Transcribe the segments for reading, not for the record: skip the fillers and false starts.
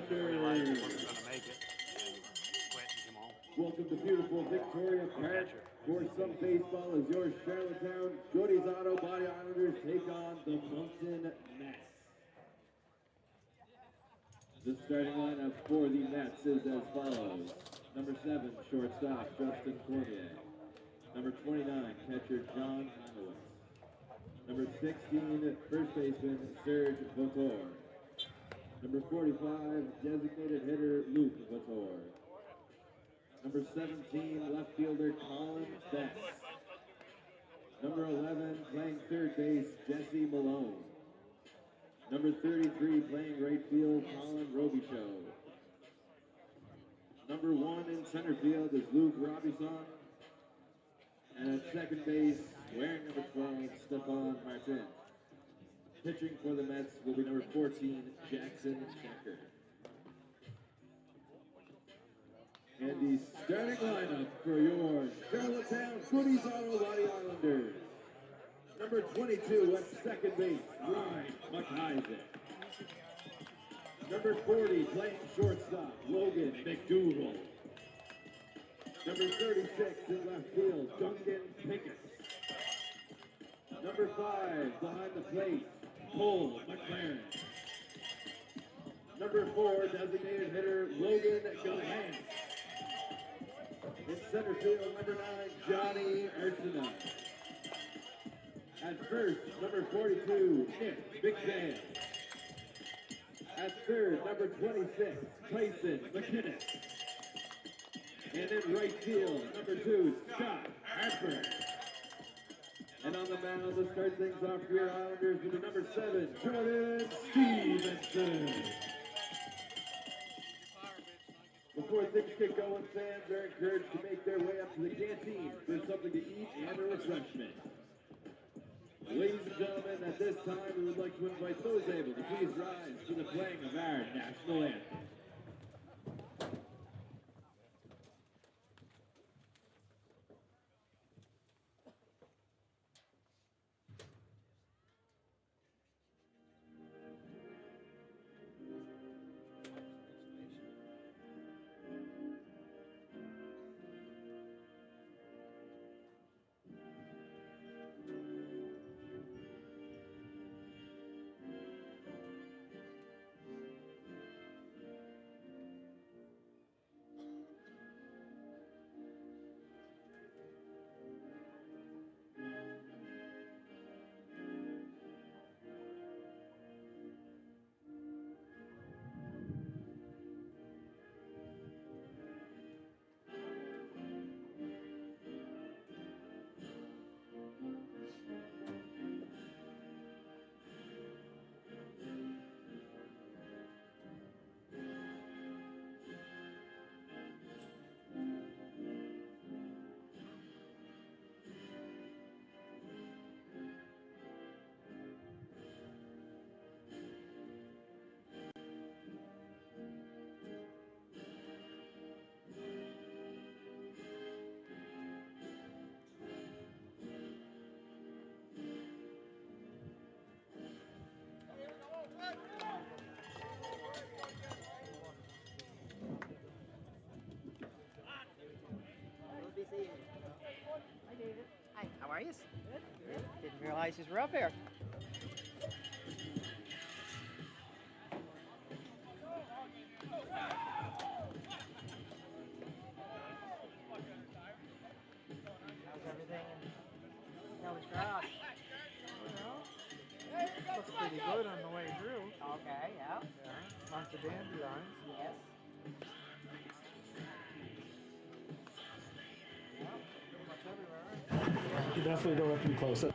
Islanders. Welcome to beautiful Victoria Park. For some baseball is your Charlottetown Goodies Auto Body Islanders take on the Moncton Mets. The starting lineup for the Mets is as follows. Number 7, shortstop, Justin Cormier. Number 29, catcher, John Hanowitz. Number 16, first baseman, Serge Votor. Number 45, designated hitter, Luke Votor. Number 17, left fielder, Colin Bess. Number 11, playing third base, Jesse Malone. Number 33, playing right field, Colin Robichaud. Number 1 in center field is Luke Robison. And at second base, wearing number 12, Stefan Martin. Pitching for the Mets will be number 14, Jackson Checker. And the starting lineup for your Charlottetown Goodies Auto Body Islanders. Number 22 at second base, Ryan McIsaac. Number 40, playing shortstop, Logan McDougal. Number 36 in left field, Duncan Pickett. Number 5, behind the plate, Cole McLaren. Number 4, designated hitter, Logan Gahan. In center field, number 9, Johnny Ursina. At first, number 42, Nick McMahon. At third, number 26, Tyson McKinnon. And in right field, number 2, Scott Harper. And on the mound to start things off for your Islanders with the number 7, Jordan Stevenson. Before things get going, fans are encouraged to make their way up to the canteen for something to eat and a refreshment. Ladies and gentlemen, at this time, we would like to invite those able to please rise for the playing of our national anthem. Hi, David. Hi, how are you? Good. Good. Didn't realize you were up here. How's everything in Kelly's Cross? Well, looks pretty good on the way through. Okay, yeah. Yeah. Lots of dandelions. Yes. Yeah, pretty much everywhere. You definitely don't have to be close. They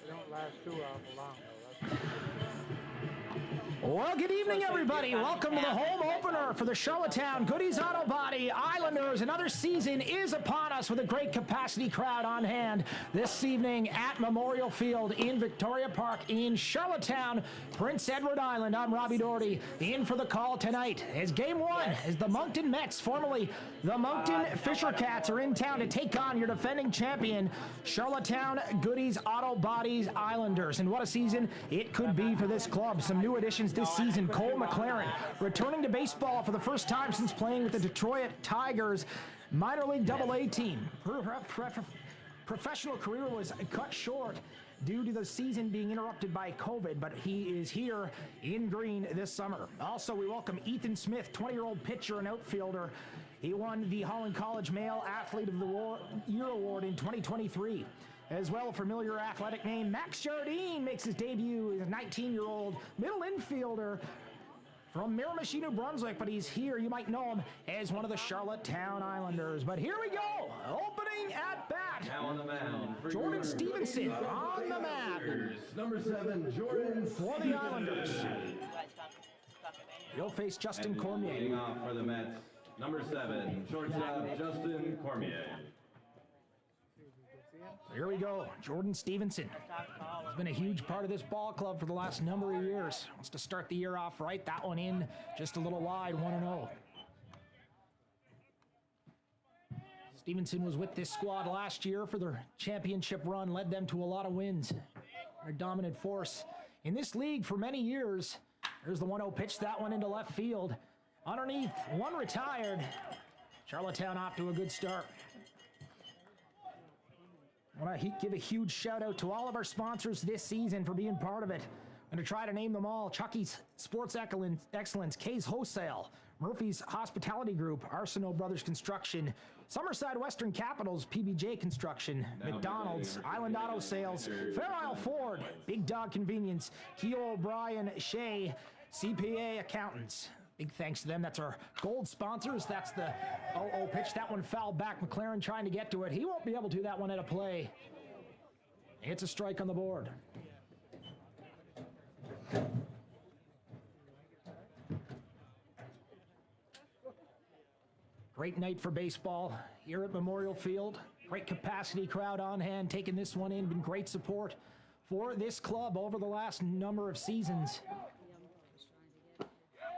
don't last too awful long, though. That's Well, good evening, everybody. Welcome to the home opener for the Charlottetown Goodies Auto Body Islanders. Another season is upon us with a great capacity crowd on hand this evening at Memorial Field in Victoria Park in Charlottetown, Prince Edward Island. I'm Robbie Doherty, in for the call tonight. As game one, as the Moncton Mets, formerly the Moncton Fisher Cats, are in town to take on your defending champion, Charlottetown Goodies Auto Bodies Islanders. And what a season it could be for this club. Some new additions is this season Cole McLaren, returning to baseball for the first time since playing with the Detroit Tigers minor league AA team. Professional career was cut short due to the season being interrupted by COVID, but he is here in green this summer. Also, we welcome Ethan Smith, 20-year-old pitcher and outfielder. He won the Holland College Male Athlete of the Year Award in 2023. As well, a familiar athletic name, Max Jardine, makes his debut. He's a 19-year-old middle infielder from Miramichi, New Brunswick, but he's here. You might know him as one of the Charlottetown Islanders. But here we go. Opening at bat. Now on the mound, for Jordan your Stevenson on the mat number 7, Jordan for the Islanders. Stevenson. He'll face Justin And Cormier. leading off for the Mets, number 7, shortstop Justin Cormier. Here we go. Jordan Stevenson. He's been a huge part of this ball club for the last number of years. Wants to start the year off right. That one in just a little wide, 1-0. Stevenson was with this squad last year for their championship run, led them to a lot of wins. Their dominant force in this league for many years. There's the 1-0 pitch, that one into left field. Underneath, one retired. Charlottetown off to a good start. I want to give a huge shout out to all of our sponsors this season for being part of it. I'm going to try to name them all. Chucky's Sports Excellence, Kay's Wholesale, Murphy's Hospitality Group, Arsenault Brothers Construction, Summerside Western Capitals, PBJ Construction, McDonald's, Island Auto Sales, Fair Isle Ford, Big Dog Convenience, Keogh O'Brien Shea, CPA Accountants. Big thanks to them. That's our gold sponsors. That's the 0-0 pitch. That one fouled back. McLaren trying to get to it. He won't be able to. That one at a play. It's a strike on the board. Great night for baseball here at Memorial Field. Great capacity crowd on hand, taking this one in. Been great support for this club over the last number of seasons.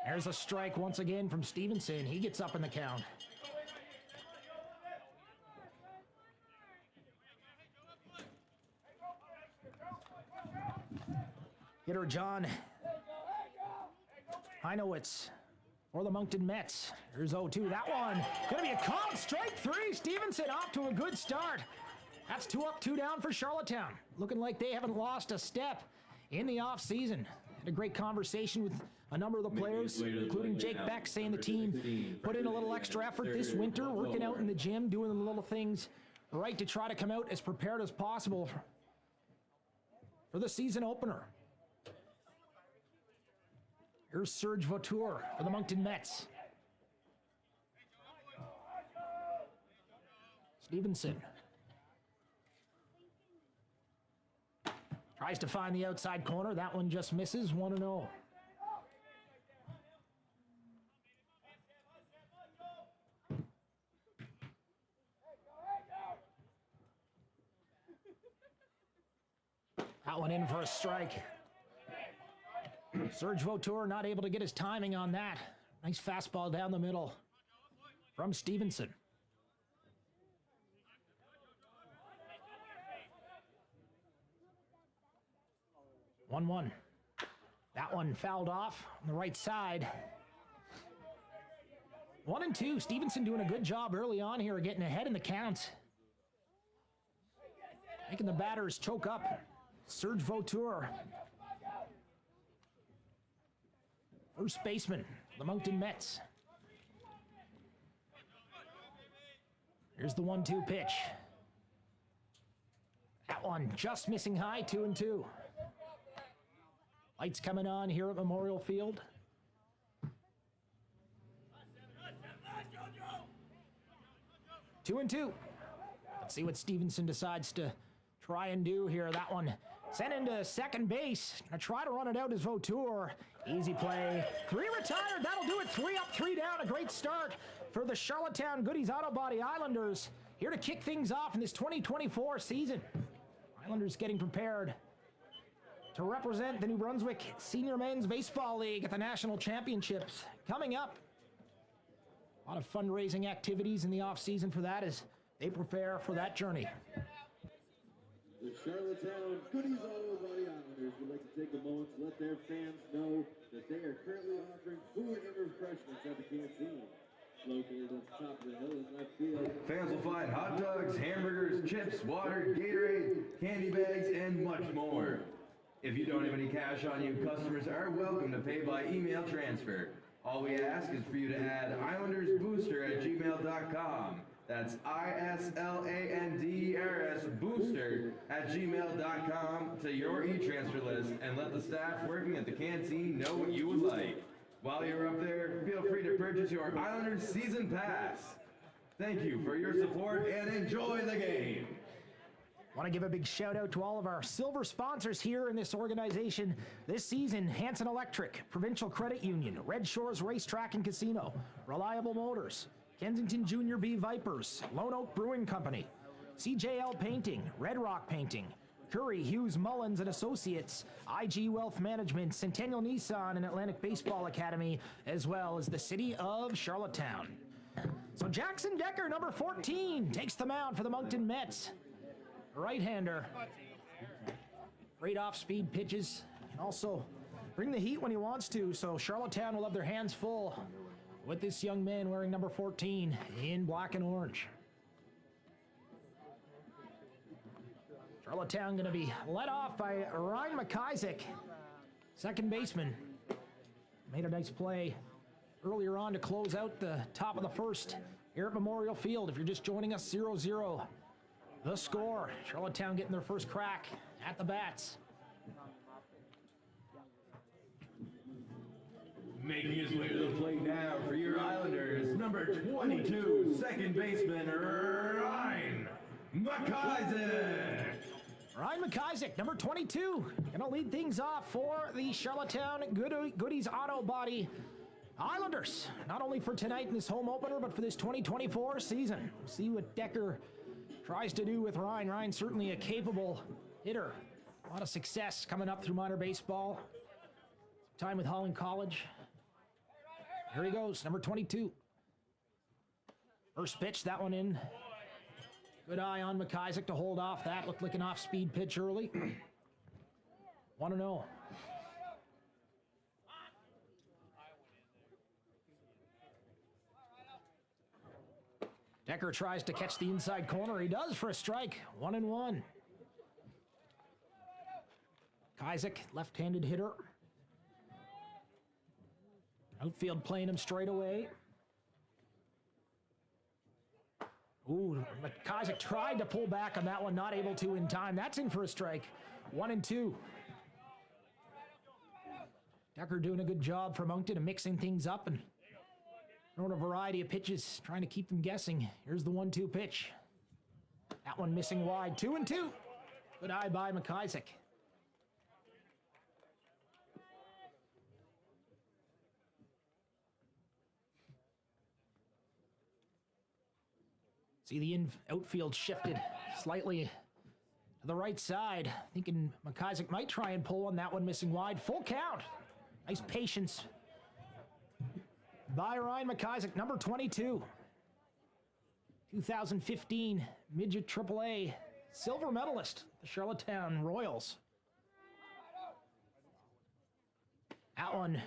There's a strike once again from Stevenson. He gets up in the count. Hitter John Heinowitz for the Moncton Mets. Here's 0-2. That one going to be a called strike 3. Stevenson off to a good start. That's 2 up, 2 down for Charlottetown. Looking like they haven't lost a step in the offseason. Had a great conversation with a number of the players, including Jake Beck, saying the team put in a little extra effort this winter, working out in the gym, doing the little things right to try to come out as prepared as possible for the season opener. Here's Serge Vautour for the Moncton Mets. Stevenson tries to find the outside corner. That one just misses. 1-0. That one in for a strike. Serge Vautour not able to get his timing on that. Nice fastball down the middle from Stevenson. One. That one fouled off on the right side. 1-2. Stevenson doing a good job early on here, getting ahead in the count. Making the batters choke up. Serge Vautour, first baseman, the Moncton Mets. Here's the 1-2 pitch. That one just missing high, 2-2. Lights coming on here at Memorial Field. Two and two. Let's see what Stevenson decides to try and do here. That one sent into second base. Gonna try to run it out as Vautour. Easy play. 3 retired. That'll do it. 3 up, 3 down. A great start for the Charlottetown Goodies Auto Body Islanders. Here to kick things off in this 2024 season. Islanders getting prepared to represent the New Brunswick Senior Men's Baseball League at the National Championships coming up. A lot of fundraising activities in the off-season for that as they prepare for that journey. The Charlottetown Goodies Auto Body Islanders would like to take a moment to let their fans know that they are currently offering food and refreshments at the canteen. Located at the top of the hill in left field. Fans will find hot dogs, hamburgers, chips, water, Gatorade, candy bags, and much more. If you don't have any cash on you, customers are welcome to pay by email transfer. All we ask is for you to add islandersbooster@gmail.com. That's ISLANDERS booster@gmail.com to your e-transfer list and let the staff working at the canteen know what you would like. While you're up there, feel free to purchase your Islanders season pass. Thank you for your support and enjoy the game. Want to give a big shout out to all of our silver sponsors here in this organization this season: Hanson Electric, Provincial Credit Union, Red Shores Racetrack and Casino, Reliable Motors, Kensington Junior B Vipers, Lone Oak Brewing Company, CJL Painting, Red Rock Painting, Curry, Hughes, Mullins and Associates, IG Wealth Management, Centennial Nissan and Atlantic Baseball Academy, as well as the city of Charlottetown. So Jackson Decker, number 14, takes the mound for the Moncton Mets. Right-hander. Great off-speed pitches. Can also bring the heat when he wants to, so Charlottetown will have their hands full with this young man wearing number 14 in black and orange. Charlottetown going to be led off by Ryan McIsaac, second baseman. Made a nice play earlier on to close out the top of the first here at Memorial Field. If you're just joining us, 0-0. The score. Charlottetown getting their first crack at the bats. Making his way to the plate now for your Islanders, number 22, second baseman Ryan McIsaac. Ryan McIsaac, number 22, gonna lead things off for the Charlottetown Goodies Auto Body Islanders. Not only for tonight in this home opener, but for this 2024 season. We'll see what Decker tries to do with Ryan. Ryan's certainly a capable hitter. A lot of success coming up through minor baseball. Some time with Holland College. Here he goes, number 22. First pitch, that one in. Good eye on McIsaac to hold off that. Looked like an off-speed pitch early. 1-0. Decker tries to catch the inside corner. He does for a strike. 1-1. McIsaac, left-handed hitter. Outfield playing him straight away. Ooh, McIsaac tried to pull back on that one, not able to in time. That's in for a strike. 1-2. Decker doing a good job for Moncton of mixing things up and throwing a variety of pitches, trying to keep them guessing. Here's the 1-2 pitch. That one missing wide. 2-2. Good eye by McIsaac. See the outfield shifted slightly to the right side. Thinking McIsaac might try and pull on that one missing wide. Full count. Nice patience by Ryan McIsaac, number 22. 2015 Midget AAA silver medalist, the Charlottetown Royals. That one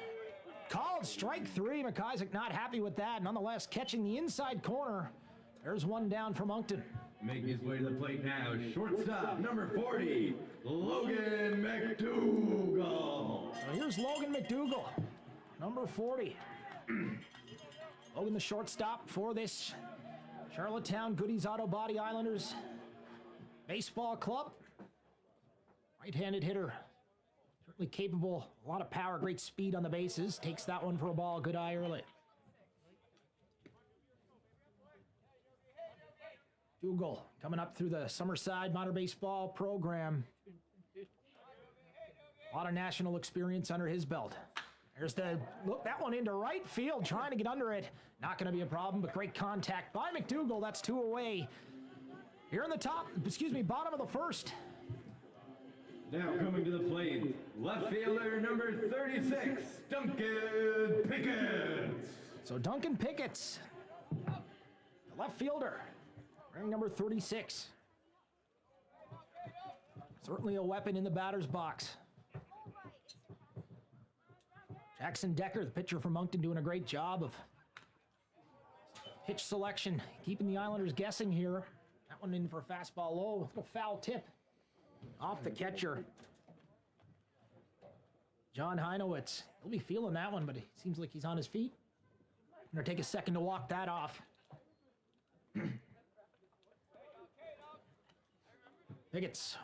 called strike three. McIsaac not happy with that. Nonetheless, catching the inside corner. There's one down for Moncton. Making his way to the plate now, shortstop, number 40, Logan McDougall. So here's Logan McDougall, number 40. Logan, the shortstop for this Charlottetown Goodies Auto Body Islanders baseball club. Right-handed hitter, certainly capable, a lot of power, great speed on the bases. Takes that one for a ball, good eye early. Dougal coming up through the Summerside minor baseball program. A lot of national experience under his belt. There's the look, that one into right field, trying to get under it. Not going to be a problem, but great contact by McDougall. That's two away. Here in the bottom of the first. Now coming to the plate, left fielder number 36, Duncan Pickett. So Duncan Pickett, the left fielder, wearing number 36. Certainly a weapon in the batter's box. Jackson Decker, the pitcher for Moncton, doing a great job of pitch selection, keeping the Islanders guessing here. That one in for a fastball low, a little foul tip off the catcher. John Heinowitz, he'll be feeling that one, but it seems like he's on his feet. Gonna take a second to walk that off. Pickets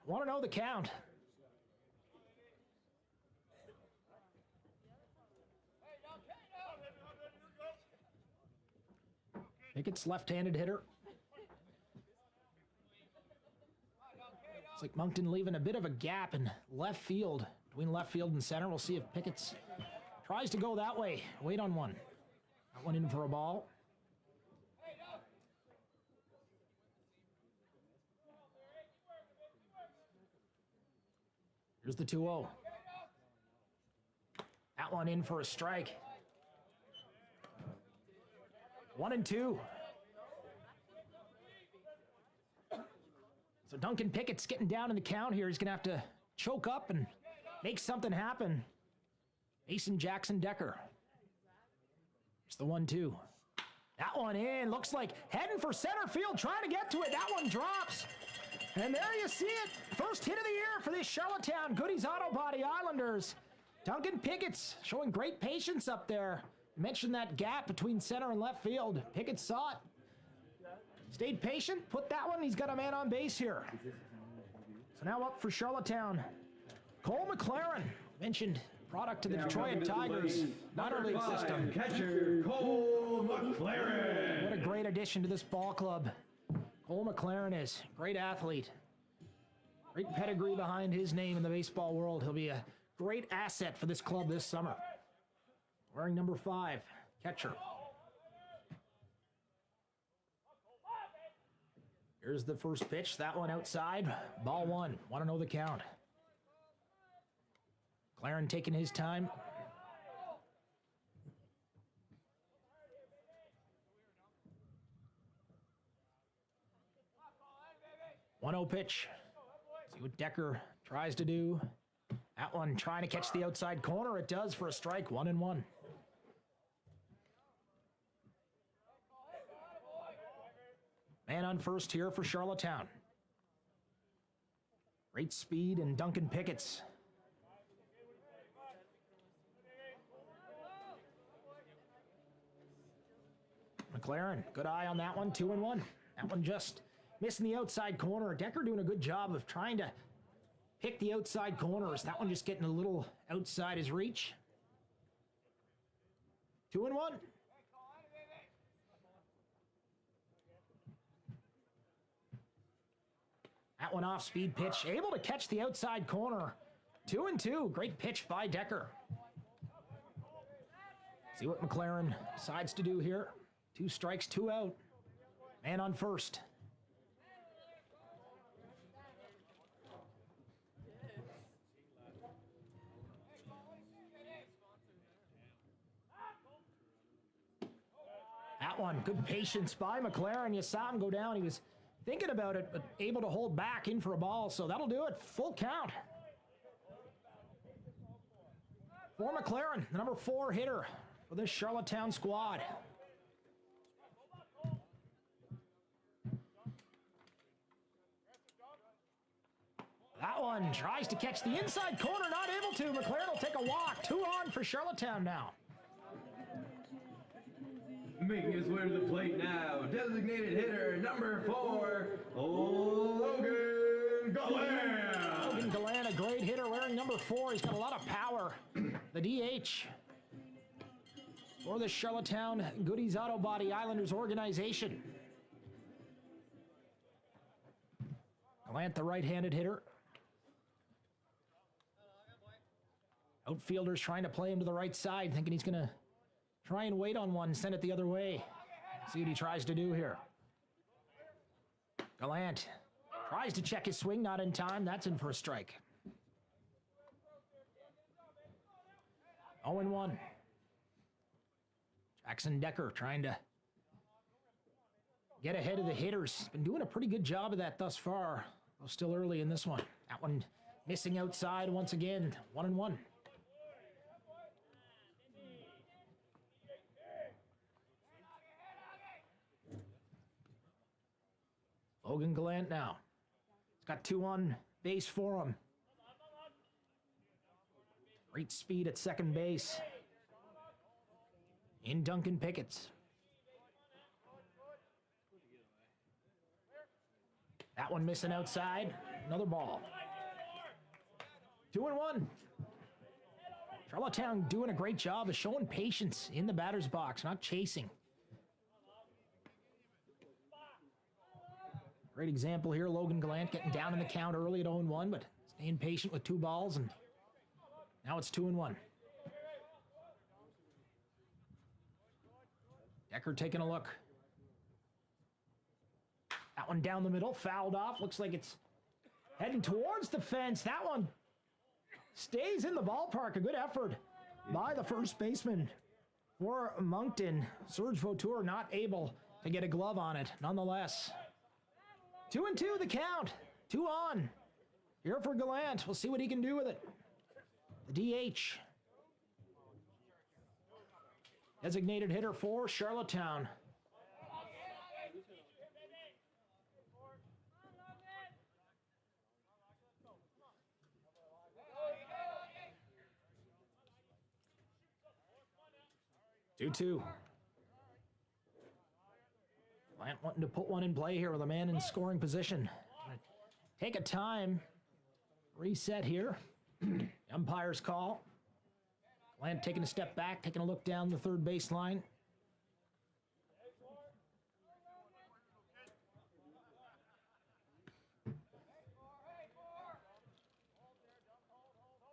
want to know the count. Pickett's left-handed hitter. It's like Moncton leaving a bit of a gap in left field, between left field and center. We'll see if Pickett's tries to go that way. Wait on one. That one in for a ball. Here's the 2-0. That one in for a strike. 1-2. So Duncan Pickett's getting down in the count here. He's going to have to choke up and make something happen. Mason Jackson Decker. It's the 1-2. That one in. Looks like heading for center field, trying to get to it. That one drops. And there you see it. First hit of the year for the Charlottetown Goodies Auto Body Islanders. Duncan Pickett's showing great patience up there. Mentioned that gap between center and left field. Pickett saw it. Stayed patient, put that one. He's got a man on base here. So now up for Charlottetown. Cole McLaren, mentioned product of the Detroit Tigers minor league system. Catcher Cole McLaren. What a great addition to this ball club. Cole McLaren is great athlete. Great pedigree behind his name in the baseball world. He'll be a great asset for this club this summer. Wearing number 5, catcher. Here's the first pitch. That one outside. Ball 1. Want to know the count. McLaren taking his time. 1-0 pitch. See what Decker tries to do. That one trying to catch the outside corner. It does for a strike. 1-1. Man on first here for Charlottetown. Great speed and Duncan Pickett's. McLaren, good eye on that one. 2-1. That one just missing the outside corner. Decker doing a good job of trying to pick the outside corners. That one just getting a little outside his reach. 2-1. That one off speed pitch. Able to catch the outside corner. 2-2. Great pitch by Decker. See what McLaren decides to do here. 2 strikes, 2 out. Man on first. That one, good patience by McLaren. You saw him go down. He was thinking about it, but able to hold back in for a ball. So that'll do it. Full count. For McLaren, the number 4 hitter for this Charlottetown squad. That one tries to catch the inside corner, not able to. McLaren will take a walk. 2 on for Charlottetown now. Making his way to the plate now, designated hitter number 4, Logan Gallant. Logan Gallant, a great hitter, wearing number 4. He's got a lot of power. The DH for the Charlottetown Goodies Auto Body Islanders organization. Gallant, the right-handed hitter. Outfielders trying to play him to the right side, thinking he's going to try and wait on one, send it the other way. See what he tries to do here. Gallant tries to check his swing, not in time. That's in for a strike. 0-1. Jackson Decker trying to get ahead of the hitters. Been doing a pretty good job of that thus far. Though still early in this one. That one missing outside once again. 1-1. Logan Gallant now. He's got 2 on base for him. Great speed at second base. In Duncan Pickett. That one missing outside. Another ball. 2-1. Charlottetown doing a great job of showing patience in the batter's box, not chasing. Great example here, Logan Gallant getting down in the count early at 0-1, but staying patient with 2 balls, and now it's 2-1. Decker taking a look. That one down the middle, fouled off. Looks like it's heading towards the fence. That one stays in the ballpark. A good effort by the first baseman for Moncton. Serge Vautour not able to get a glove on it, nonetheless. 2-2 the count. 2 on. Here for Gallant. We'll see what he can do with it. The DH. Designated hitter for Charlottetown. Two. Gallant wanting to put one in play here with a man in scoring position. Take a time. Reset here. Umpire's call. Gallant taking a step back, taking a look down the third baseline.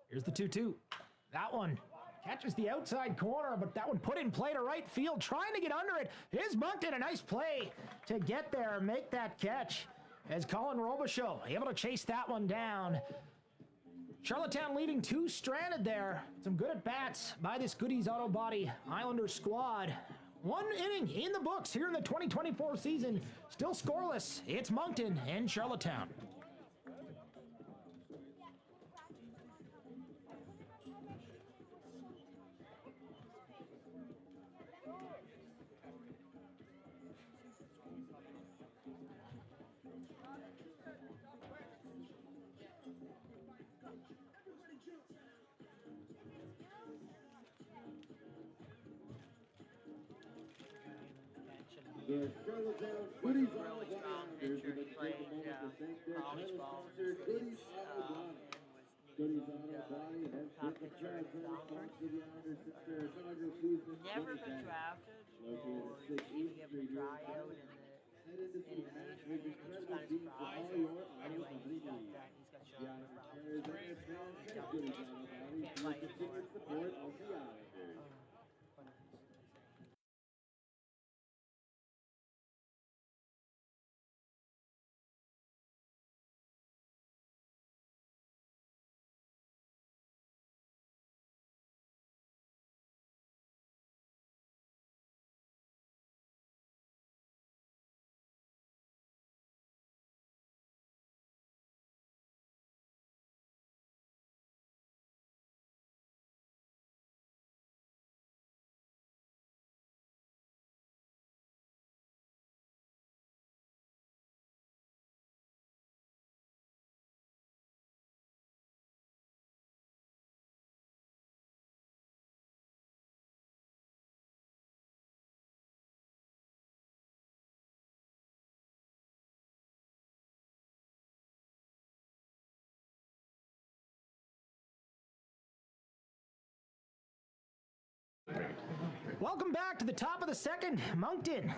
Here's the 2-2. That one catches the outside corner, but that one put in play to right field, trying to get under it. Here's Moncton, a nice play to get there and make that catch as Colin Robichaud able to chase that one down. Charlottetown leaving 2 stranded there. Some good at-bats by this Goodies Auto Body Islanders squad. 1 inning in the books here in the 2024 season. Still scoreless. It's Moncton and Charlottetown. The Charlottetown Goodies Auto Really Body strong Islanders pitcher. would He like to take a played moment to thank their college title ball. sponsor, Goodies Auto Body. Goodies Auto Top Body has been the pitcher proud in sponsor of the Islanders since their inaugural season. Never 2010. been drafted Located or at 6 even East given Street, a tryout in head into the the match with major incredible leagues, which is teams kind for of all your surprising. auto Anyway, company he's got needs. that. He's got The shown Islanders proud. players and their fans thank Goodies Auto Body for their continued support of the Islanders. Welcome back to the top of the second. Moncton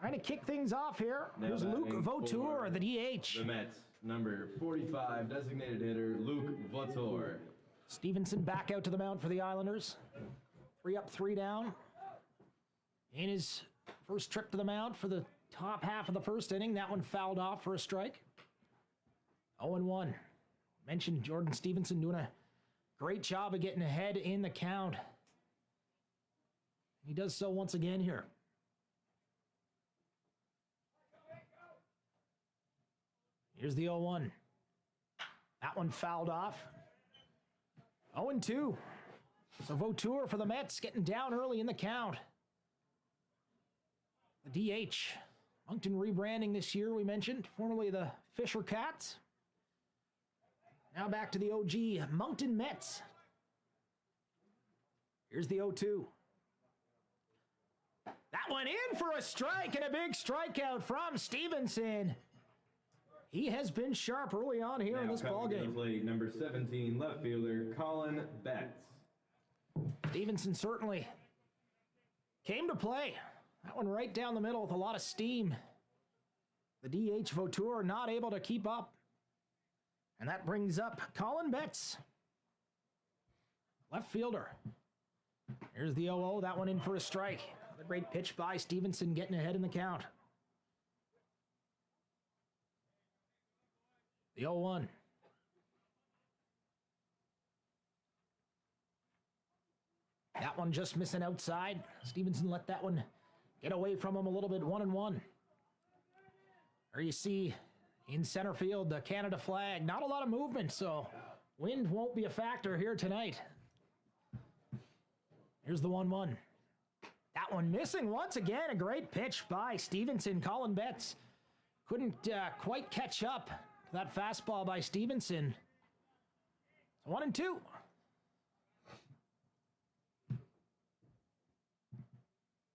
trying to kick things off here. Here's Luke batting Vautour, for the DH. The Mets, number 45, designated hitter Luke Vautour. Stevenson back out to the mound for the Islanders. 3 up, 3 down. In his first trip to the mound for the top half of the first inning, that one fouled off for a strike. 0-1. Mentioned Jordan Stevenson doing a great job of getting ahead in the count. He does so once again here. Here's the 0-1. That That one fouled off. 0-2. So Vautour for the Mets getting down early in the count. The DH. Moncton rebranding this year, we mentioned. Formerly the Fisher Cats. Now back to the OG Moncton Mets. Here's the 0-2. That went in for a strike and a big strikeout from Stevenson. He has been sharp early on here in this ballgame. Play number 17, left fielder Colin Betts. Stevenson certainly came to play. That one right down the middle with a lot of steam. The DH Vautour not able to keep up. And that brings up Colin Betts, left fielder. Here's the 0-0. That one in for a strike. A great pitch by Stevenson getting ahead in the count. The 0-1. That one just missing outside. Stevenson let that one get away from him a little bit. 1-1. There you see in center field the Canada flag. Not a lot of movement, so wind won't be a factor here tonight. Here's the 1-1. That one missing once again. A great pitch by Stevenson. Colin Betts couldn't quite catch up to that fastball by Stevenson. 1-2.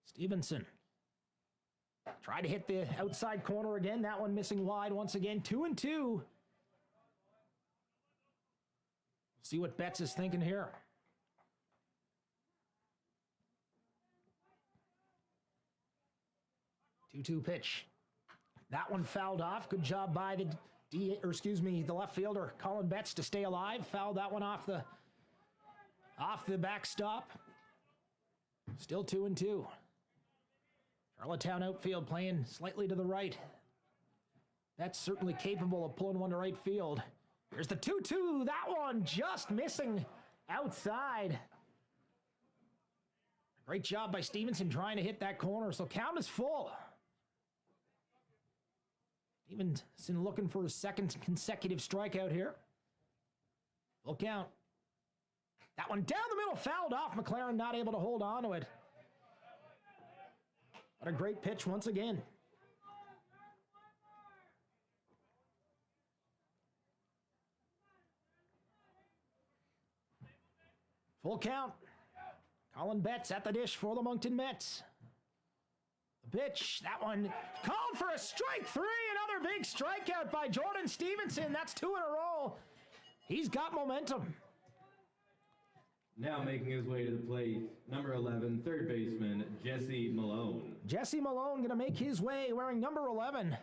Stevenson tried to hit the outside corner again. That one missing wide once again. 2-2. See what Betts is thinking here. 2-2 pitch. That one fouled off. Good job by the left fielder, Colin Betts, to stay alive. Fouled that one off the backstop. Still 2-2. Charlottetown outfield playing slightly to the right. That's certainly capable of pulling one to right field. Here's the 2-2. That one just missing outside. Great job by Stevenson trying to hit that corner. So count is full. Stevenson looking for his second consecutive strikeout here. Full count. That one down the middle, fouled off. McLaren not able to hold on to it. What a great pitch once again. Full count. Colin Betts at the dish for the Moncton Mets. The pitch, that one called for a strike three. Another big strikeout by Jordan Stevenson. That's 2 in a row. He's got momentum. Now making his way to the plate, number 11, third baseman, Jesse Malone. Jesse Malone going to make his way wearing number 11.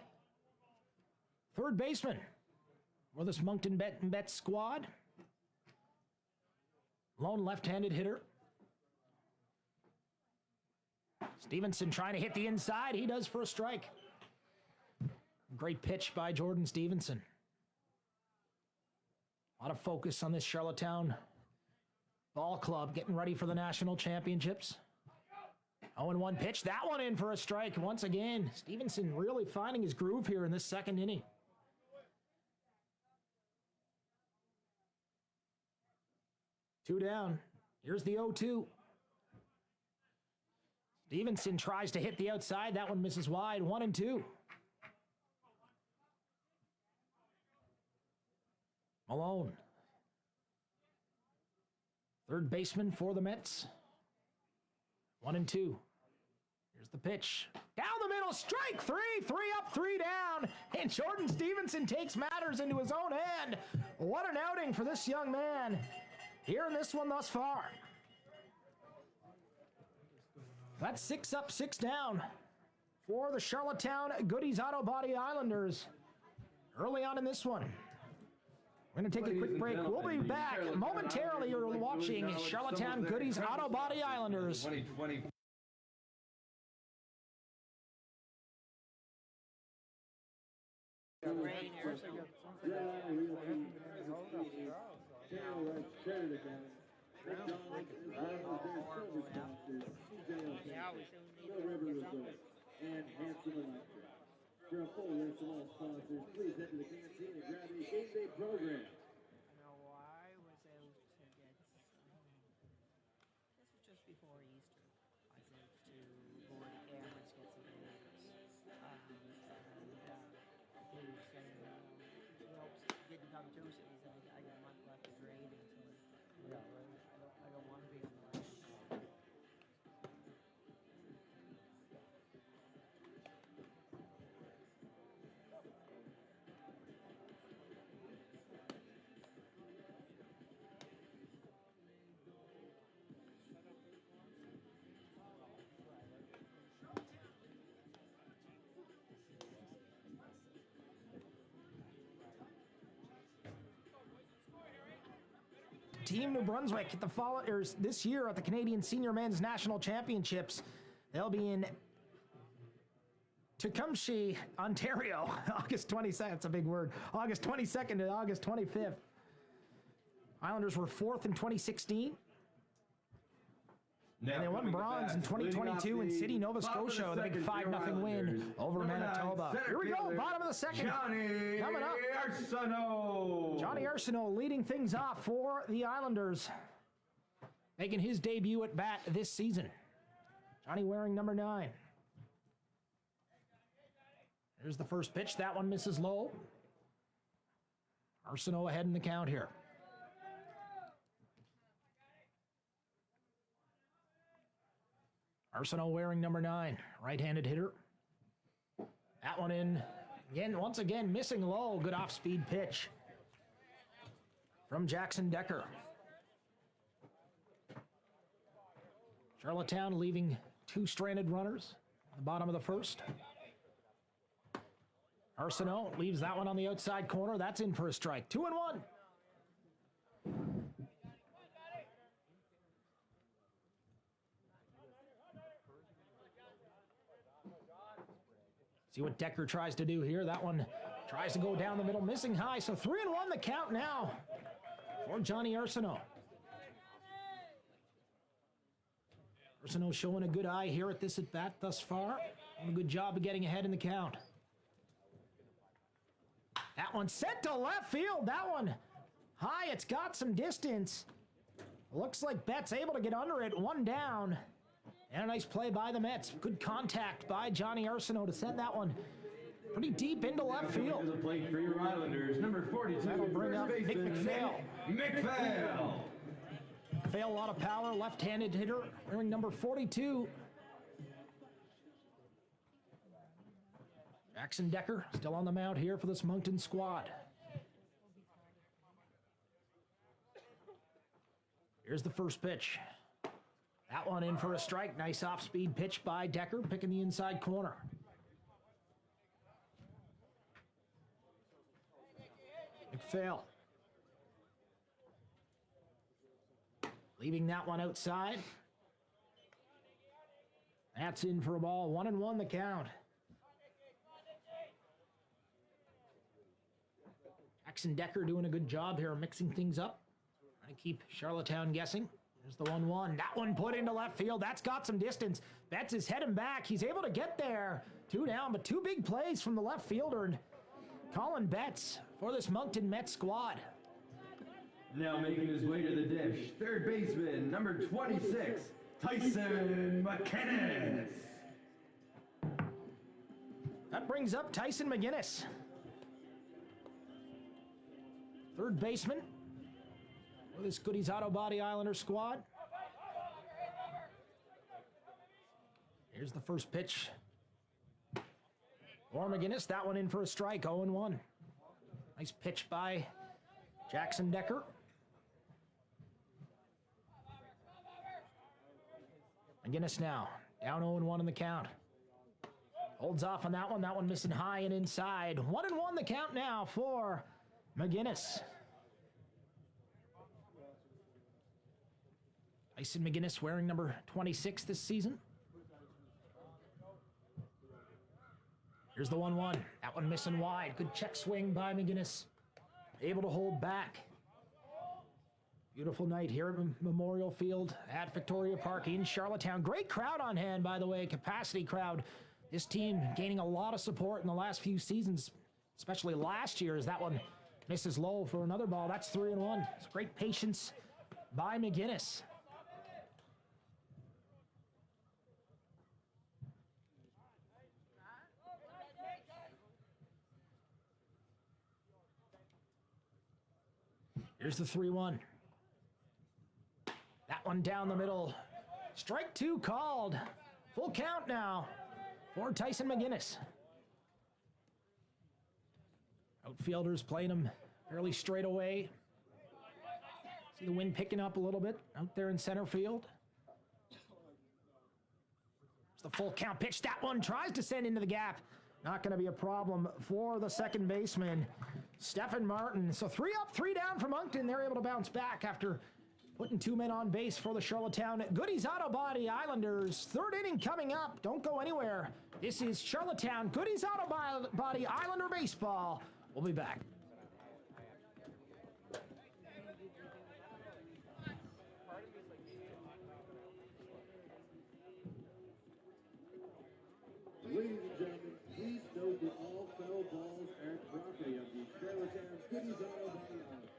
Third baseman for this Moncton Mets squad. Lone left-handed hitter. Stevenson trying to hit the inside. He does for a strike. Great pitch by Jordan Stevenson. A lot of focus on this Charlottetown ball club getting ready for the national championships. 0-1 pitch. That one in for a strike once again. Stevenson really finding his groove here in this second inning. Two down. Here's the 0-2. Stevenson tries to hit the outside. That one misses wide. 1-2. Malone. Third baseman for the Mets. 1-2. Here's the pitch. Down the middle, strike three. 3 up, 3 down. And Jordan Stevenson takes matters into his own hand. What an outing for this young man here in this one thus far. That's 6 up, 6 down for the Charlottetown Goodies Auto Body Islanders early on in this one. We're going to take a quick break. We'll be back momentarily. You're watching Charlottetown Goodies Auto Body Islanders. 2020. And Hanson Electric. For a full list of all sponsors, please head to the canteen and grab a game day program. Team New Brunswick at this year at the Canadian Senior Men's National Championships. They'll be in Tecumseh, Ontario, August 22nd. That's a big word. August 22nd to August 25th. Islanders were 4th in 2016. Now And they won coming to bronze bat, in leading 2022 off in the City, Nova bottom of the Scotia with a big second for 5-0 win Islanders, over number 9, Manitoba. center Here we go, fielder, bottom of the second. Johnny Coming up. Arsenault. Johnny Arsenault leading things off for the Islanders, making his debut at bat this season. Johnny wearing number 9. Here's the first pitch. That one misses low. Arsenault ahead in the count here. Arsenault wearing number 9, right-handed hitter. That one in, again, once again, missing low. Good off-speed pitch from Jackson Decker. Charlottetown leaving 2 stranded runners at the bottom of the first. Arsenault leaves that one on the outside corner. That's in for a strike. 2-1. See what Decker tries to do here. That one tries to go down the middle, missing high. So 3-1 the count now for Johnny Arsenault. Arsenault showing a good eye here at this at-bat thus far. Doing a good job of getting ahead in the count. That one sent to left field. That one high. It's got some distance. Looks like Betts able to get under it. 1 down. And a nice play by the Mets. Good contact by Johnny Arsenault to send that one pretty deep into left field. To the plate for your Islanders, number 42. That'll bring first up Nick baseman, McPhail. Nick McPhail. McPhail, a lot of power, left-handed hitter, wearing number 42. Jackson Decker still on the mound here for this Moncton squad. Here's the first pitch. That one in for a strike. Nice off-speed pitch by Decker, picking the inside corner. McPhail. Leaving that one outside. That's in for a ball. 1-1 the count. Jackson Decker doing a good job here, mixing things up. Trying to keep Charlottetown guessing. There's the 1-1. That one put into left field. That's got some distance. Betts is heading back. He's able to get there. 2 down, but 2 big plays from the left fielder. And Colin Betts for this Moncton Mets squad. Now making his way to the dish, third baseman, number 26, Tyson McInnes. That brings up Tyson McGinnis. Third baseman for this Goodies Auto Body Islander squad. Here's the first pitch for McGinnis. That one in for a strike, 0-1. Nice pitch by Jackson Decker. McGinnis now, down 0-1 in the count. Holds off on that one missing high and inside. 1-1 the count now for McGinnis. Tyson McGinnis wearing number 26 this season. Here's the 1-1. That one missing wide. Good check swing by McGinnis. Able to hold back. Beautiful night here at Memorial Field at Victoria Park in Charlottetown. Great crowd on hand, by the way, capacity crowd. This team gaining a lot of support in the last few seasons, especially last year, as that one misses low for another ball. That's 3-1. It's great patience by McGinnis. Here's the 3-1. That one down the middle. Strike 2 called. Full count now for Tyson McGinnis. Outfielders playing him fairly straight away. See the wind picking up a little bit out there in center field. It's the full count pitch. That one tries to send into the gap. Not going to be a problem for the second baseman. Stefan Martin. So 3 up, 3 down for Moncton. They're able to bounce back after putting 2 men on base for the Charlottetown Goodies Auto Body Islanders. 3rd inning coming up. Don't go anywhere. This is Charlottetown Goodies Auto Body Islander Baseball. We'll be back. Ladies and gentlemen, please note that all foul balls are property of the Charlottetown Goodies Auto Body Island.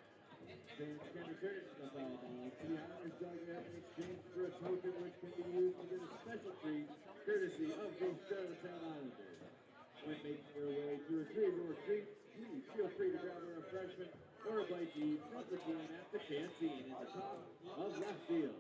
Fans can return the foul ball to the Islanders dugout in exchange for a token which can be used within a special treat courtesy of the Charlottetown Islanders. When making your way to retrieve your treat, please feel free to grab a refreshment or a bite to eat from the team at the canteen in the top of left field.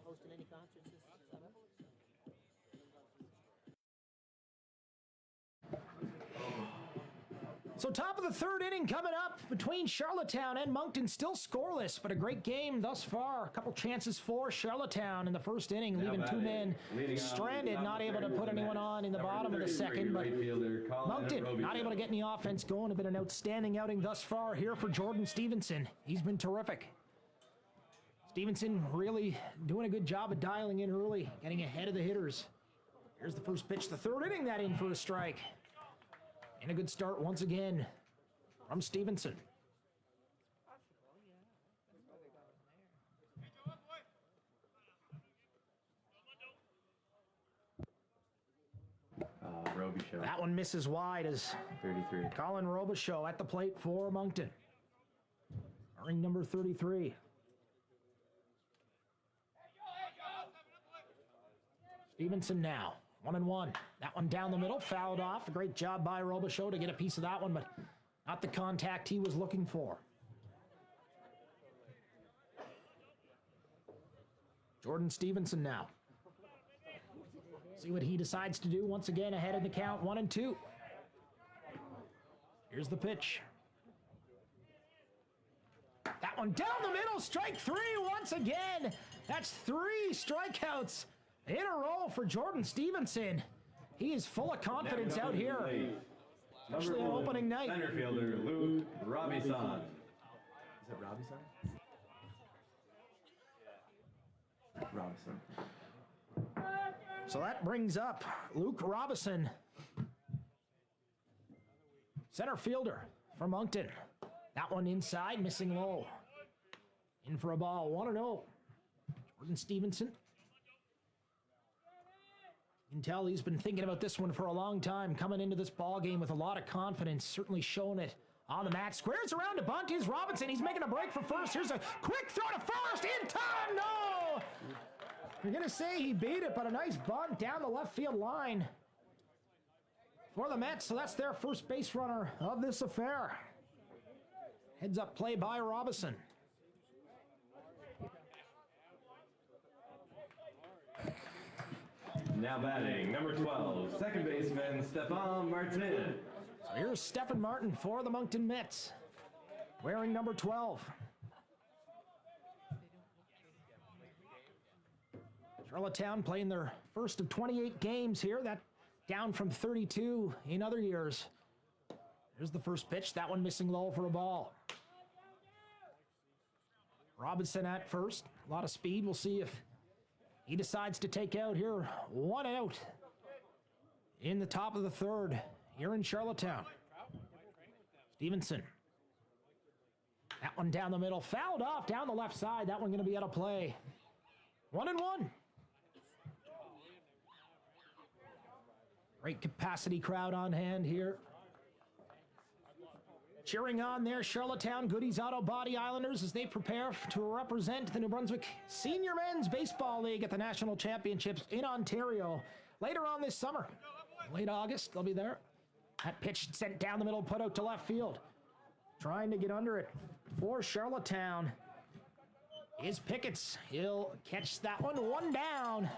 Hosting any concerts this summer? So top of the 3rd inning coming up between Charlottetown and Moncton. Still scoreless, but a great game thus far. A couple chances for Charlottetown in the 1st inning, leaving 2 men stranded, not able to put anyone on in the bottom of the 2nd. But Moncton not able to get any offense going. It's been an outstanding outing thus far here for Jordan Stevenson. He's been terrific. Stevenson really doing a good job of dialing in early, getting ahead of the hitters. Here's the first pitch, the 3rd inning, that in for a strike. And a good start once again from Stevenson. Robichaud. That one misses wide as 33. Colin Robichaud at the plate for Moncton. Ring number 33. Stevenson now, 1-1. That one down the middle, fouled off. A great job by Robichaud to get a piece of that one, but not the contact he was looking for. Jordan Stevenson now. See what he decides to do. Once again, ahead in the count, 1-2. Here's the pitch. That one down the middle, strike 3 once again. That's 3 strikeouts in a row for Jordan Stevenson. He is full of confidence out here, especially on opening night. Center fielder Luke Robinson. Is it Robinson? Robinson. So that brings up Luke Robinson, center fielder for Moncton. That one inside, missing low. In for a ball, 1-0. Jordan Stevenson. You can tell he's been thinking about this one for a long time, coming into this ball game with a lot of confidence, certainly showing it on the mat. Squares around to bunt is Robinson. He's making a break for first. Here's a quick throw to first in time. No! You're going to say he beat it, but a nice bunt down the left field line for the Mets. So that's their first base runner of this affair. Heads up play by Robinson. Now batting, number 12, second baseman Stefan Martin. So here's Stefan Martin for the Moncton Mets, wearing number 12. Charlottetown playing their first of 28 games here. That down from 32 in other years. Here's the first pitch. That one missing low for a ball. Robinson at first. A lot of speed. We'll see if he decides to take out here. 1 out in the top of the 3rd here in Charlottetown. Stevenson. That one down the middle, fouled off down the left side. That one going to be out of play. 1-1. Great capacity crowd on hand here. Cheering on their Charlottetown Goodies Auto Body Islanders as they prepare to represent the New Brunswick Senior Men's Baseball League at the National Championships in Ontario later on this summer. Late August, they'll be there. That pitch sent down the middle, put out to left field. Trying to get under it for Charlottetown is Picketts. He'll catch that one down.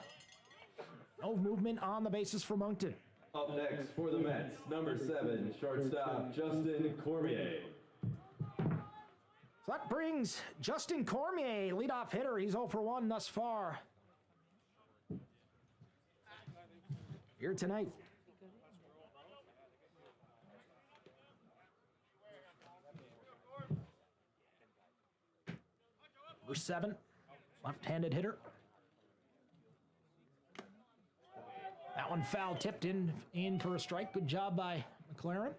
No movement on the bases for Moncton. Up next for the Mets, number 7, shortstop Justin Cormier. So that brings Justin Cormier, leadoff hitter. He's 0 for 1 thus far here tonight. Number 7, left-handed hitter. That one foul tipped in for a strike. Good job by McLaren.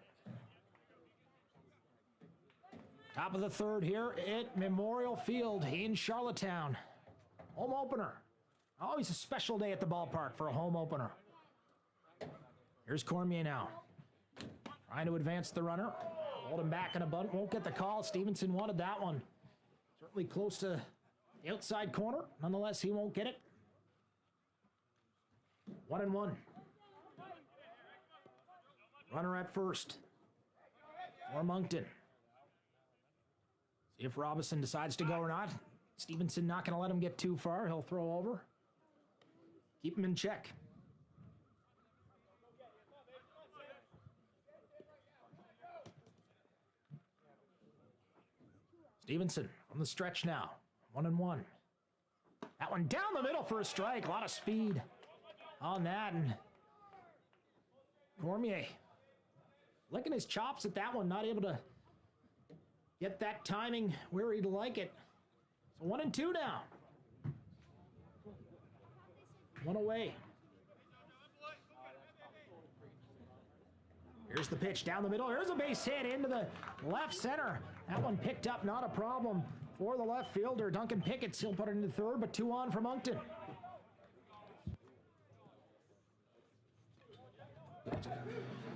Top of the third here at Memorial Field in Charlottetown. Home opener. Always a special day at the ballpark for a home opener. Here's Cormier now. Trying to advance the runner. Hold him back in a bunt. Won't get the call. Stevenson wanted that one. Certainly close to the outside corner. Nonetheless, he won't get it. 1-1. Runner at first for Moncton. See if Robinson decides to go or not. Stevenson not going to let him get too far. He'll throw over. Keep him in check. Stevenson on the stretch now. 1-1. That one down the middle for a strike. A lot of speed on that. And Cormier licking his chops at that one. Not able to get that timing where he'd like it. So 1-2 now. One away. Here's the pitch down the middle. Here's a base hit into the left center. That one picked up, not a problem for the left fielder. Duncan Pickett still put it into third, but 2 on for Moncton.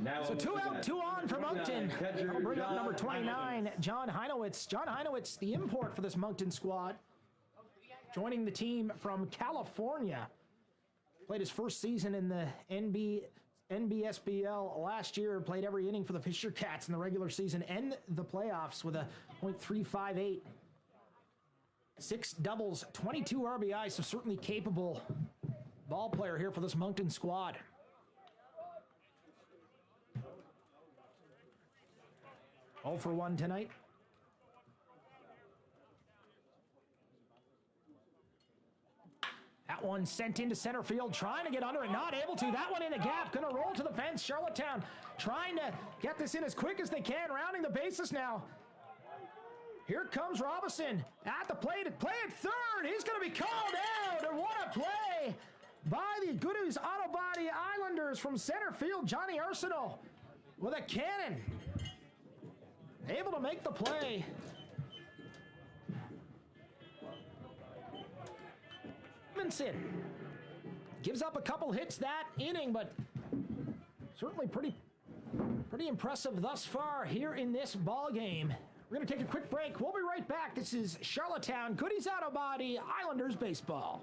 Now So 2 out, 2 on for Moncton. That'll bring up number 29, John Heinowitz. John Heinowitz, the import for this Moncton squad, joining the team from California. Played his first season in the NBSBL last year. Played every inning for the Fisher Cats in the regular season and the playoffs with a .358. 6 doubles, 22 RBIs, so certainly capable ball player here for this Moncton squad. All for 1 tonight. That one sent into center field, trying to get under it, not able to. That one in the gap, gonna roll to the fence. Charlottetown trying to get this in as quick as they can, rounding the bases now. Here comes Robinson at the plate at third. He's gonna be called out, and what a play by the Goodies Auto Body Islanders from center field. Johnny Arsenal with a cannon. Able to make the play. Stevenson gives up a couple hits that inning, but certainly pretty impressive thus far here in this ball game. We're going to take a quick break. We'll be right back. This is Charlottetown Goodies Auto Body Islanders baseball.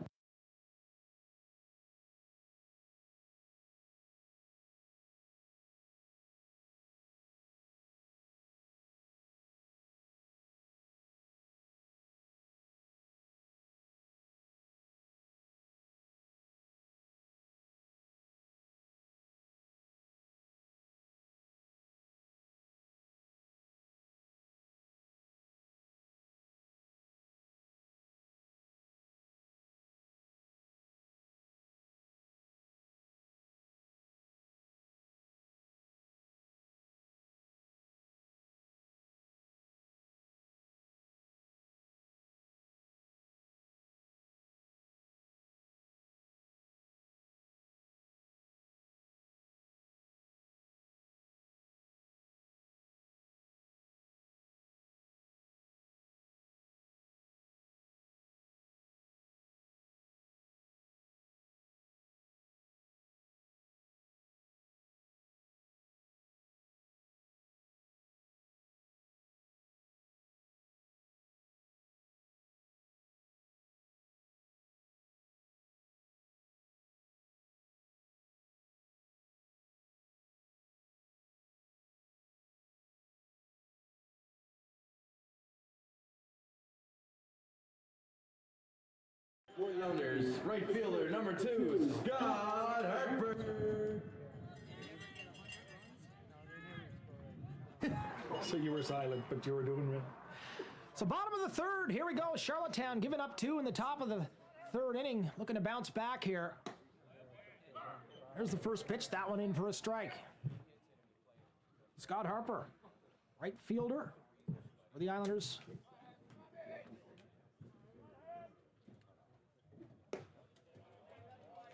Islanders, right fielder number 2, Scott Harper. So you were silent, but you were doing well. So bottom of the third, here we go. Charlottetown giving up 2 in the top of the third inning, looking to bounce back here. There's the first pitch, that one in for a strike. Scott Harper, right fielder for the Islanders.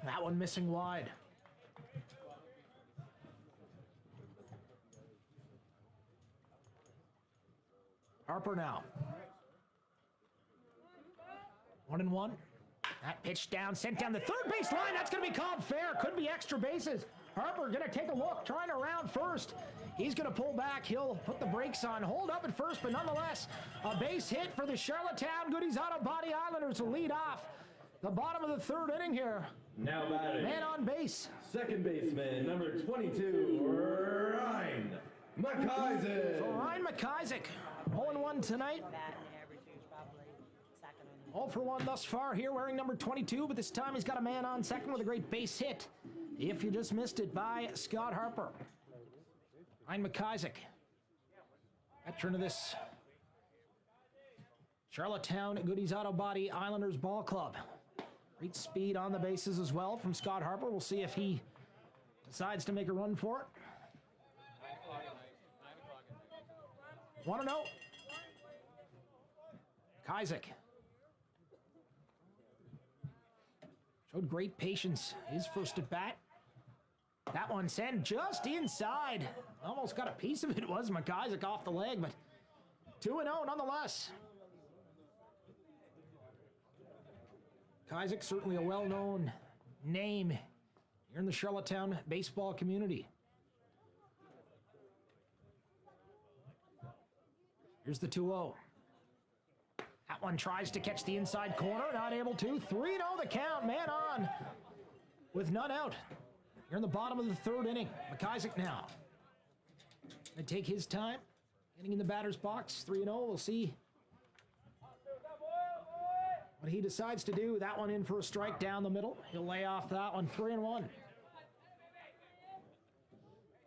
That one missing wide. Harper now. 1-1. That pitch down, sent down the third base line. That's going to be called fair. Could be extra bases. Harper going to take a look, trying to round first. He's going to pull back. He'll put the brakes on, hold up at first, but nonetheless, a base hit for the Charlottetown Goodies Auto Body Islanders to lead off the bottom of the third inning here. Now batting. Man on base. Second baseman, number 22, Ryan McIsaac. So Ryan McIsaac, 0-1 tonight. Bat and average is probably second on the 0 for 1 thus far here, wearing number 22, but this time he's got a man on second with a great base hit. If you just missed it, by Scott Harper. Ryan McIsaac, veteran of this Charlottetown Goodies Auto Body Islanders Ball Club. Great speed on the bases as well from Scott Harper. We'll see if he decides to make a run for it. 1-0. McIsaac showed great patience his first at bat. That one sent just inside. Almost got a piece of it, was McIsaac off the leg, but 2-0 nonetheless. McIsaac, certainly a well-known name here in the Charlottetown baseball community. Here's the 2-0. That one tries to catch the inside corner, not able to. 3-0 the count, man on with none out. Here in the bottom of the third inning. McIsaac now. Gonna take his time, getting in the batter's box. 3-0, we'll see what he decides to do. That one in for a strike down the middle. He'll lay off that one. 3-1.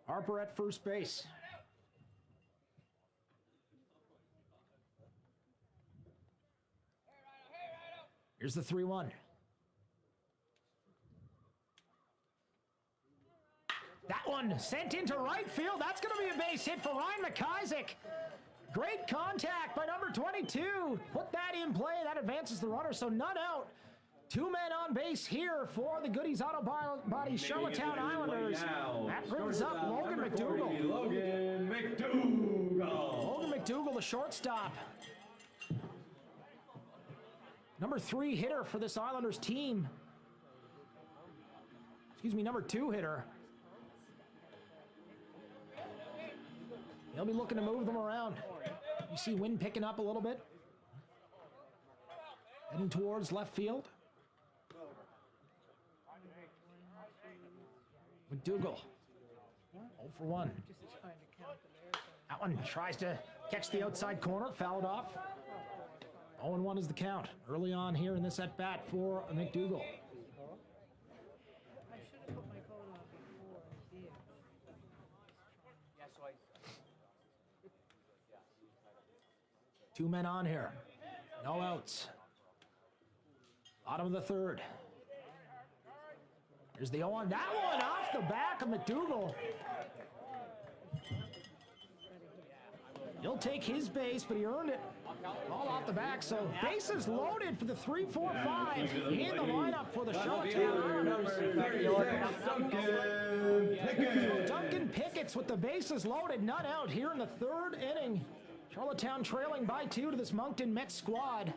Harper at first base. Here's the 3-1. That one sent into right field. That's going to be a base hit for Ryan McIsaac. Great contact by number 22. Put that in play. That advances the runner, so none out. 2 men on base here for the Goodies Auto Body Charlottetown Islanders. That brings up Logan McDougall. Logan McDougall. Logan McDougall, the shortstop. Number 3 hitter for this Islanders team. Excuse me, number 2 hitter. He'll be looking to move them around. You see wind picking up a little bit. Heading towards left field. McDougall. 0 for 1. That one tries to catch the outside corner, fouled off. 0-1 is the count early on here in this at-bat for McDougall. I should have put my coat on before I did. 2 men on here. No outs. Bottom of the third. Here's the 0-1. That one off the back of McDougall. He'll take his base, but he earned it. All off the back, so bases loaded for the 3-4-5 in the lineup for the Charlottetown Islanders. Duncan Pickett's with the bases loaded, none out here in the third inning. Charlottetown trailing by 2 to this Moncton Mets squad.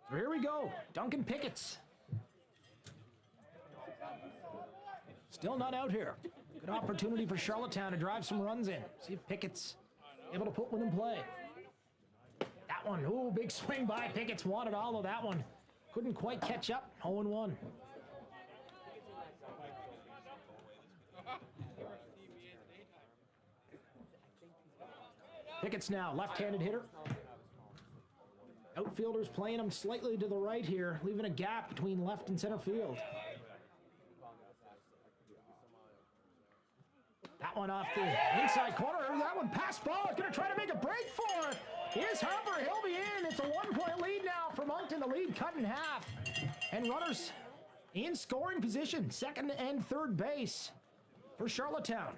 So here we go, Duncan Pickett's. Still not out here. Good opportunity for Charlottetown to drive some runs in. See if Pickett's able to put one in play. That one, ooh, big swing by Pickett's. Wanted all of that one. Couldn't quite catch up. 0-1. Pickett's now, left-handed hitter. Outfielders playing him slightly to the right here, leaving a gap between left and center field. That one off the inside corner. That one pass ball. Is going to try to make a break for it. Here's Harper. He'll be in. It's a 1-point lead now for Moncton. The lead cut in half. And runners in scoring position, second and third base for Charlottetown.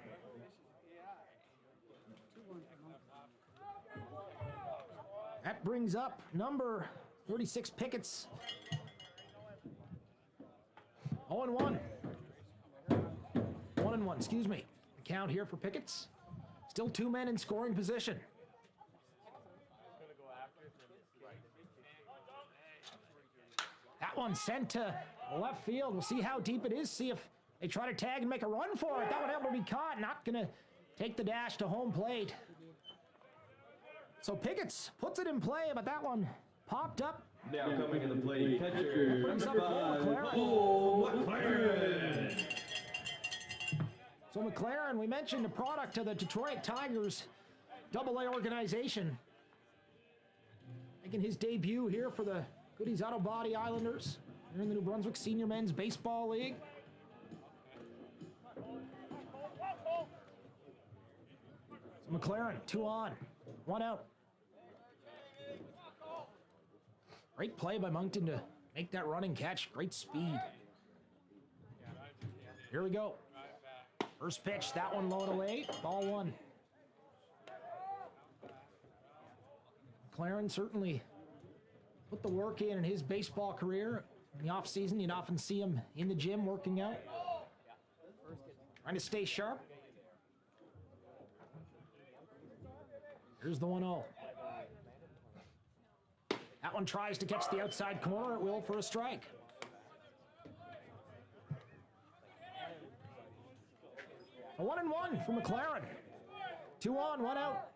That brings up number 36, Pickett's. 0-1. 1-1, excuse me. The count here for Pickett's. Still 2 men in scoring position. That one sent to left field. We'll see how deep it is. See if they try to tag and make a run for it. That one able to be caught. Not going to take the dash to home plate. So Pickett's puts it in play, but that one popped up. Now coming to the plate, catcher, Brings up number 5, Cole Cole McLaren. So McLaren, we mentioned the product of the Detroit Tigers AA organization. Making his debut here for the Goodies Auto Body Islanders. Here in the New Brunswick Senior Men's Baseball League. So McLaren, 2 on, 1 out. Great play by Moncton to make that running catch. Great speed. Here we go. First pitch, that one low and away. Ball 1. McLaren certainly put the work in his baseball career. In the offseason, you'd often see him in the gym working out. Trying to stay sharp. Here's the 1-0. That one tries to catch the outside corner. It will for a strike. A 1-1 for McLaren. 2 on, 1 out.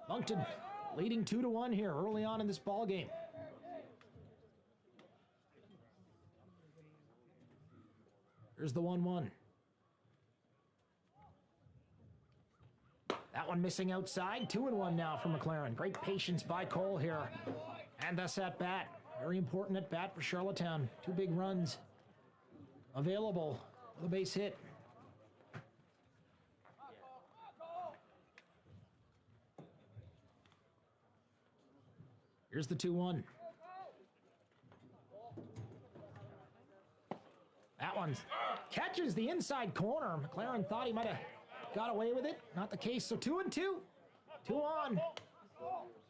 Moncton leading 2-1 here early on in this ball game. Here's the 1-1. That one missing outside. 2-1 now for McLaren. Great patience by Cole here. And thus at bat. Very important at bat for Charlottetown. 2 big runs available for the base hit. Here's the 2-1. That one catches the inside corner. McLaren thought he might have got away with it. Not the case. So 2-2. 2 on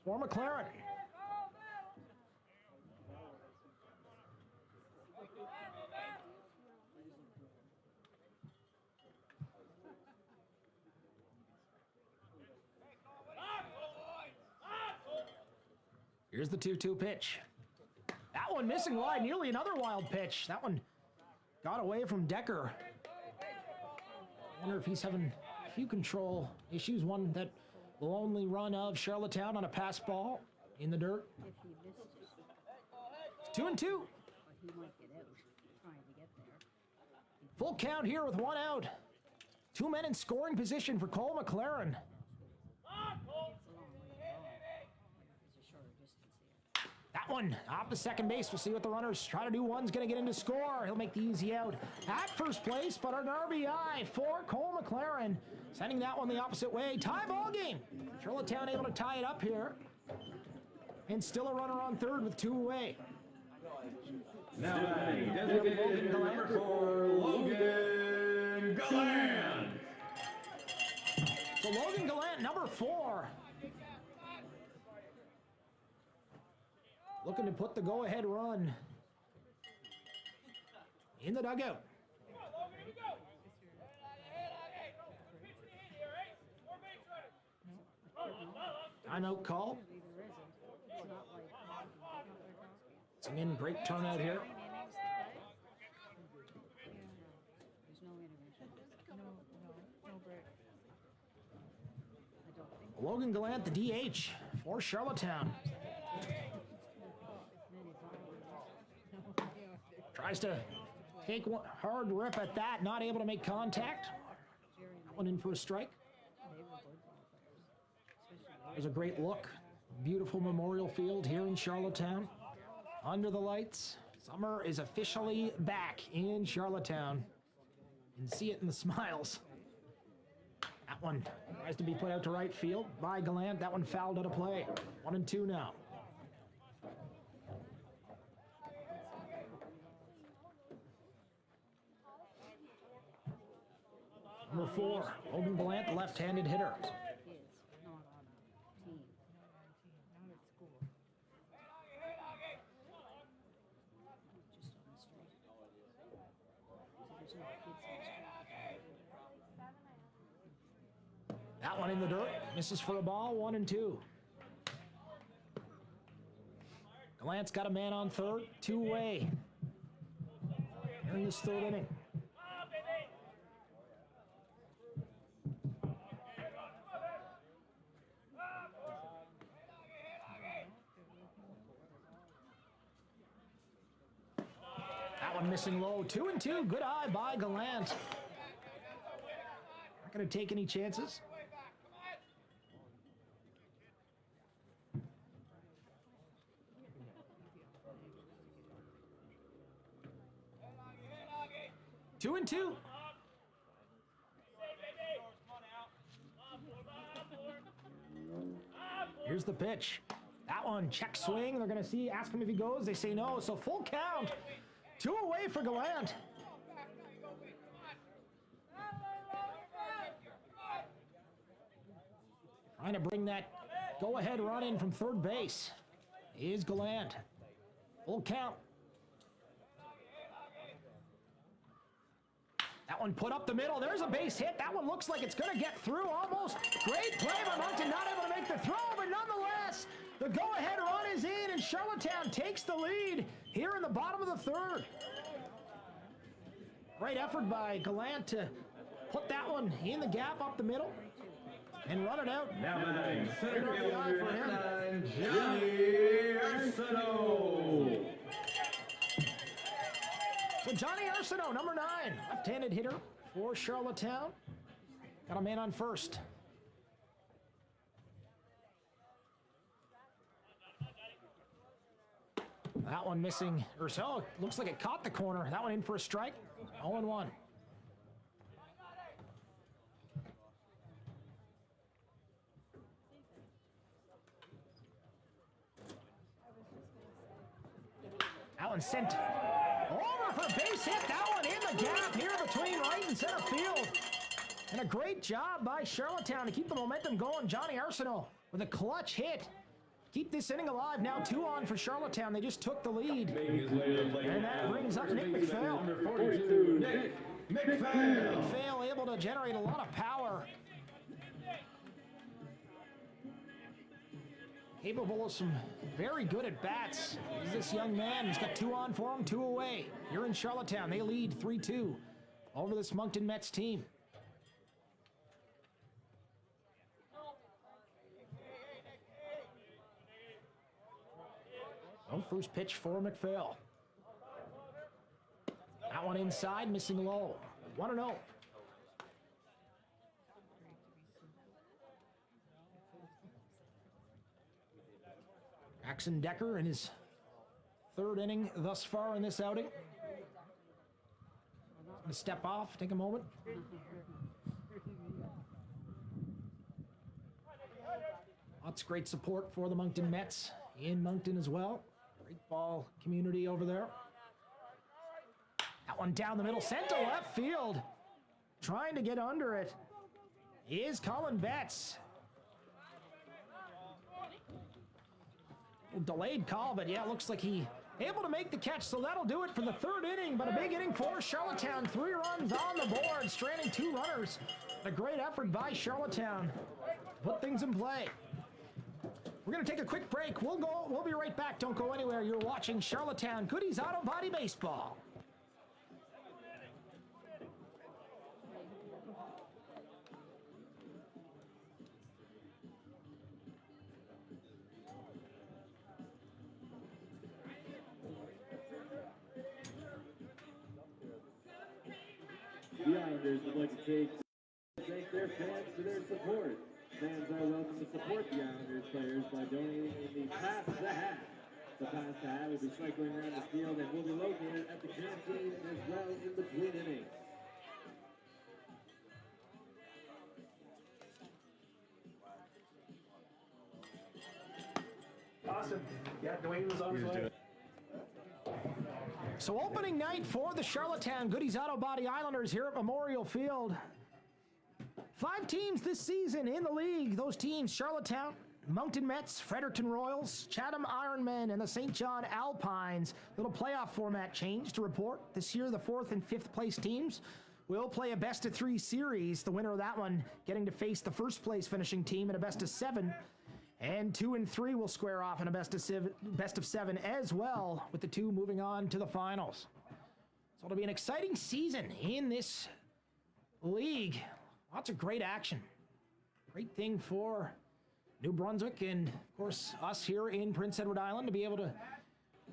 for McLaren. Here's the 2-2 pitch. That one missing wide, nearly another wild pitch. That one got away from Decker. I wonder if he's having a few control issues. One that will only run of Charlottetown on a pass ball in the dirt. If he missed it, It's 2-2. he might get out trying to get there. Full count here with 1 out. 2 men in scoring position for Cole McLaren. It's a shorter distance here. That one off the second base. We'll see what the runners try to do. One's going to get into score. He'll make the easy out at first place, but an RBI for Cole McLaren. Sending that one the opposite way. Tie ball game. Charlottetown able to tie it up here. And still a runner on third with 2 away. Now batting, designated number 4, Logan Gallant. So Logan Gallant, number 4. Looking to put the go-ahead run in the dugout. Timeout call. Either isn't. It's not like It's again great turnout here. 9 innings to play. There's no intervention. No break. I don't think. Logan Gallant, the DH for Charlottetown. Many violations. Tries to take one hard rip at that, not able to make contact. That one in for a strike. They were good ball players. There's a great look. Beautiful Memorial Field here in Charlottetown. Under the lights. Summer is officially back in Charlottetown. You can see it in the smiles. That one has to be put out to right field by Gallant. That one fouled out of play. 1-2 now. Number 4, Logan Gallant, the left-handed hitter. Kids, not on a team. Not at school. Just on the street. So there's no kids on the street. That one in the dirt. Misses for a ball. 1-2. Gallant's got a man on third. 2 away. Here in this third inning. That one missing low. 2-2. Good eye by Gallant. Not going to take any chances. Two and two. Here's the pitch. That one, check swing. They're going to ask him if he goes. They say no, so full count. 2 away for Gallant. Trying to bring that go-ahead run in from third base is Gallant. Full count. That one put up the middle. There's a base hit. That one looks like it's going to get through almost. Great play by Moncton, not able to make the throw, but nonetheless, the go-ahead run is in, and Charlottetown takes the lead here in the bottom of the third. Great effort by Gallant to put that one in the gap up the middle and run it out. Now batting center Great RBI fielder, for him. #9, Johnny Arsenault. So Johnny Arsenault, number 9, left-handed hitter for Charlottetown. Got a man on first. That one missing, or so, looks like it caught the corner. That one in for a strike. 0-1. That one sent over for a base hit. That one in the gap here between right and center field. And a great job by Charlottetown to keep the momentum going. Johnny Arsenault with a clutch hit. Keep this inning alive. Now 2 on for Charlottetown. They just took the lead. And that brings up Nick McPhail. Number 42, Nick McPhail. McPhail able to generate a lot of power. Capable of some very good at bats. He's this young man. He's got 2 on for him, 2 away. Here in Charlottetown, they lead 3-2 over this Moncton Mets team. Oh, first pitch for McPhail. That one inside, missing low. 1-0. Jackson Decker in his 3rd inning thus far in this outing. Gonna step off, take a moment. Lots of great support for the Moncton Mets in Moncton as well. Great ball community over there. That one down the middle, sent to left field. Trying to get under it is Colin Betts. Delayed call, but yeah, looks like he able to make the catch, so that'll do it for the 3rd inning. But a big inning for Charlottetown. 3 runs on the board, stranding 2 runners. A great effort by Charlottetown to put things in play. We're going to take a quick break. We'll be right back. Don't go anywhere. You're watching Charlottetown Goodies Auto Body Baseball. The Islanders would like to thank their fans for their support. fans are welcome to support the Islanders players by donating in the Pass the Hat. The Pass the Hat will be cycling around the field and will be located at the canteen as well in between innings. Awesome. Yeah, Dwayne was on his way. So opening night for the Charlottetown Goodies Auto Body Islanders here at Memorial Field. 5 teams this season in the league. Those teams, Charlottetown, Moncton Mets, Fredericton Royals, Chatham Ironmen, and the St. John Alpines. Little playoff format change to report. This year, the 4th and 5th place teams will play a best-of-3 series. The winner of that one getting to face the first place finishing team in a best-of-7. And 2 and 3 will square off in a best of 7 as well, with the 2 moving on to the finals. So it'll be an exciting season in this league. Lots of great action. Great thing for New Brunswick and, of course, us here in Prince Edward Island to be able to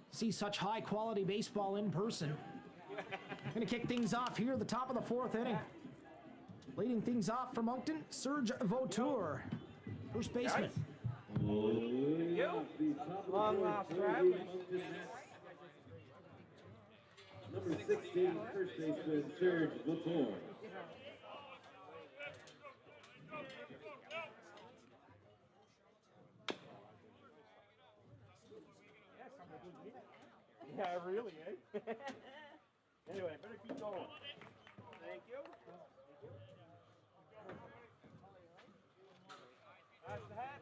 see such high-quality baseball in person. Going to kick things off here at the top of the 4th inning. Leading things off for Moncton, Serge Vautour, first baseman. Long lost drive. Number 16, first baseman Serge Vautour. Yeah, really, eh? Anyway, better keep going. Thank you. Pass the hat.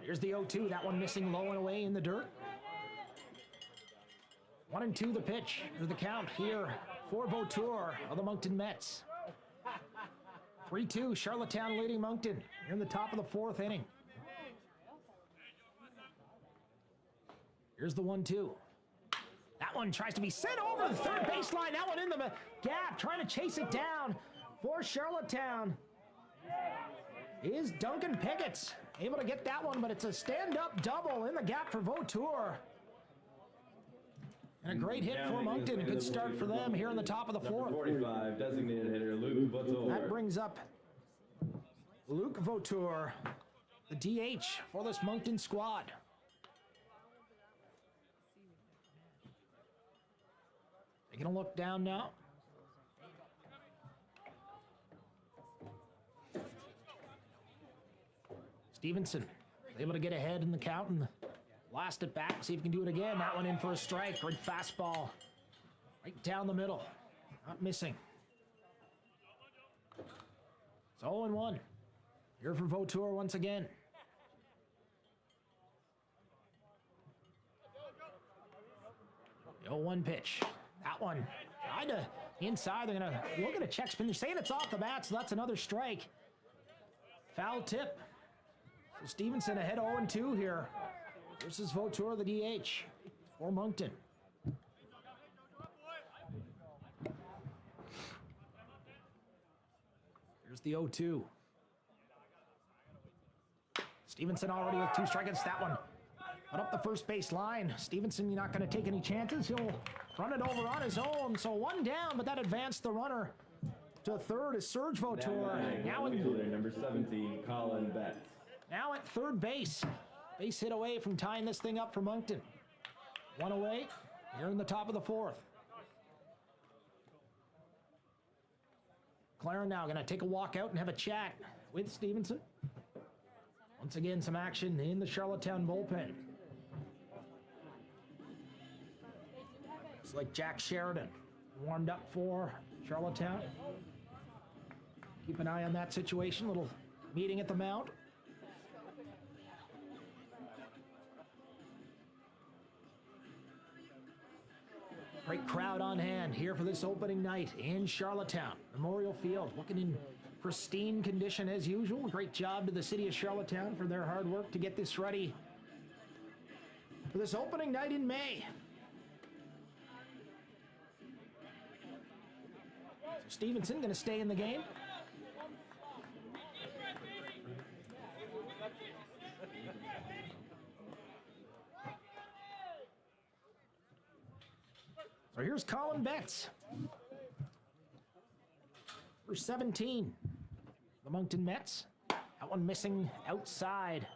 Here's the 0-2. That one missing low and away in the dirt. 1 and 2 the pitch. Here's the count here for Vautour of the Moncton Mets. 3-2, Charlottetown leading Moncton. Here in the top of the 4th inning. Here's the 1-2. That one tries to be sent over the third baseline. That one in the gap, trying to chase it down for Charlottetown is Duncan Pickett. Able to get that one, but it's a stand-up double in the gap for Vautour. And a great hit for Moncton. A good start for them here in the top of the 4th. 45, designated hitter Luke Vautour. That brings up Luke Vautour, the DH for this Moncton squad. Taking a look down now. Stevenson able to get ahead in the count and blast it back. See if he can do it again. That one in for a strike. Great fastball. Right down the middle. Not missing. It's 0-1. Here for Vautour once again. The 0-1 pitch. That one tried to inside. They're going to look at a check spin. They're saying it's off the bat, so that's another strike. Foul tip. So Stevenson ahead 0-2 here. Versus Vautour, the DH for Moncton. Here's the 0-2. Stevenson already with 2 strikeouts. That one went up the first base line. Stevenson, you're not going to take any chances. He'll run it over on his own. So 1 down, but that advanced the runner to third is Serge Vautour. Now in number 17, Colin Betts. Now at third base. Base hit away from tying this thing up for Moncton. 1 away. Here in the top of the 4th. Claren now going to take a walk out and have a chat with Stevenson. Once again, some action in the Charlottetown bullpen. It's like Jack Sheridan warmed up for Charlottetown. Keep an eye on that situation. Little meeting at the mound. Great crowd on hand here for this opening night in Charlottetown. Memorial Field looking in pristine condition as usual. Great job to the city of Charlottetown for their hard work to get this ready for this opening night in May. So Stevenson going to stay in the game. So here's Colin Betts. For 17, the Moncton Mets. That one missing outside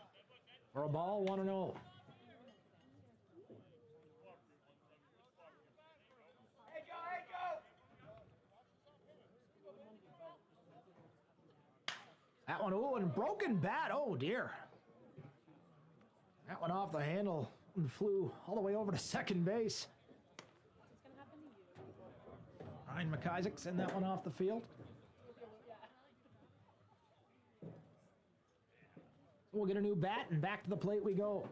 for a ball, 1-0. That one, oh, and broken bat, oh dear. That one off the handle and flew all the way over to second base. Ryan McIsaac send that one off the field. We'll get a new bat, and back to the plate we go.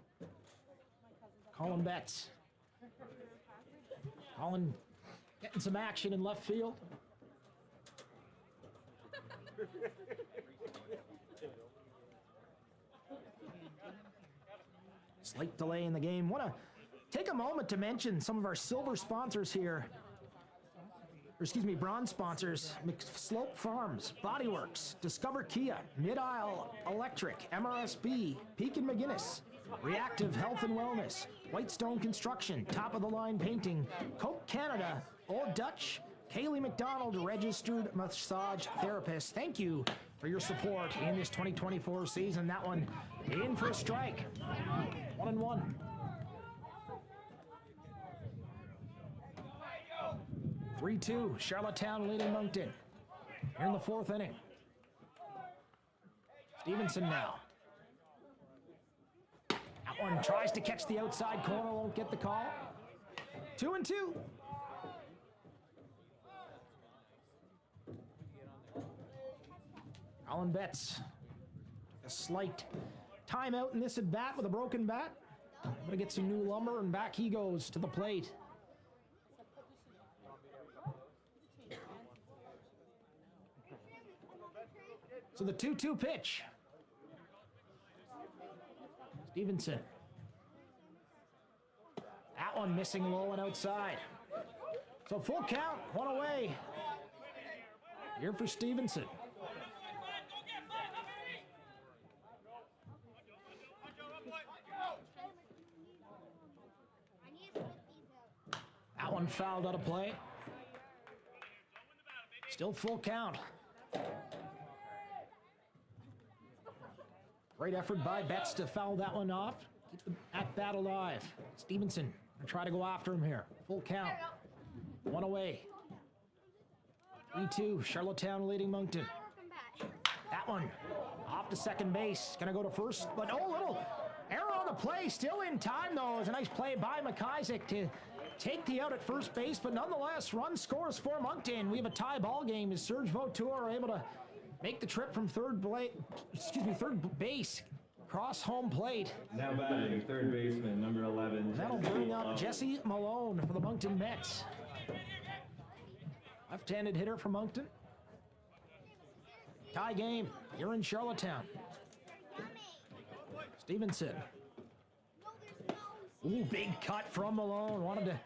Colin Betts. Colin getting some action in left field. Slight delay in the game. Want to take a moment to mention some of our silver sponsors here. Or excuse me, bronze sponsors: Slope Farms, Bodyworks, Discover Kia, Mid-Isle Electric, MRSB, Pekin McGinnis, Reactive Health and Wellness, Whitestone Construction, Top of the Line Painting, Coke Canada, Old Dutch, Kaylee McDonald, Registered Massage Therapist. Thank you for your support in this 2024 season. That one in for a strike. 1-1. Three-two, Charlottetown leading Moncton. Here in the fourth inning. Stevenson now. That one tries to catch the outside corner, won't get the call. 2-2. Colin Betts, a slight timeout in this at bat with a broken bat. Gonna get some new lumber, and back he goes to the plate. So the 2-2 pitch. Stevenson. That one missing low and outside. So full count, one away. Here for Stevenson. That one fouled out of play. Still full count. Great effort by Betts to foul that one off. Keep the at-bat alive. Stevenson gonna try to go after him here. Full count. One away. 3-2, Charlottetown leading Moncton. That one off to second base. Gonna go to first, but oh, little error on the play. Still in time, though. It was a nice play by McIsaac to take the out at first base, but nonetheless, run scores for Moncton. We have a tie ball game as Serge Vautour are able to make the trip from third base, cross home plate. Now batting, third baseman, number 11. And that'll bring up Jesse Malone for the Moncton Mets. Left-handed hitter for Moncton. Tie game. You're in Charlottetown. Stevenson. Ooh, big cut from Malone. Wanted to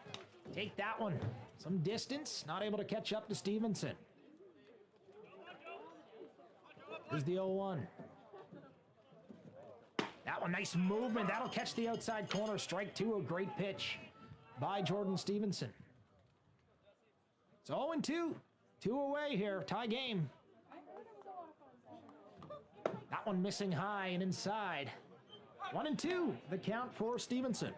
take that one some distance. Not able to catch up to Stevenson. Here's the 0-1. That one, nice movement. That'll catch the outside corner. Strike two, a great pitch by Jordan Stevenson. It's 0-2. Two away here. Tie game. That one missing high and inside. 1-2. The count for Stevenson.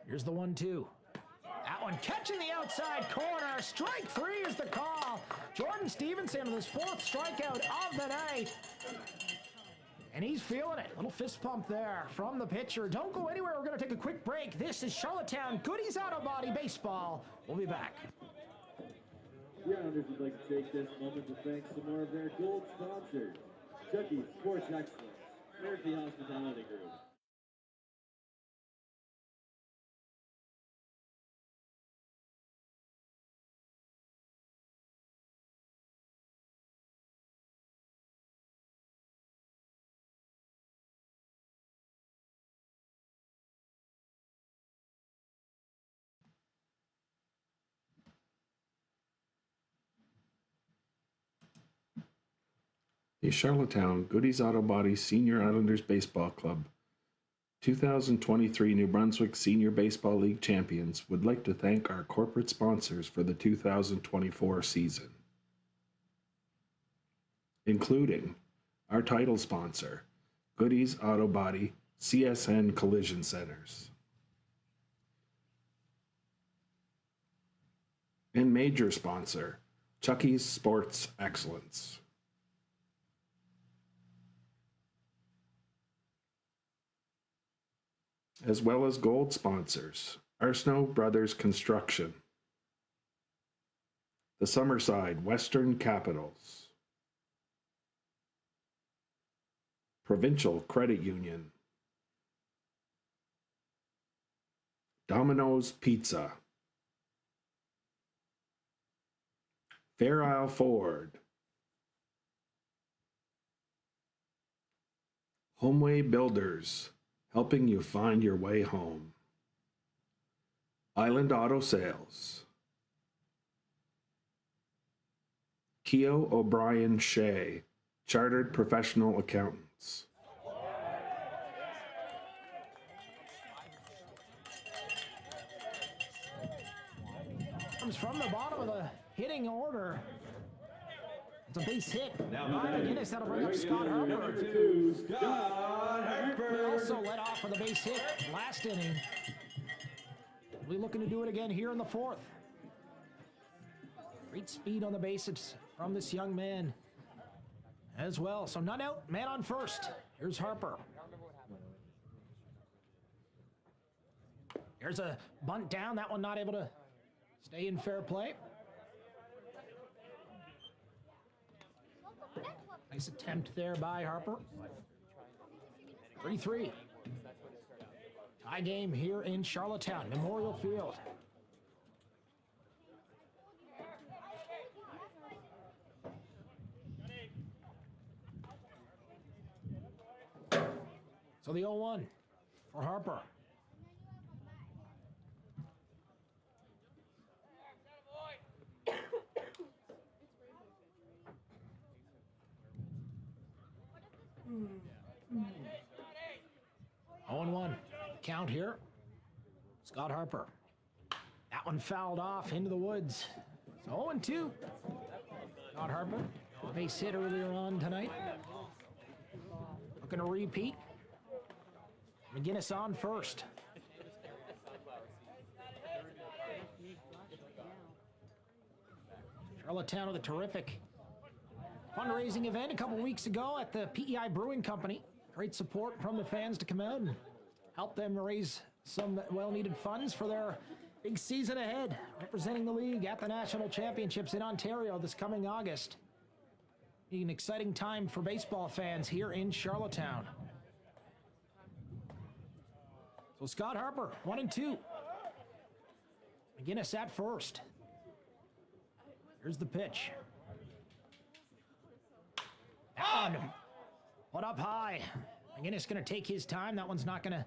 Here's the 1-2. That one catching the outside corner. Strike three is the call. Jordan Stevenson with his fourth strikeout of the night. And he's feeling it. Little fist pump there from the pitcher. Don't go anywhere. We're going to take a quick break. This is Charlottetown Goodies Auto Body Baseball. We'll be back. The Islanders would like to take this moment to thank some more of their gold sponsors. Chucky's Sports Excellence, Murphy Hospitality Group, A Charlottetown Goodies Auto Body Senior Islanders Baseball Club 2023 New Brunswick Senior Baseball League champions would like to thank our corporate sponsors for the 2024 season, including our title sponsor, Goodies Auto Body CSN Collision Centers, and major sponsor, Chucky's Sports Excellence. As well as gold sponsors, Arsenault Brothers Construction, the Summerside Western Capitals, Provincial Credit Union, Domino's Pizza, Fair Isle Ford, Homeway Builders, helping you find your way home, Island Auto Sales, Keogh O'Brien Shea, Chartered Professional Accountants. Comes from the bottom of the hitting order. It's a base hit. Ryan McGinnis, that'll bring up Scott Harper. Number 2, Scott He Harper. also led off with a base hit last inning. We're looking to do it again here in the fourth. Great speed on the bases from this young man as well. So none out, man on first. Here's Harper. Here's a bunt down. That one not able to stay in fair play. Nice attempt there by Harper. 3-3. Tie game here in Charlottetown, Memorial Field. So the 0-1 for Harper. Count here. Scott Harper. That one fouled off into the woods. It's 0-2. Scott Harper, base hit earlier on tonight. Looking to repeat. McGinnis on first. Charlottetown with a terrific fundraising event a couple weeks ago at the PEI Brewing Company. Great support from the fans to come out and help them raise some well-needed funds for their big season ahead, representing the league at the National Championships in Ontario this coming August. An exciting time for baseball fans here in Charlottetown. So Scott Harper, 1-2. McGinnis at first. Here's the pitch. That one put up high. McGinnis going to take his time. That one's not going to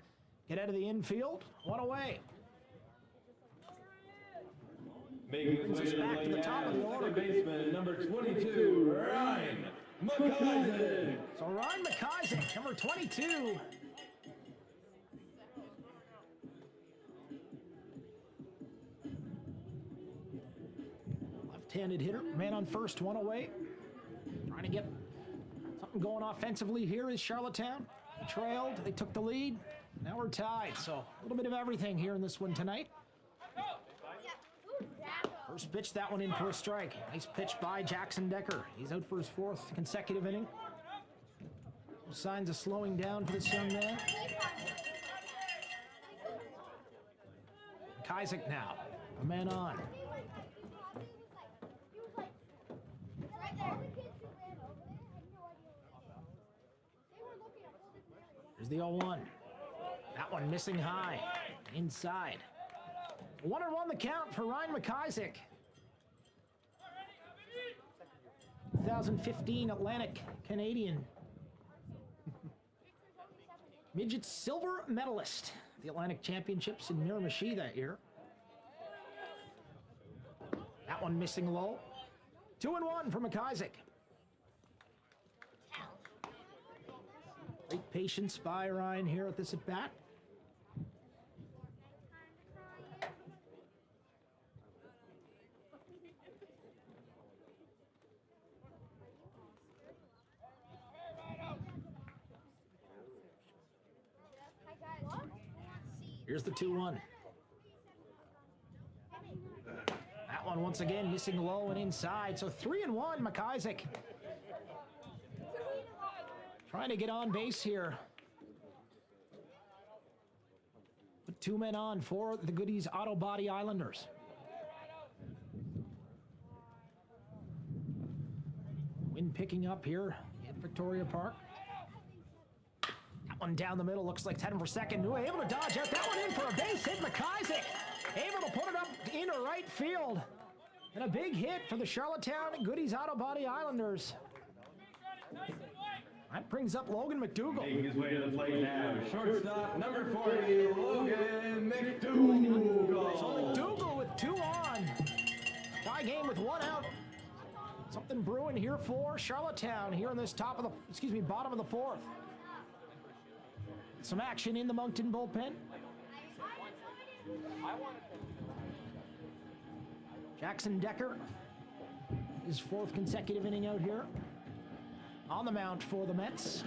get out of the infield. One away. Making his way to the back to the plate top of the now, order. second baseman, number 22, Ryan McIsaac. So Ryan McIsaac, number 22. Left-handed hitter, man on first, one away. Trying to get something going offensively here is Charlottetown. They trailed, they took the lead. Now we're tied, so a little bit of everything here in this one tonight. First pitch, that one in for a strike. Nice pitch by Jackson Decker. He's out for his fourth consecutive inning. No signs of slowing down for this young man. McIsaac now, a man on. There's the 0-1. That one missing high, inside. 1-1 the count for Ryan McIsaac. 2015 Atlantic Canadian. Midget silver medalist. The Atlantic Championships in Miramichi that year. That one missing low. 2-1 for McIsaac. Great patience by Ryan here at this at bat. Here's the 2-1. That one once again missing low and inside. So 3-1, McIsaac. Trying to get on base here. Put 2 men on for the Goodies Auto Body Islanders. Wind picking up here at Victoria Park. That one down the middle, looks like it's heading for second. Nua able to dodge out. That one in for a base hit. McIsaac able to put it up into right field. And a big hit for the Charlottetown Goodies Auto Body Islanders. That brings up Logan McDougall. Making his way to the plate now, shortstop number 40, Logan McDougall. So McDougall with 2 on. Tie game with 1 out. Something brewing here for Charlottetown here in this bottom of the 4th. Some action in the Moncton bullpen. Jackson Decker, his 4th consecutive inning out here. On the mound for the Mets.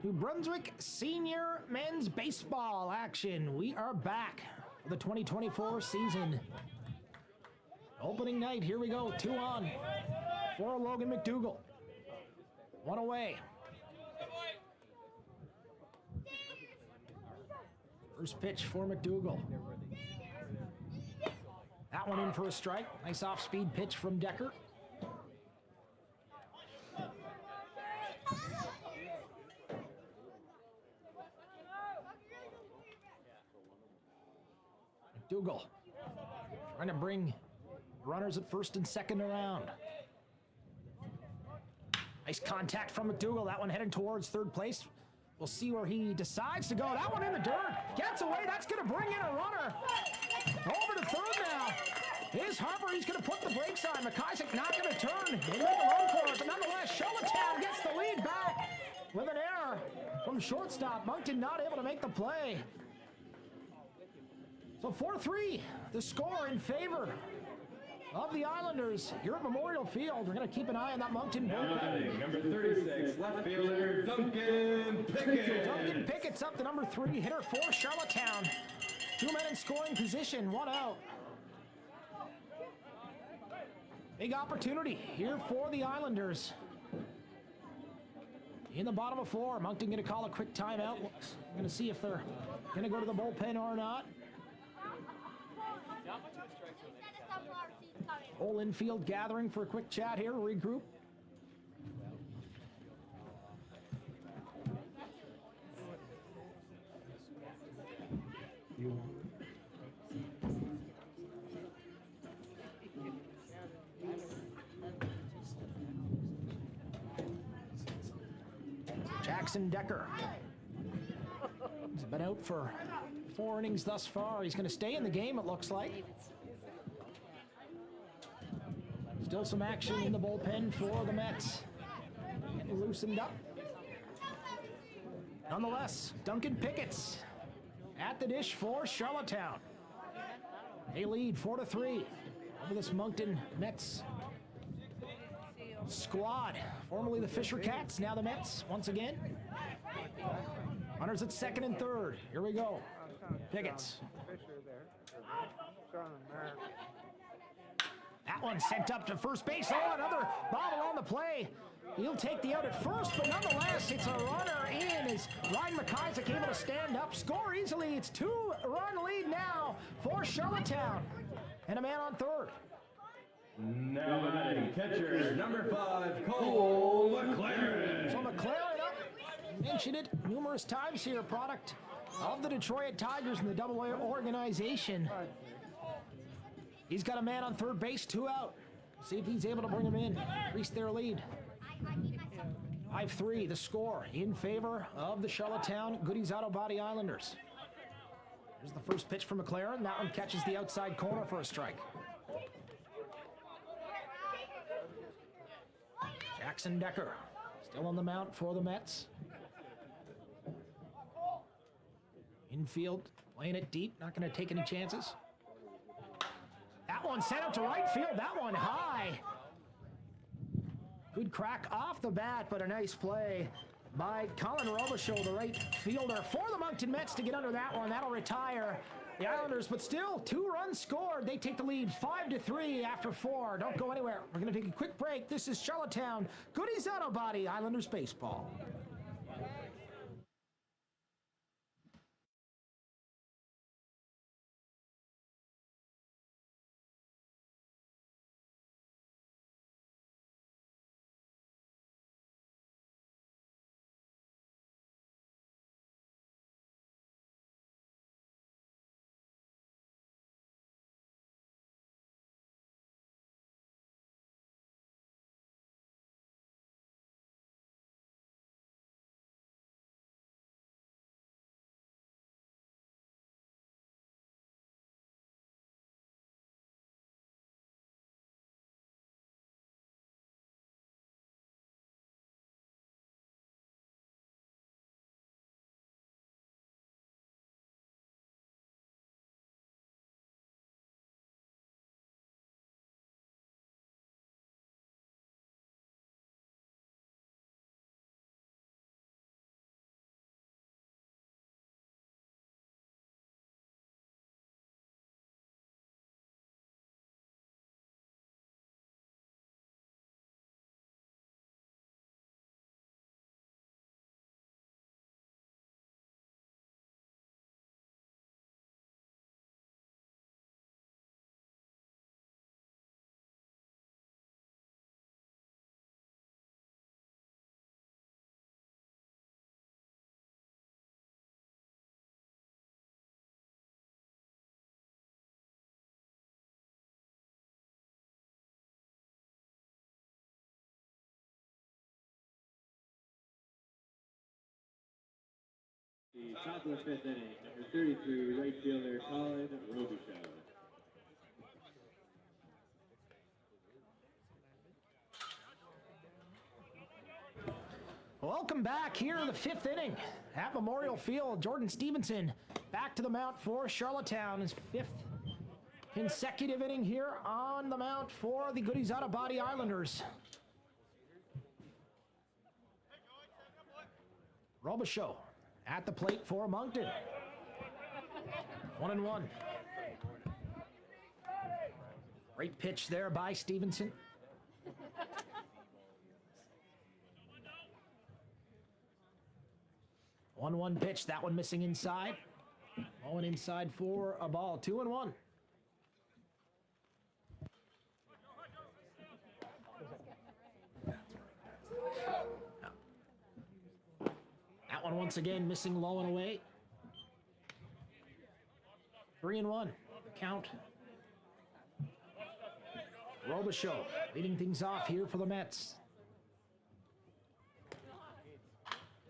New Brunswick Senior Men's Baseball action. We are back for the 2024 season. Opening night, here we go, 2 on for Logan McDougall. 1 away. First pitch for McDougall. That one in for a strike. Nice off-speed pitch from Decker. McDougall trying to bring runners at first and second around. Nice contact from McDougall. That one heading towards third place. We'll see where he decides to go. That one in the dirt. Gets away. That's going to bring in a runner. Over to third now. Here's Harper. He's going to put the brakes on. McIsaac not going to turn. They make a run for it, but nonetheless, Charlottetown gets the lead back with an error from shortstop. Moncton not able to make the play. So 4-3, the score in favor of the Islanders here at Memorial Field. We're going to keep an eye on that Moncton bullpen. Number 36, left fielder Duncan Pickett. Duncan Pickett's up to number 3 hitter for Charlottetown. 2 men in scoring position, 1 out. Big opportunity here for the Islanders. In the bottom of 4, Moncton going to call a quick timeout. We're going to see if they're going to go to the bullpen or not. Whole infield gathering for a quick chat here, regroup. Jackson Decker. He's been out for 4 innings thus far. He's going to stay in the game, it looks like. Still some action in the bullpen for the Mets. Getting loosened up. Nonetheless, Duncan Pickett's at the dish for Charlottetown. They lead 4-3 over this Moncton Mets squad. Formerly the Fisher Cats, now the Mets once again. Runners at second and third. Here we go. Pickett's. That one sent up to first base. Oh, another bobble on the play. He'll take the out at first, but nonetheless, it's a runner in as Ryan McIsaac able to stand up, score easily. It's 2-run lead now for Charlottetown. And a man on third. Now batting catcher number 5, Cole McLaren. So McLaren up. Mentioned it numerous times here. Product of the Detroit Tigers and the AA organization. He's got a man on third base, 2 out. See if he's able to bring them in, increase their lead. 5-3, the score in favor of the Charlottetown Goodies Auto Body Islanders. Here's the first pitch from McLaren. That one catches the outside corner for a strike. Jackson Decker still on the mount for the Mets. Infield, playing it deep, not going to take any chances. That one sent out to right field, that one high. Good crack off the bat, but a nice play by Colin Robichaud, the right fielder, for the Moncton Mets to get under that one. That'll retire the Islanders, but still 2 runs scored. They take the lead 5-3 after 4. Don't go anywhere. We're going to take a quick break. This is Charlottetown Goodies Auto Body Islanders baseball. The top of the 5th inning, number 33, right fielder Colin Robichaud. Welcome back here in the 5th inning at Memorial Field. Jordan Stevenson back to the mount for Charlottetown. His 5th consecutive inning here on the mount for the Goodies Auto Body Islanders. Robichaud at the plate for Moncton. 1-1. Great pitch there by Stevenson. One pitch, that one missing inside. Going inside for a ball. 2-1. That one once again missing low and away. 3-1. The count. Robichaud leading things off here for the Mets.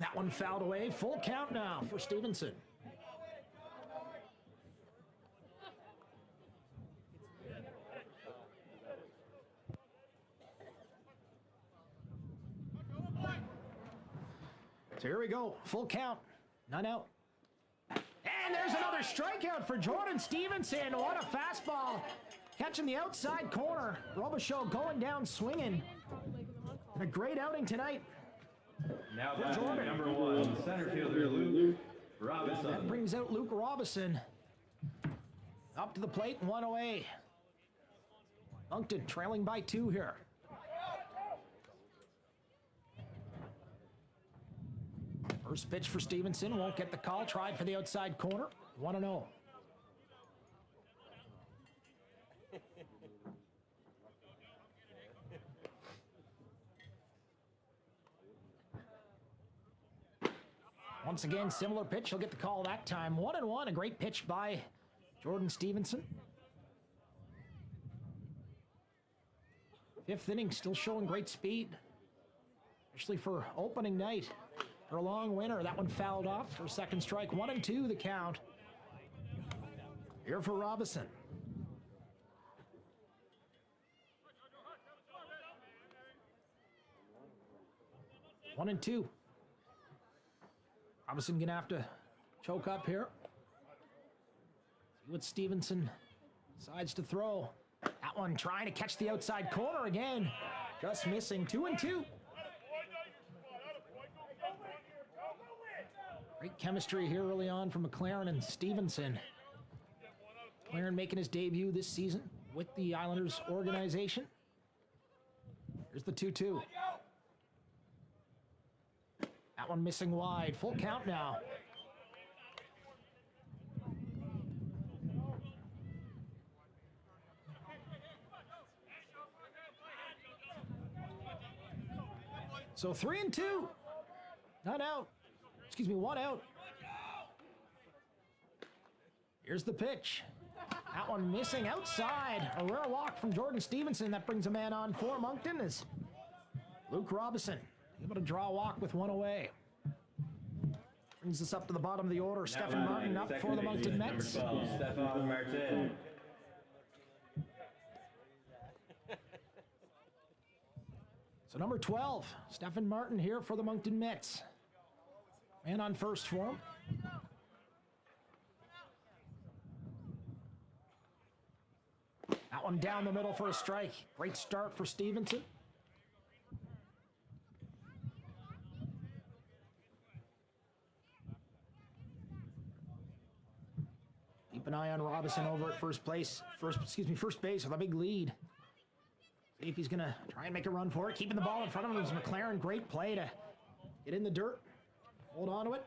That one fouled away. Full count now for Stevenson. So here we go. Full count. None out. And there's another strikeout for Jordan Stevenson. What a fastball. Catching the outside corner. Robichaud going down swinging. And a great outing tonight. Now batting number 1, center fielder Luke Robinson. That brings out Luke Robinson. Up to the plate, 1 away. Moncton trailing by 2 here. First pitch for Stevenson, won't get the call. Tried for the outside corner, 1-0. Once again, similar pitch. He'll get the call that time. 1-1. A great pitch by Jordan Stevenson. Fifth inning, still showing great speed, especially for opening night. For a long winner, that one fouled off for second strike. 1-2 the count. Here for Robinson. One and two. Robinson gonna have to choke up here. See what Stevenson decides to throw. That one trying to catch the outside corner again. Just missing. 2-2. Great chemistry here early on from McLaren and Stevenson. McLaren making his debut this season with the Islanders organization. Here's the 2-2. That one missing wide. Full count now. So 3-2. Not out. Excuse me, one out. Here's the pitch. That one missing outside. A rare walk from Jordan Stevenson. That brings a man on for Moncton as Luke Robinson able to draw a walk with one away. Brings us up to the bottom of the order. Stefan Martin up for the Moncton Mets. Number 12, Stefan Martin. So number 12, Stefan Martin here for the Moncton Mets. Man on first for him. That one down the middle for a strike. Great start for Stevenson. Keep an eye on Robinson over at first base with a big lead. See if he's gonna try and make a run for it. Keeping the ball in front of him is McLaren. Great play to get in the dirt. Hold on to it.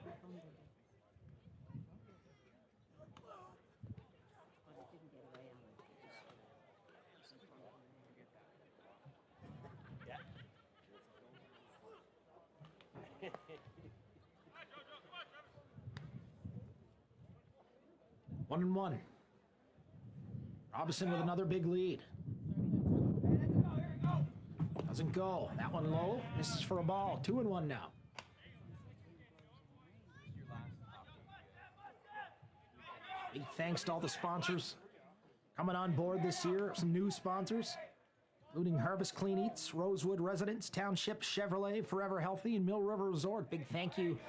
One and one. Robinson with another big lead. Doesn't go. That one low. This is for a ball. 2-1 now. Big thanks to all the sponsors coming on board this year. Some new sponsors, including Harvest Clean Eats, Rosewood Residence, Township, Chevrolet, Forever Healthy, and Mill River Resort. Big thank you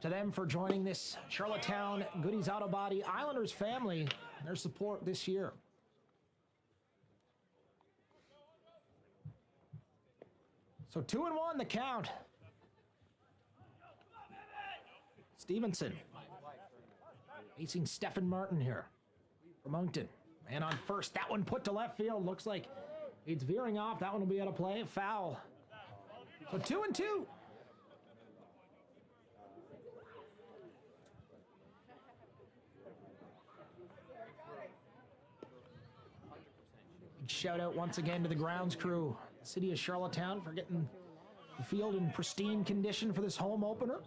to them for joining this Charlottetown Goodies Auto Body Islanders family and their support this year. So 2-1 the count. Stevenson facing Stefan Martin here for Moncton. Man on first. That one put to left field. Looks like it's veering off. That one will be out of play. Foul. So 2-2. Big shout out once again to the grounds crew, the city of Charlottetown, for getting the field in pristine condition for this home opener.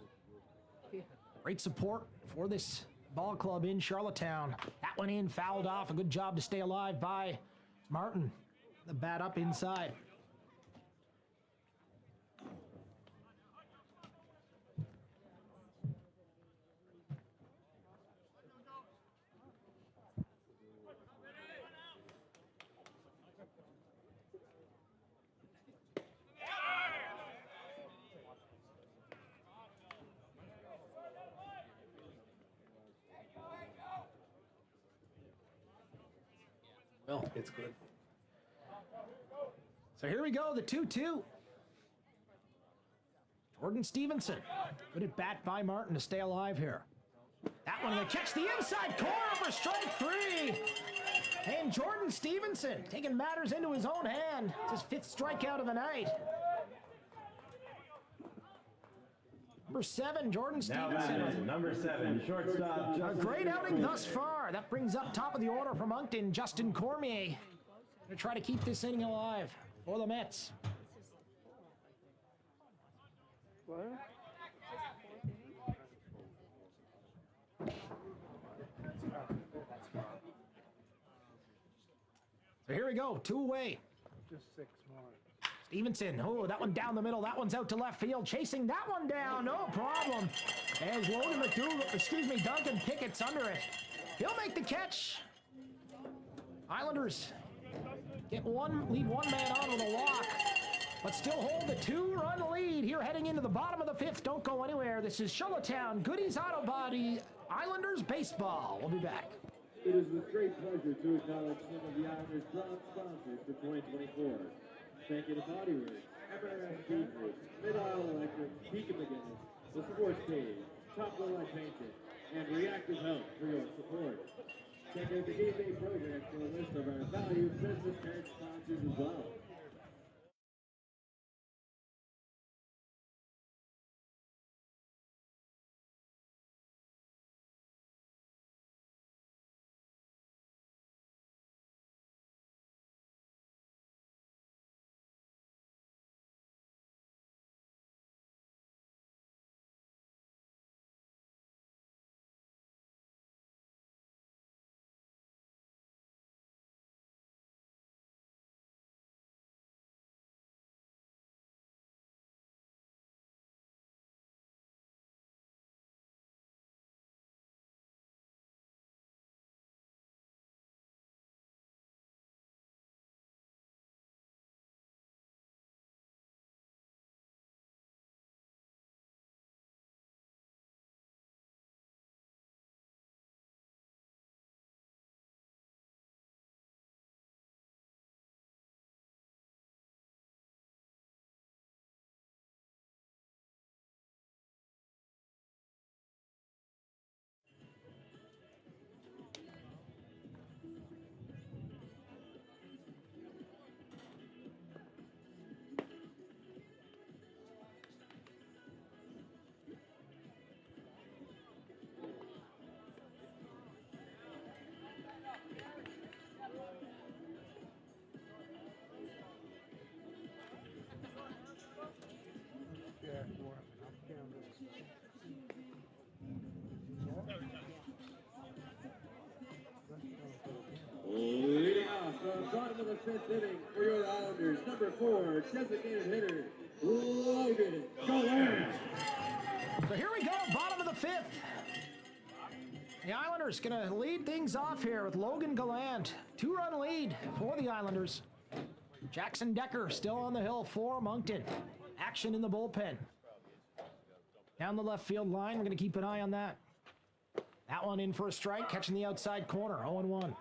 Great support for this ball club in Charlottetown. That one in, fouled off. A good job to stay alive by Martin. The bat up inside. Well, it's good. So here we go, the 2-2. Jordan Stevenson. Good at bat by Martin to stay alive here. That one, they catch the inside corner for strike three. And Jordan Stevenson taking matters into his own hand. It's his fifth strikeout of the night. Number 7, Jordan Stevenson. Number 7, shortstop. A great outing thus far. That brings up top of the order for Moncton, Justin Cormier. Gonna try to keep this inning alive for the Mets. What? So here we go, 2 away. Just 6 more. Stevenson, oh, that one down the middle. That one's out to left field. Chasing that one down, no problem. As Duncan Pickett's under it. He'll make the catch. Islanders lead one man on with a walk, but still hold the 2-run lead here heading into the bottom of the 5th. Don't go anywhere. This is Charlottetown Goodies Auto Body Islanders baseball. We'll be back. It is with great pleasure to acknowledge some of the Islanders' bronze sponsors for 2024. Thank you to Body Works, MRSP Group, Mid-Isle Electric, Peak McGinnis, The Sports Cave, Top Row Light Painting, and Reactive Health for your support. Check out the Game Day program for a list of our valued business card sponsors as well. Leading off the bottom of the 5th inning for your Islanders, number 4, designated hitter, Logan Gallant. So here we go, bottom of the 5th. The Islanders going to lead things off here with Logan Gallant. 2-run lead for the Islanders. Jackson Decker still on the hill for Moncton. Action in the bullpen. Down the left field line, we're going to keep an eye on that. That one in for a strike, catching the outside corner, 0-1.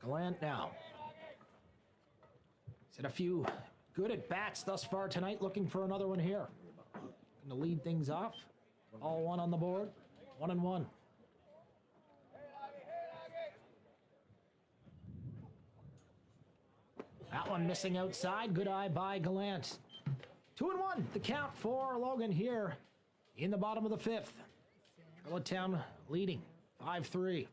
Gallant now. He's had a few good at-bats thus far tonight, looking for another one here. Going to lead things off. All one on the board, 1-1. That one missing outside. Good eye by Gallant. 2-1, the count for Logan here in the bottom of the 5th. Charlottetown leading 5-3.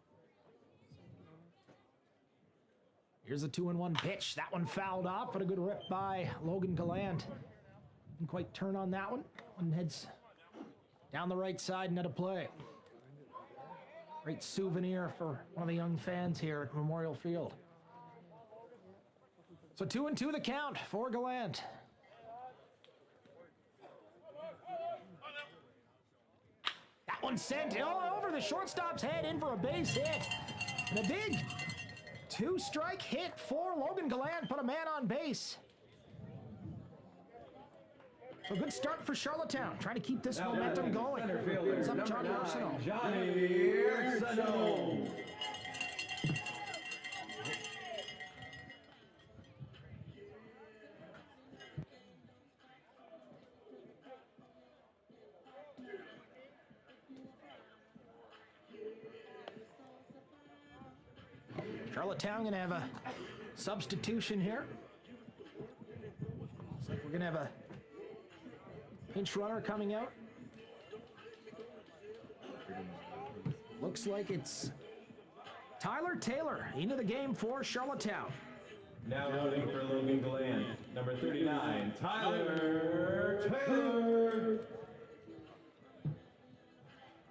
Here's the 2-1 pitch. That one fouled off, but a good rip by Logan Gallant. Didn't quite turn on that one. One heads down the right side and out of play. Great souvenir for one of the young fans here at Memorial Field. So 2-2 the count for Gallant. That one sent over the shortstop's head in for a base hit. And a big 2-strike hit for Logan Gallant, put a man on base. So good start for Charlottetown, trying to keep this momentum going. It's up Johnny Arsenault. Johnny Arsenault. Charlottetown going to have a substitution here. Looks like we're going to have a pinch runner coming out. Looks like it's Tyler Taylor into the game for Charlottetown. Now loading for Logan Gallant, number 39, Tyler Taylor.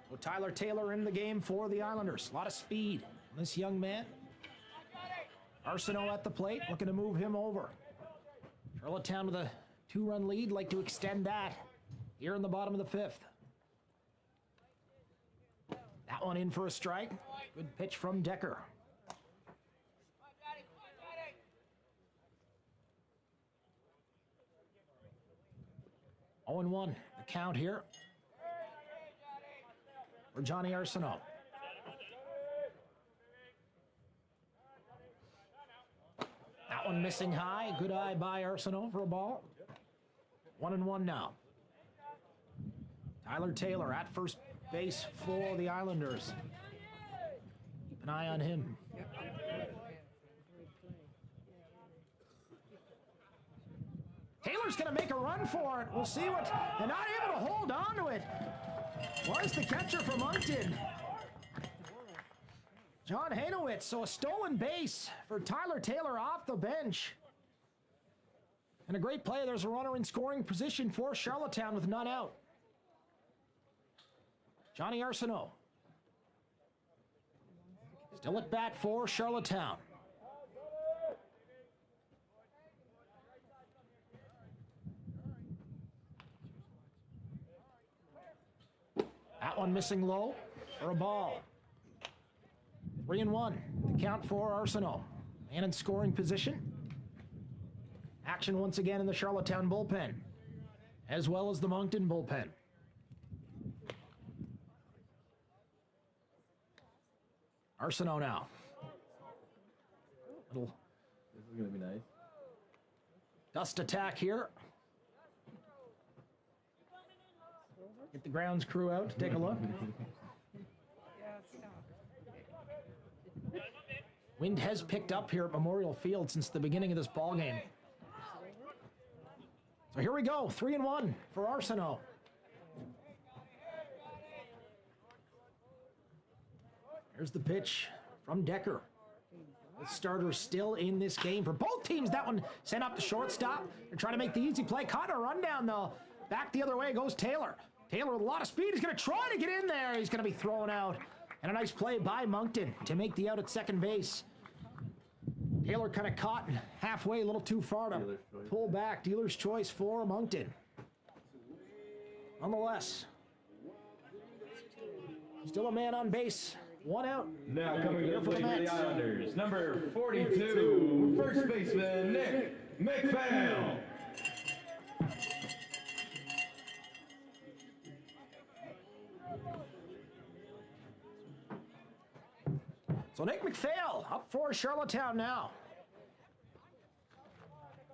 So Tyler Taylor in the game for the Islanders. A lot of speed. This young man. Arsenault at the plate, looking to move him over. Charlottetown with a 2-run lead, like to extend that here in the bottom of the 5th. That one in for a strike. Good pitch from Decker. Oh and 1, the count here for Johnny Arsenault. That one missing high. Good eye by Arsenault for a ball. 1-1 now. Tyler Taylor at first base for the Islanders. Keep an eye on him. Taylor's going to make a run for it. We'll see what. They're not able to hold on to it. Was the catcher from Moncton. John Hanowitz, so a stolen base for Tyler Taylor off the bench. And a great play. There's a runner in scoring position for Charlottetown with none out. Johnny Arsenault. Still at bat for Charlottetown. That one missing low for a ball. 3-1. The count for Arsenault. Man in scoring position. Action once again in the Charlottetown bullpen, as well as the Moncton bullpen. Arsenault now. This is going to be nice. Dust attack here. Get the grounds crew out to take a look. Wind has picked up here at Memorial Field since the beginning of this ball game. So here we go, 3-1 for Arsenault. Here's the pitch from Decker. The starter still in this game for both teams. That one sent up the shortstop. They're trying to make the easy play. Caught a rundown though. Back the other way goes Taylor. Taylor with a lot of speed. He's going to try to get in there. He's going to be thrown out. And a nice play by Moncton to make the out at second base. Taylor kind of caught halfway, a little too far to pull back. Dealer's choice for Moncton. Nonetheless, still a man on base. One out. Now coming to the plate for the Islanders, number 42, first baseman Nick McPhail. So Nick McPhail up for Charlottetown now.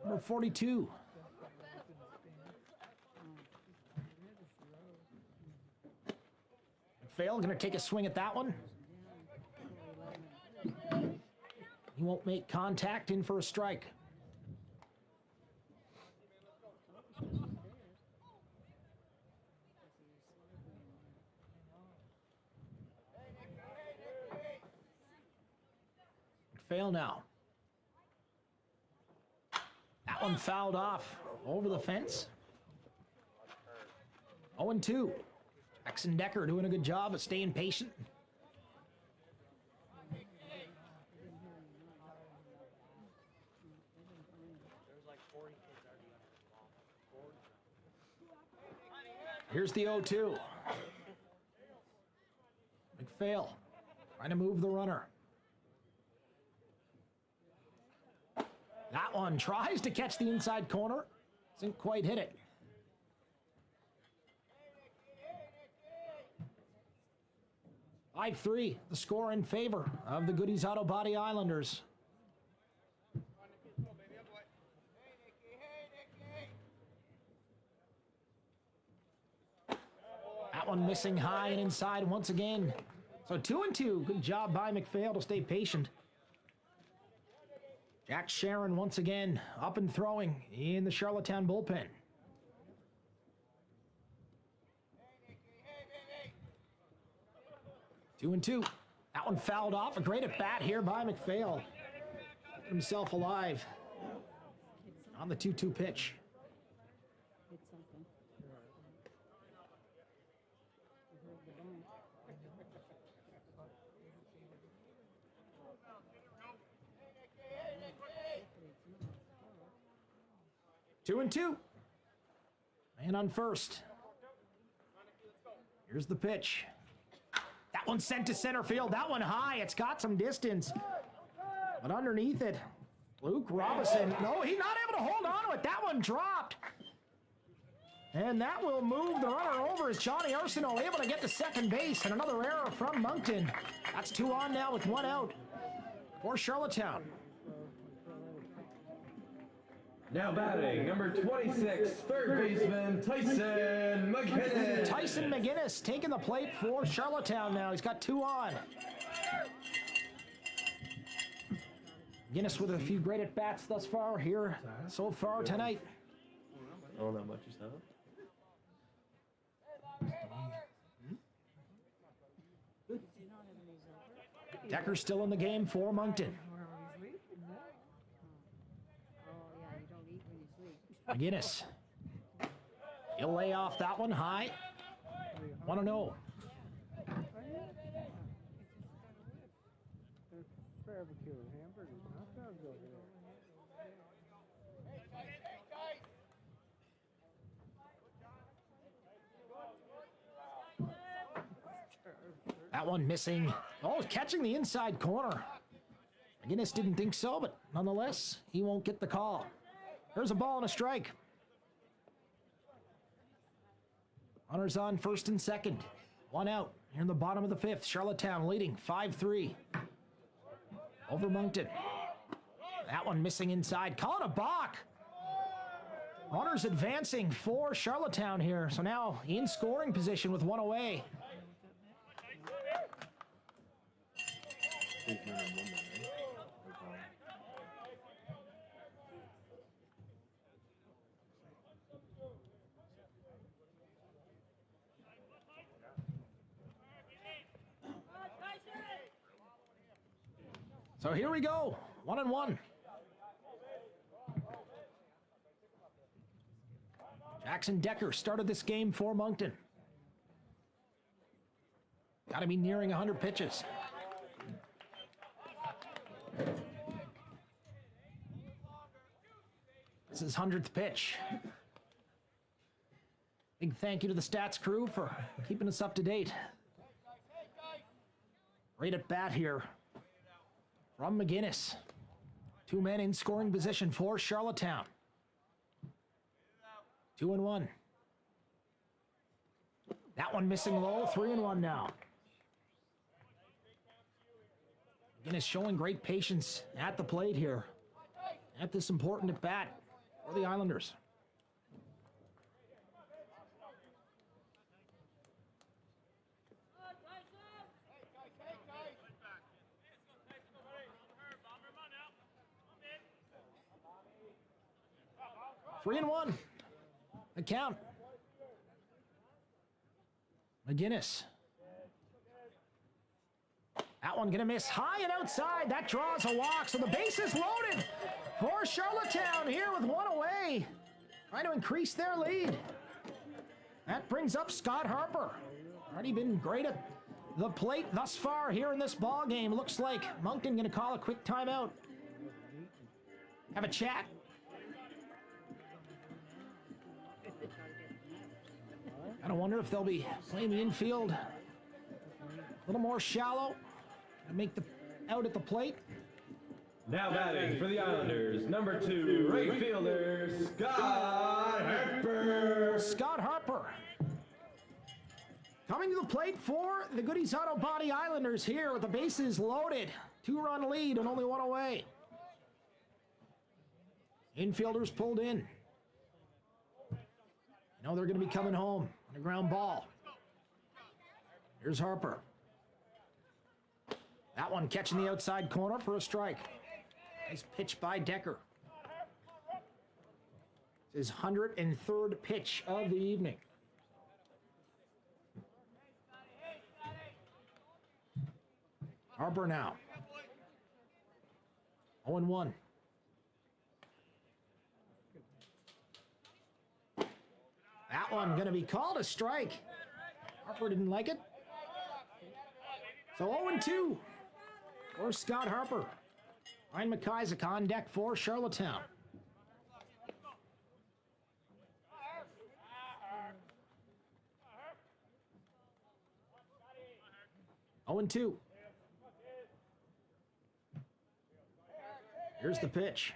Number 42. McPhail going to take a swing at that one. He won't make contact, in for a strike. McPhail now. That one fouled off over the fence. 0-2. Jackson Decker doing a good job of staying patient. Here's the 0-2. McPhail trying to move the runner. That one tries to catch the inside corner. Doesn't quite hit it. (5-3), the score in favor of the Goodies Auto Body Islanders. That one missing high and inside once again. So 2-2. Good job by McPhail to stay patient. Jack Sharon once again up and throwing in the Charlottetown bullpen. Two and two. That one fouled off. A great at bat here by McPhail. Kept himself alive on the 2-2 pitch. 2-2. Man on first. Here's the pitch. That one's sent to center field. That one high. It's got some distance. But underneath it, Luke Robinson. No, he's not able to hold on to it. That one dropped. And that will move the runner over as Johnny Arsenault able to get to second base. And another error from Moncton. That's 2 on now with 1 out for Charlottetown. Now batting, number 26, third baseman, Tyson McGinnis. Tyson McGinnis taking the plate for Charlottetown now. He's got 2 on. McGinnis with a few great at-bats thus far here, so far tonight. Oh, not much yourself. Decker's still in the game for Moncton. McGinnis. He'll lay off that one high. 1-0. Barbecue, hamburgers, hot dogs over there. That one missing. Oh, catching the inside corner. McGinnis didn't think so, but nonetheless, he won't get the call. There's a ball and a strike. Runners on first and second. 1 out. Here in the bottom of the 5th. Charlottetown leading 5-3 over Moncton. That one missing inside. Calling a balk. Runners advancing for Charlottetown here. So now in scoring position with 1 away. So here we go, 1-1. Jackson Decker started this game for Moncton. Got to be nearing 100 pitches. This is his 100th pitch. Big thank you to the stats crew for keeping us up to date. Right at bat here from McGinnis. 2 men in scoring position for Charlottetown. 2-1. That one missing low. 3-1 now. McGinnis showing great patience at the plate here at this important at bat for the Islanders. Three and 1. The count. McGinnis. That one gonna miss high and outside. That draws a walk. So the base is loaded for Charlottetown here with 1 away. Trying to increase their lead. That brings up Scott Harper. Already been great at the plate thus far here in this ball game. Looks like Moncton gonna call a quick timeout. Have a chat. I wonder if they'll be playing the infield a little more shallow and make the out at the plate. Now batting for the Islanders, number 2, right fielder, Scott Harper. Scott Harper coming to the plate for the Goodies Auto Body Islanders here with the bases loaded. 2-run lead and only 1 away. Infielders pulled in. You know they're going to be coming home on a ground ball. Here's Harper. That one catching the outside corner for a strike. Nice pitch by Decker. It's his 103rd pitch of the evening. Harper now. 0-1. That one going to be called a strike. Harper didn't like it. So 0-2 for Scott Harper. Ryan McIsaac on deck for Charlottetown. 0-2. Here's the pitch.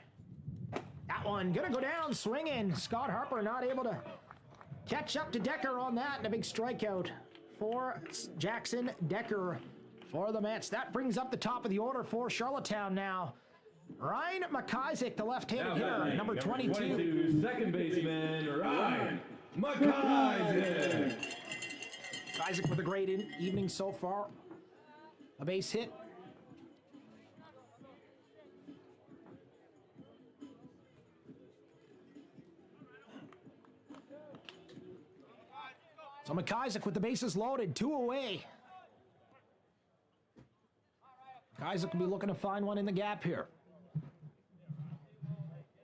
That one gonna go down swinging. Scott Harper not able to catch up to Decker on that, and a big strikeout for Jackson Decker for the Mets. That brings up the top of the order for Charlottetown now. Ryan McIsaac, the left-handed hitter, number 22. Second baseman, Ryan McIsaac. Isaac with a great evening so far. A base hit. So McIsaac with the bases loaded, 2 away. McIsaac will be looking to find one in the gap here.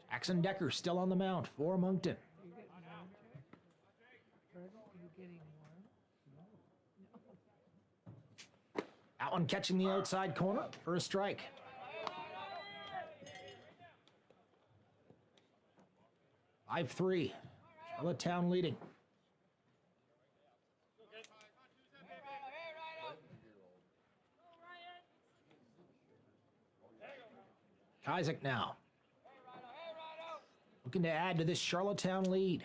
Jackson Decker still on the mound for Moncton. That one catching the outside corner for a strike. Five 3. Charlottetown leading. Isaac now. Looking to add to this Charlottetown lead.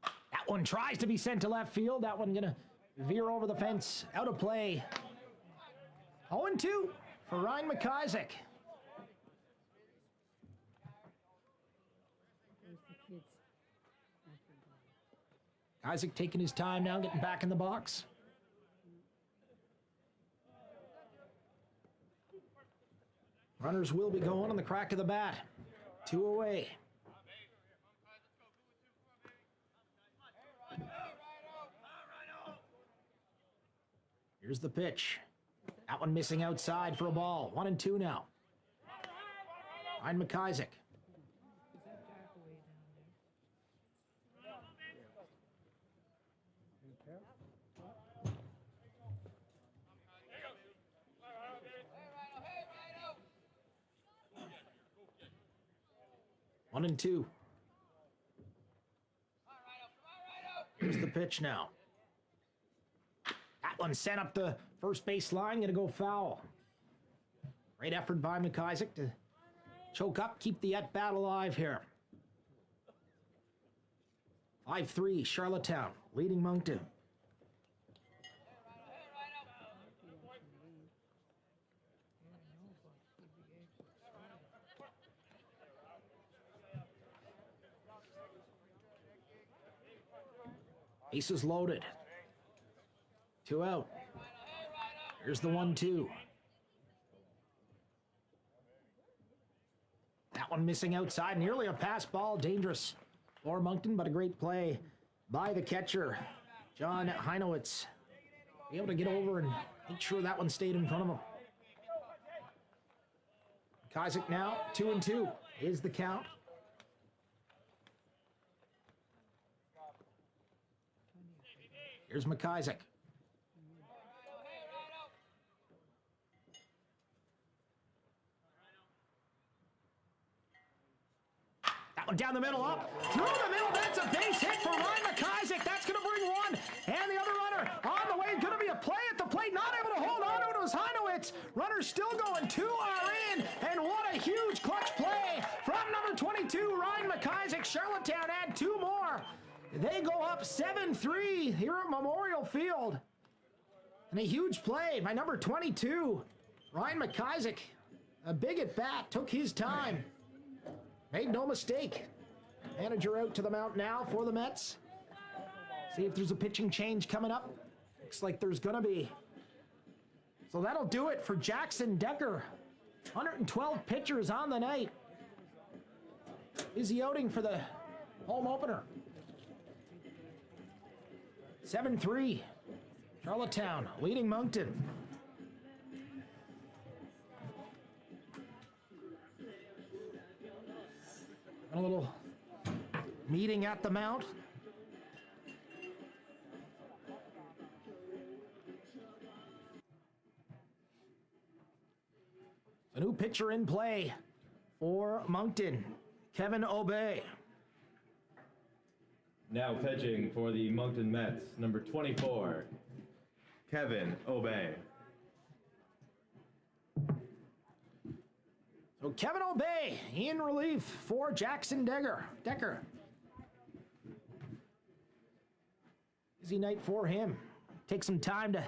That one tries to be sent to left field. That one gonna veer over the fence. Out of play. 0-2 for Ryan McIsaac. Isaac taking his time now, getting back in the box. Runners will be going on the crack of the bat. 2 away. Here's the pitch. That one missing outside for a ball. 1-2 now. Ryan McIsaac. One and two. Here's the pitch now. That one sent up the first base line, gonna go foul. Great effort by McIsaac to choke up, keep the at-bat alive here. 5-3, Charlottetown, leading Moncton. Bases loaded. 2 out. Here's the 1-2. That one missing outside. Nearly a pass ball. Dangerous for Moncton, but a great play by the catcher, John Heinowitz. Be able to get over and make sure that one stayed in front of him. Isaac now, 2-2 is the count. Here's McIsaac. That one down the middle, up through the middle. That's a base hit for Ryan McIsaac. That's going to bring one, and the other runner on the way. Going to be a play at the plate. Not able to hold on to it. It was Heinowitz. Runner still going. 2 are in, and what a huge clutch play from number 22, Ryan McIsaac. Charlottetown add 2 more. They go up 7-3 here at Memorial Field. And a huge play by number 22, Ryan McIsaac. A big at bat, took his time. Made no mistake. Manager out to the mound now for the Mets. See if there's a pitching change coming up. Looks like there's gonna be. So that'll do it for Jackson Decker. 112 pitchers on the night. Busy outing for the home opener. 7-3, Charlottetown leading Moncton. A little meeting at the Mount. A new pitcher in play for Moncton, Kevin Obey. Now pitching for the Moncton Mets, number 24, Kevin Obey. Kevin O'Bay in relief for Jackson Decker. Busy night for him. Take some time to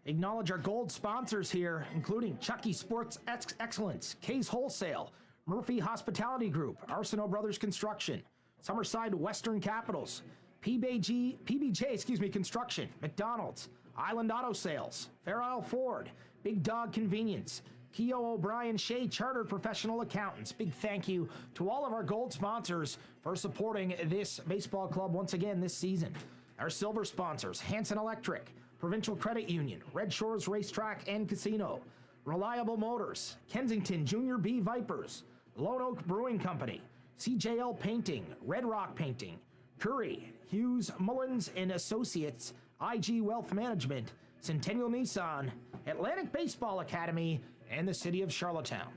acknowledge our gold sponsors here, including Chucky Sports Excellence, K's Wholesale, Murphy Hospitality Group, Arsenault Brothers Construction, Summerside Western Capitals, PBJ Construction, McDonald's, Island Auto Sales, Fair Isle Ford, Big Dog Convenience, Keogh O'Brien Shea Chartered Professional Accountants. Big thank you to all of our gold sponsors for supporting this baseball club once again this season. Our silver sponsors, Hanson Electric, Provincial Credit Union, Red Shores Racetrack and Casino, Reliable Motors, Kensington Junior B Vipers, Lone Oak Brewing Company, CJL Painting, Red Rock Painting, Curry, Hughes, Mullins and Associates, IG Wealth Management, Centennial Nissan, Atlantic Baseball Academy, and the City of Charlottetown.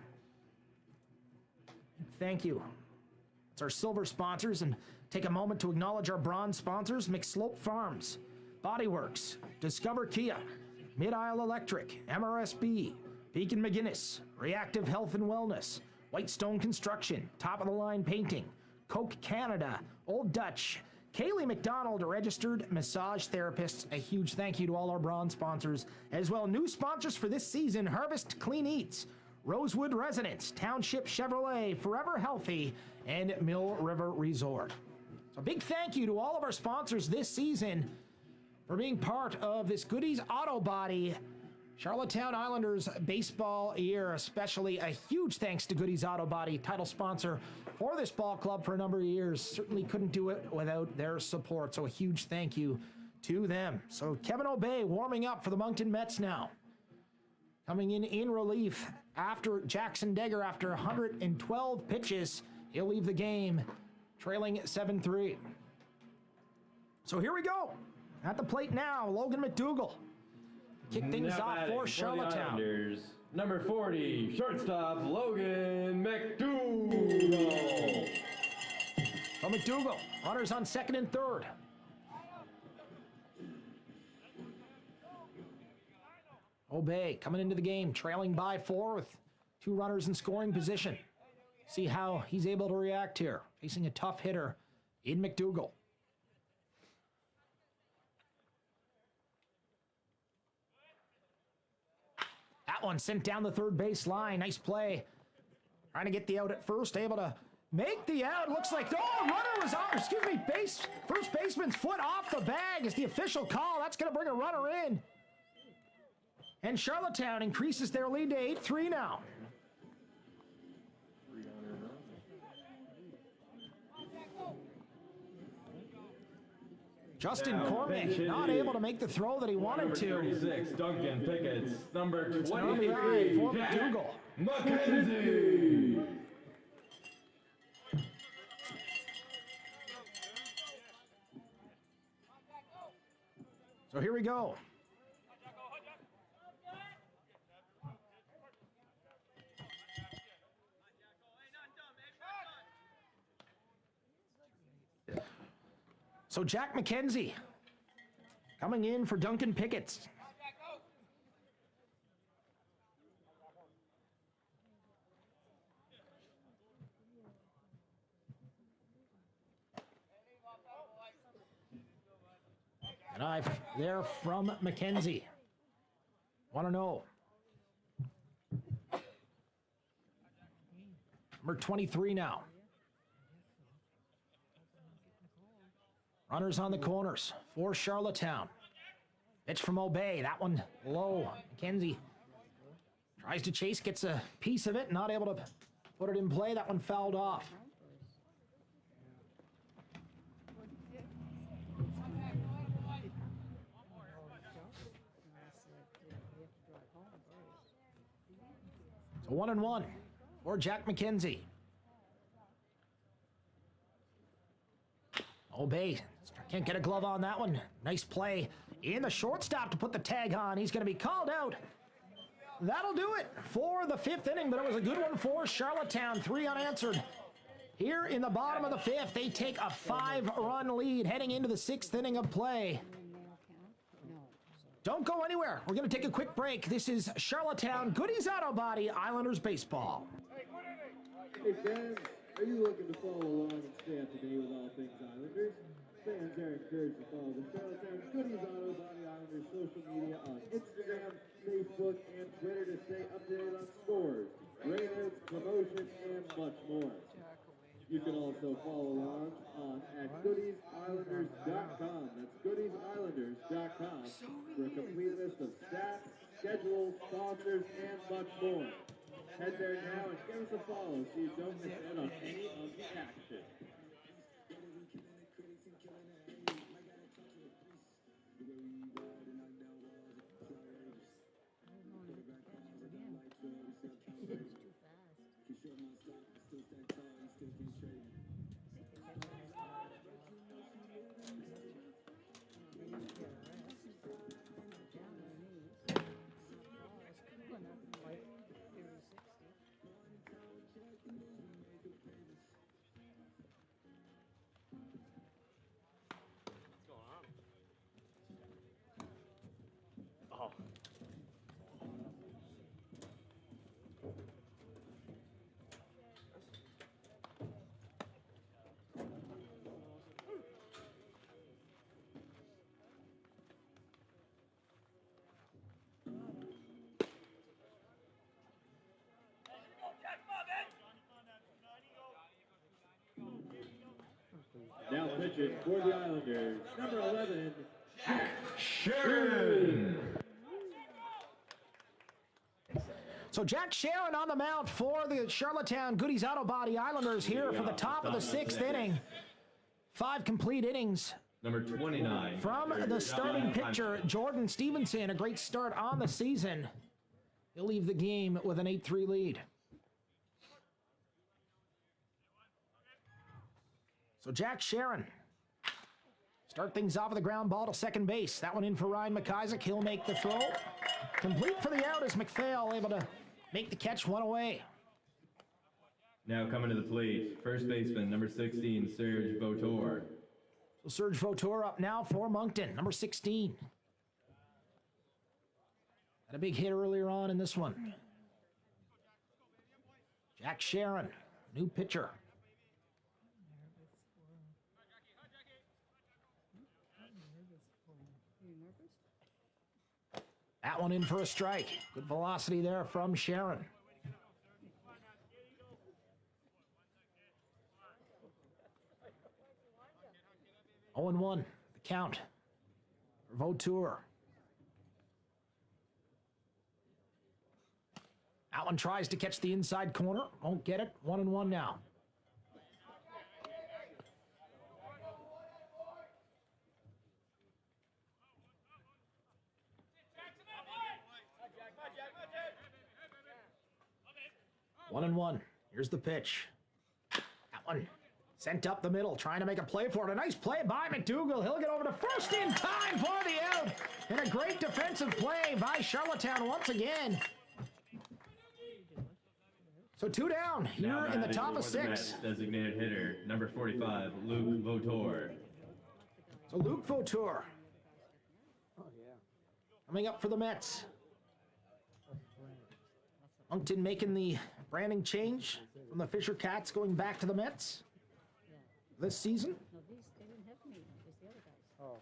Thank you. It's our silver sponsors, and take a moment to acknowledge our bronze sponsors, McSlope Farms, Bodyworks, Discover Kia, Mid-Isle Electric, MRSB, Beacon McGuinness, Reactive Health and Wellness, Whitestone Construction, Top of the Line Painting, Coke Canada, Old Dutch, Kaylee McDonald, a registered massage therapist. A huge thank you to all our bronze sponsors. As well, new sponsors for this season, Harvest Clean Eats, Rosewood Residence, Township Chevrolet, Forever Healthy, and Mill River Resort. So a big thank you to all of our sponsors this season for being part of this Goodies Auto Body Charlottetown Islanders baseball year. Especially a huge thanks to Goodies Auto Body, title sponsor for this ball club for a number of years. Certainly couldn't do it without their support, so a huge thank you to them. So Kevin O'Bay warming up for the Moncton Mets now. Coming in relief after Jackson Decker after 112 pitches. He'll leave the game trailing 7-3. So here we go. At the plate now, Logan McDougall. Kick things Now off batting for Charlottetown. Islanders, number 40, shortstop Logan McDougall. So McDougall, runners on second and third. O'Bay coming into the game, trailing by 4 with 2 runners in scoring position. See how he's able to react here, facing a tough hitter in McDougall. That one sent down the third base line. Nice play. Trying to get the out at first, able to make the out. Looks like, runner was on, first baseman's foot off the bag is the official call. That's going to bring a runner in. And Charlottetown increases their lead to 8-3 now. Justin Cormick not able to make the throw that he wanted to. Number 36, Duncan Pickett. Number 23, for Jack McDougall. McKenzie. So here we go. So Jack McKenzie coming in for Duncan Pickett. And I've there from McKenzie. Want to know. Number 23 now. Runners on the corners for Charlottetown. Pitch from O'Bay. That one low. McKenzie tries to chase, gets a piece of it, not able to put it in play. That one fouled off. So 1-1 for Jack McKenzie. O'Bay can't get a glove on that one. Nice play in the shortstop to put the tag on. He's going to be called out. That'll do it for the 5th inning, but it was a good one for Charlottetown. 3 unanswered. Here in the bottom of the 5th, they take a 5-run lead heading into the 6th inning of play. Don't go anywhere. We're going to take a quick break. This is Charlottetown Goodies Auto Body Islanders Baseball. Hey, put it Hey fans, are you looking to follow along and stay up to date with all things Islanders? Fans are encouraged to follow the Charlottetown Goodies Auto Body Islanders social media on Instagram, Facebook, and Twitter to stay up to date on scores, rainouts, promotions, and much more. You can also follow along on at goodiesislanders.com. That's goodiesislanders.com for a complete list of stats, schedules, sponsors, and much more. Head there now and give us a follow so you don't miss out on any of the action. Oh. Now pitching for the Islanders, number 11, Sharon. So Jack Sharon on the mound for the Charlottetown Goodies Auto Body Islanders here for the top of the sixth inning. 5 complete innings Number 29. from the starting pitcher, Jordan Stevenson. A great start on the season. He'll leave the game with an 8-3 lead. So Jack Sharon start things off with a ground ball to second base. That one in for Ryan McIsaac. He'll make the throw. Complete for the out as McPhail able to make the catch, one away. Now coming to the plate, first baseman, number 16, Serge Votor. So Serge Votor up now for Moncton, number 16. Had a big hit earlier on in this one. Jack Sharon, new pitcher. That one in for a strike. Good velocity there from Sharon. Oh and 1, the count for Votour. That one tries to catch the inside corner. Won't get it. 1 and 1 now. One and 1. Here's the pitch. That one sent up the middle, trying to make a play for it. A nice play by McDougall. He'll get over to first in time for the out. And a great defensive play by Charlottetown once again. So 2 down here in the top of 6. Designated hitter, number 45, Luke Votor. So Luke Votour coming up for the Mets. Moncton making the branding change from the Fisher Cats going back to the Mets this season. No, they didn't have me. It's the other guys.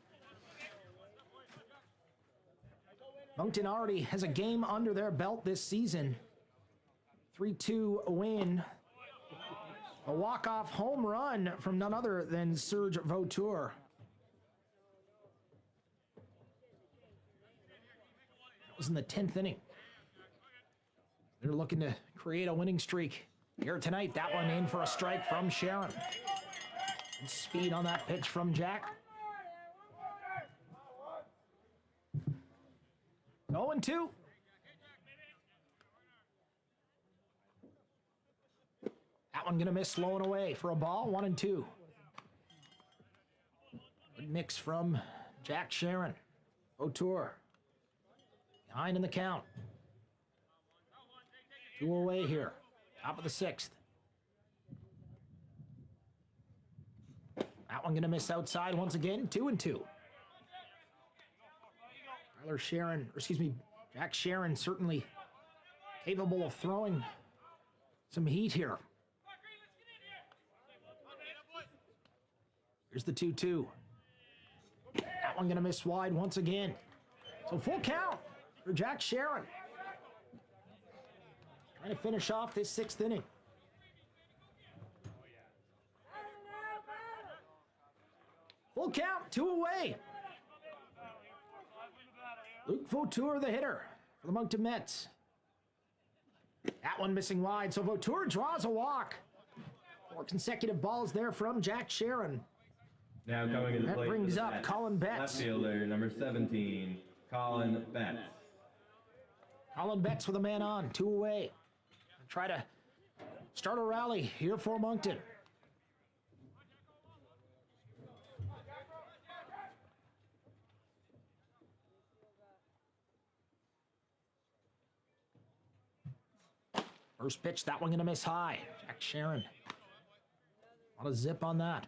Moncton already has a game under their belt this season. 3-2 win. A walk-off home run from none other than Serge Votour. That was in the 10th inning. They're looking to create a winning streak here tonight. That one in for a strike from Sharon. And speed on that pitch from Jack. 0-2. That one gonna miss, slowing away for a ball. 1-2. Good mix from Jack Sharon. Votour behind in the count. 2 away here. Top of the 6th. That one gonna miss outside once again. 2-2. Tyler Sharon, or excuse me, Jack Sharon certainly capable of throwing some heat here. Here's the 2-2. That one gonna miss wide once again. So full count for Jack Sharon. Trying to finish off this 6th inning. Full count, 2 away. Luke Vautour, the hitter for the Moncton Mets. That one missing wide, so Vautour draws a walk. 4 consecutive balls there from Jack Sharon. Now coming to the That plate. brings for the up Mets, Colin Betts. Left fielder, number 17, Colin Betts. Colin Betts with a man on, 2 away. Try to start a rally here for Moncton. First pitch, that one gonna miss high. Jack Sharon. A lot of zip on that.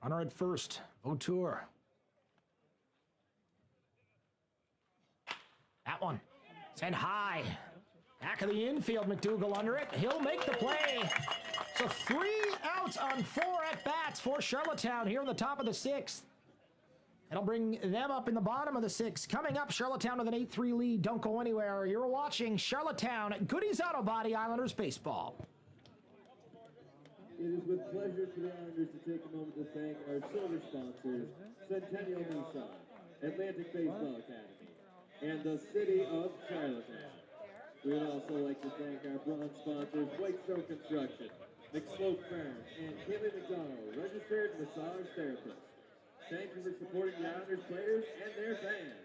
Runner at first, Vautour. That one sent high. Back of the infield, McDougal under it. He'll make the play. So 3 outs on 4 at-bats for Charlottetown here in the top of the 6th. It'll bring them up in the bottom of the 6th. Coming up, Charlottetown with an 8-3 lead. Don't go anywhere. You're watching Charlottetown Goodies Auto Body Islanders baseball. It is with pleasure to the Islanders to take a moment to thank our silver sponsors, Centennial Nissan, Atlantic Baseball Academy, and the City of Charlottetown. We would also like to thank our bronze sponsors, Whitestone Construction, McSlope Farms, and Kaylee McDonald, registered massage therapist. Thank you for supporting the Islanders players and their fans.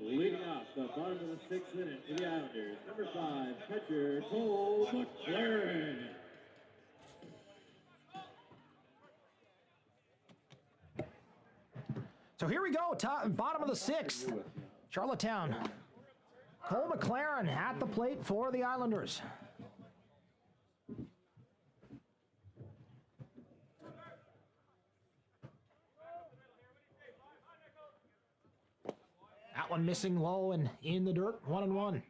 Leading off the bottom of the 6th inning for the Islanders, number 5, catcher Cole McLaren. So here we go, bottom of the 6th. Charlottetown. Cole McLaren at the plate for the Islanders. That one missing low and in the dirt, 1-1.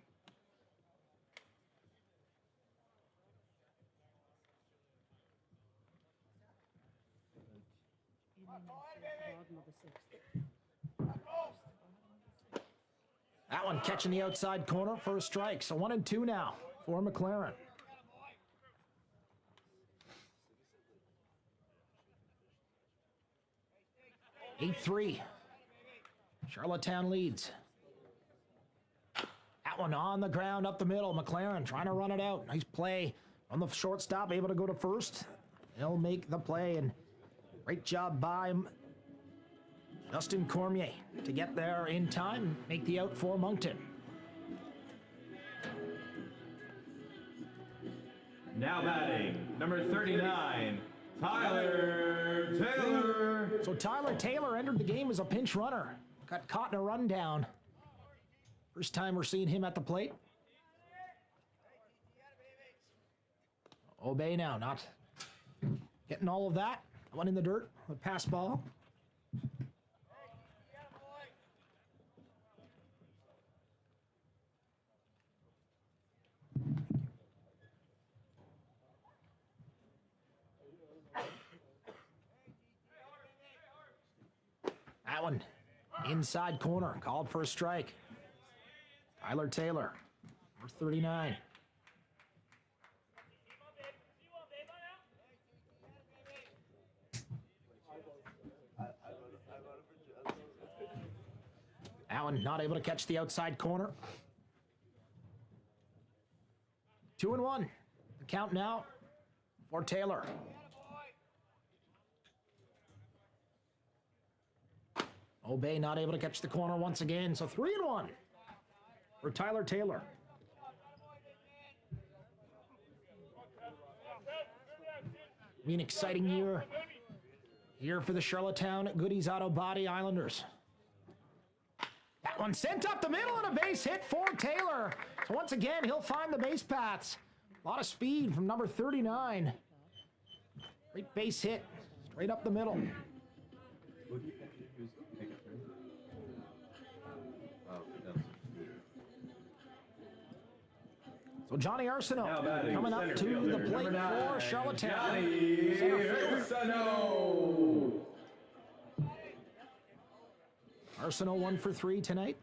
That one catching the outside corner for a strike. So 1-2 now for McLaren. Eight 3. Charlottetown leads. That one on the ground up the middle. McLaren trying to run it out. Nice play on the shortstop, able to go to first. He'll make the play, and great job by him, Justin Cormier, to get there in time, make the out for Moncton. Now batting, number 39, Tyler Taylor. So Tyler Taylor entered the game as a pinch runner. Got caught in a rundown. First time we're seeing him at the plate. Obey now, not getting all of that. One in the dirt, a pass ball. That one, inside corner, called for a strike. Tyler Taylor, number 39. Allen not able to catch the outside corner. 2-1. The count now for Taylor. Obey not able to catch the corner once again, so 3-1 for Tyler Taylor. Be an exciting year here for the Charlottetown Goodies Auto Body Islanders. That one sent up the middle and a base hit for Taylor. So once again, he'll find the base paths. A lot of speed from number 39. Great base hit, straight up the middle. So Johnny Arsenault coming up to the plate for Charlottetown. Johnny Arsenault. Arsenault 1 for 3 tonight.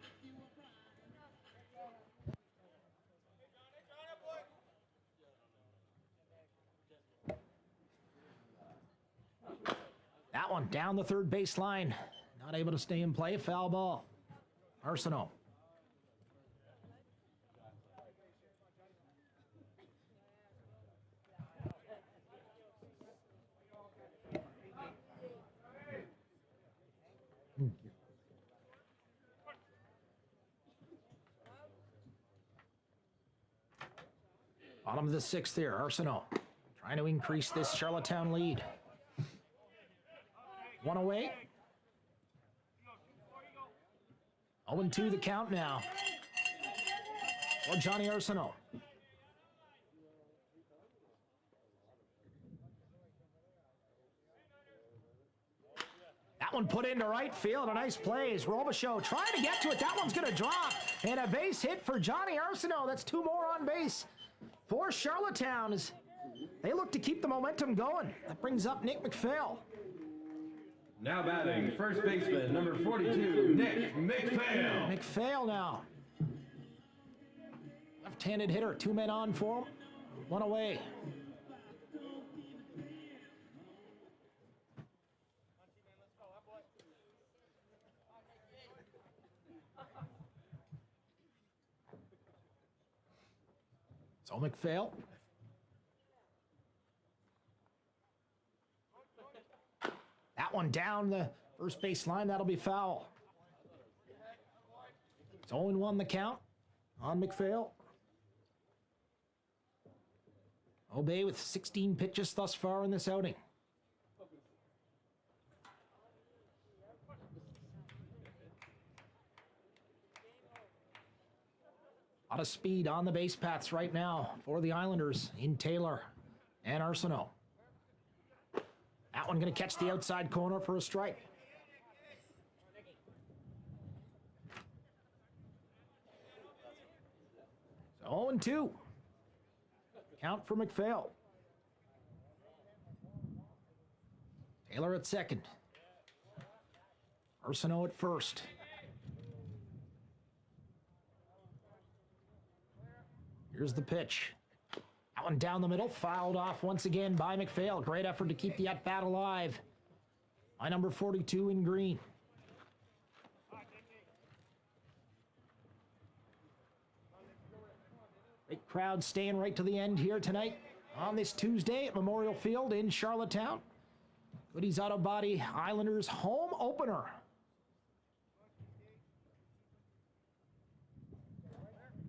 That one down the third baseline. Not able to stay in play. Foul ball. Arsenault. Bottom of the sixth here, Arsenault trying to increase this Charlottetown lead. One away. 0-2 the count now for Johnny Arsenault. That one put into right field. A nice play as Robichaud trying to get to it. That one's going to drop. And a base hit for Johnny Arsenault. That's 2 more on base for Charlottetown as they look to keep the momentum going. That brings up Nick McPhail. Now batting, first baseman, number 42, Nick McPhail. McPhail now. Left-handed hitter, 2 men on for him. 1 away. So McPhail. That one down the first base line. That'll be foul. It's 0-1 the count on McPhail. Obey with 16 pitches thus far in this outing. A lot of speed on the base paths right now for the Islanders in Taylor and Arsenault. That one going to catch the outside corner for a strike. So 0-2. Count for McPhail. Taylor at second. Arsenault at first. Here's the pitch. That one down the middle, fouled off once again by McPhail. Great effort to keep the at-bat alive by number 42 in green. Great crowd staying right to the end here tonight on this Tuesday at Memorial Field in Charlottetown. Goodies Auto Body Islanders home opener.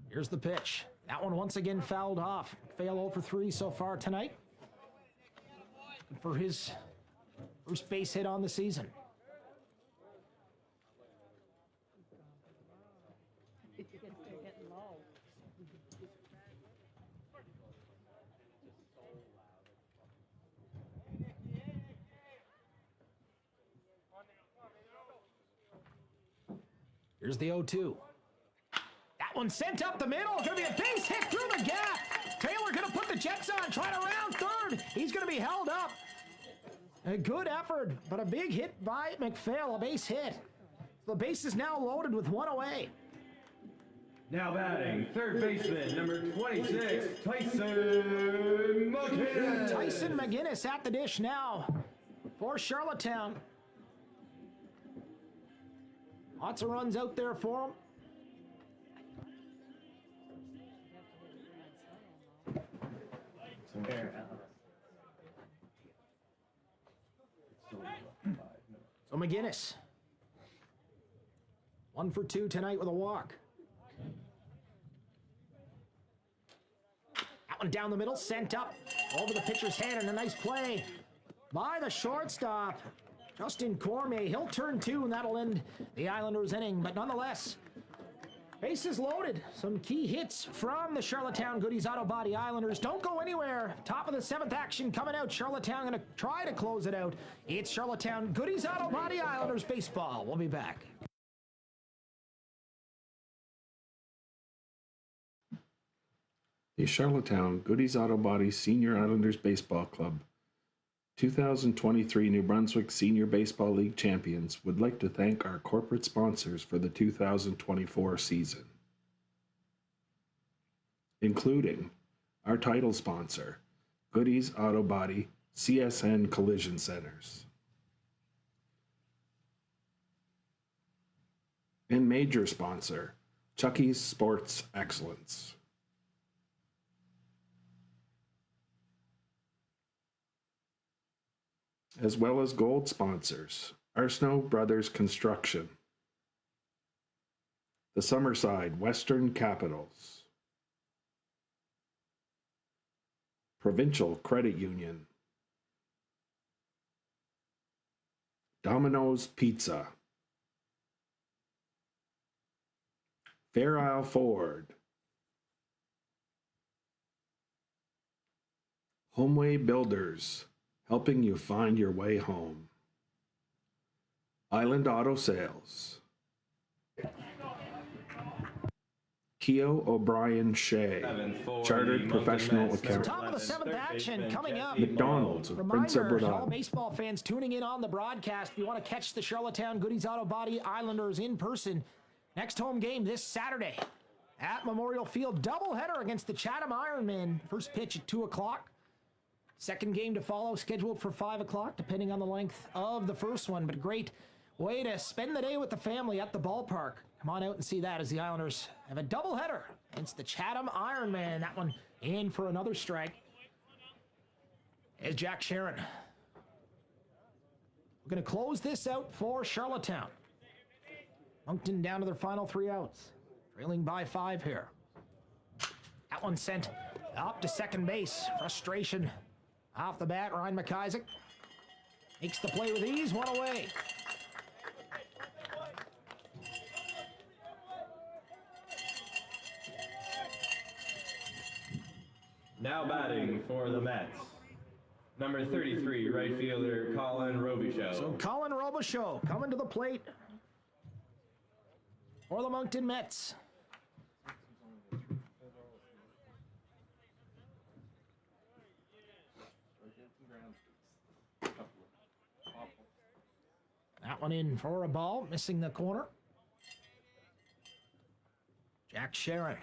Here's the pitch. That one once again fouled off. McPhail 0 for 3 so far tonight. For his first base hit on the season. Getting low. Here's the 0-2. That one sent up the middle. Going to be a base hit through the gap. Taylor going to put the Jets on, trying to round third. He's going to be held up. A good effort, but a big hit by McPhail, a base hit. The base is now loaded with one away. Now batting, third baseman, number 26, Tyson McGinnis. Tyson McGinnis at the dish now for Charlottetown. Lots of runs out there for him. So McGinnis, 1 for 2 tonight with a walk. That one down the middle, sent up over the pitcher's head, and a nice play by the shortstop, Justin Cormier. He'll turn 2, and that'll end the Islanders' inning. But nonetheless, bases loaded. Some key hits from the Charlottetown Goodies Auto Body Islanders. Don't go anywhere. Top of the 7th action coming out. Charlottetown going to try to close it out. It's Charlottetown Goodies Auto Body Islanders baseball. We'll be back. The Charlottetown Goodies Auto Body Senior Islanders Baseball Club 2023 New Brunswick Senior Baseball League champions would like to thank our corporate sponsors for the 2024 season, including our title sponsor, Goodies Auto Body CSN Collision Centers, and major sponsor, Chucky's Sports Excellence. As well as gold sponsors, Arsenault Brothers Construction, the Summerside Western Capitals, Provincial Credit Union, Domino's Pizza, Fair Isle Ford, Homeway Builders, helping you find your way home, Island Auto Sales, Keo O'Brien Shea, Chartered Professional Accountant, Top of the 7th action coming up. McDonald's of Prince Reminder Edward to all Island, baseball fans tuning in on the broadcast, if you want to catch the Charlottetown Goodies Auto Body Islanders in person, next home game this Saturday at Memorial Field. Doubleheader against the Chatham Ironmen. First pitch at 2 o'clock. Second game to follow, scheduled for 5 o'clock, depending on the length of the first one. But a great way to spend the day with the family at the ballpark. Come on out and see that as the Islanders have a doubleheader against the Chatham Ironman. That one in for another strike. As Jack Sharon. We're going to close this out for Charlottetown. Moncton down to their final 3 outs. Trailing by 5 here. That one sent up to second base. Frustration off the bat. Ryan McIsaac makes the play with ease. One away. Now batting for the Mets, number 33, right fielder Colin Robichaud. So Colin Robichaud coming to the plate for the Moncton Mets. That one in for a ball, missing the corner. Jack Sharon.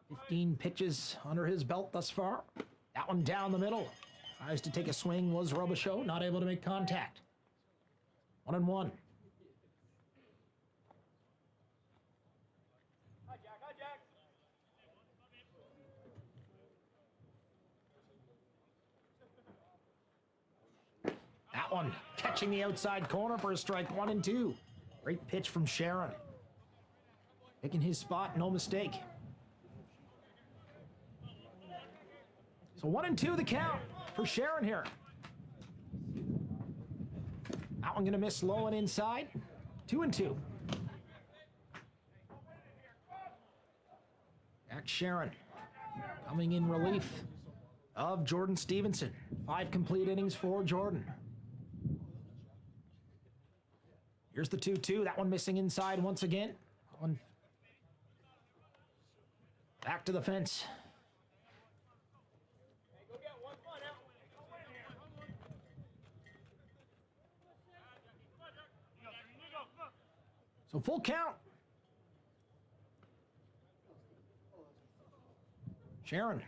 15 pitches under his belt thus far. That one down the middle. Tries to take a swing, was Robichaud, not able to make contact. 1-1. That one catching the outside corner for a strike. 1-2. Great pitch from Sharon. Picking his spot, no mistake. So 1-2 the count for Sharon here. That one gonna miss low and inside. 2-2. Jack Sharon coming in relief of Jordan Stevenson. 5 complete innings for Jordan. Here's the 2-2. That one missing inside once again. One back to the fence. So full count. Sharon.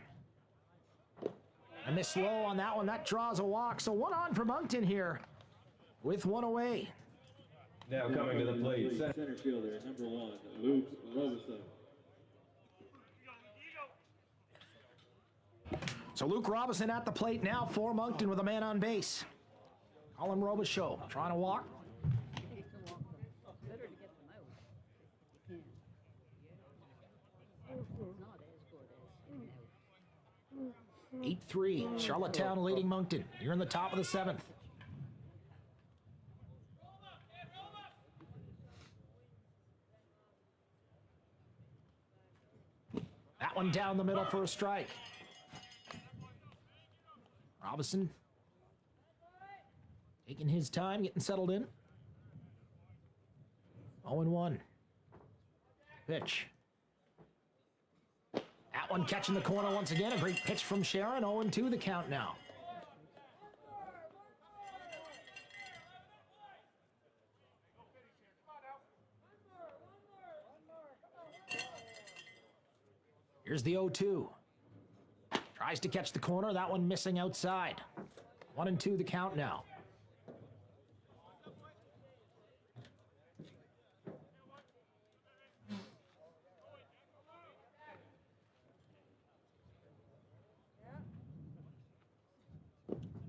I miss low on that one. That draws a walk. So one on for Moncton here with one away. Now coming to the plate, Center fielder, number 1, Luke Robeson. So Luke Robinson at the plate now for Moncton with a man on base. Colin Robichaud trying to walk. Better to get them out. You can. It's not as good as in out. 8-3. Charlottetown leading Moncton. You're in the top of the 7th. That one down the middle for a strike. Robinson taking his time, getting settled in. 0-1. Pitch. That one catching the corner once again. A great pitch from Sharon. 0-2 the count now. Here's the 0-2. Tries to catch the corner. That one missing outside. 1-2 the count now.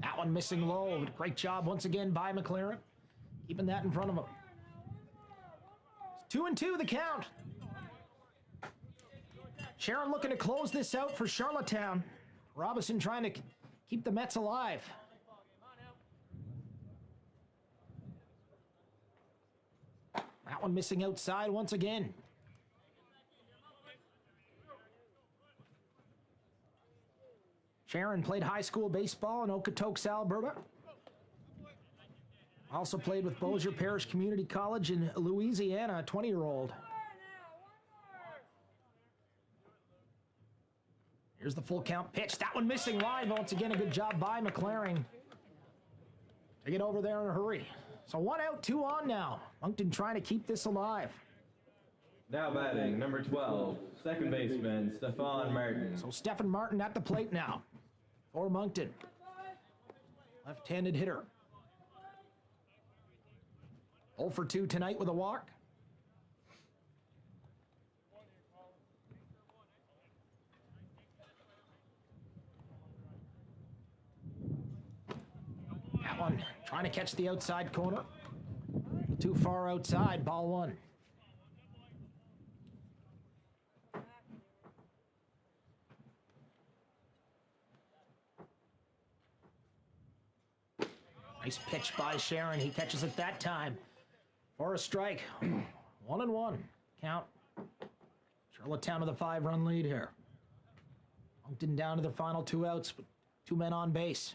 That one missing low. Great job once again by McLaren. Keeping that in front of him. 2-2 the count. Sharon looking to close this out for Charlottetown. Robinson trying to keep the Mets alive. That one missing outside once again. Sharon played high school baseball in Okotoks, Alberta. Also played with Bossier Parish Community College in Louisiana, a 20-year-old. Here's the full count pitch. That one missing line. Once again, a good job by McLaren to get over there in a hurry. So 1 out, 2 on now. Moncton trying to keep this alive. now batting, number 12, second baseman, Stefan Martin. So Stephen Martin at the plate now for Moncton. Left-handed hitter. 0 for 2 tonight with a walk. That one trying to catch the outside corner. Too far outside, ball 1. Nice pitch by Sharon. He catches it that time for a strike. 1-1 count. Charlottetown with a 5-run lead here. Moncton down to the final 2 outs with 2 men on base.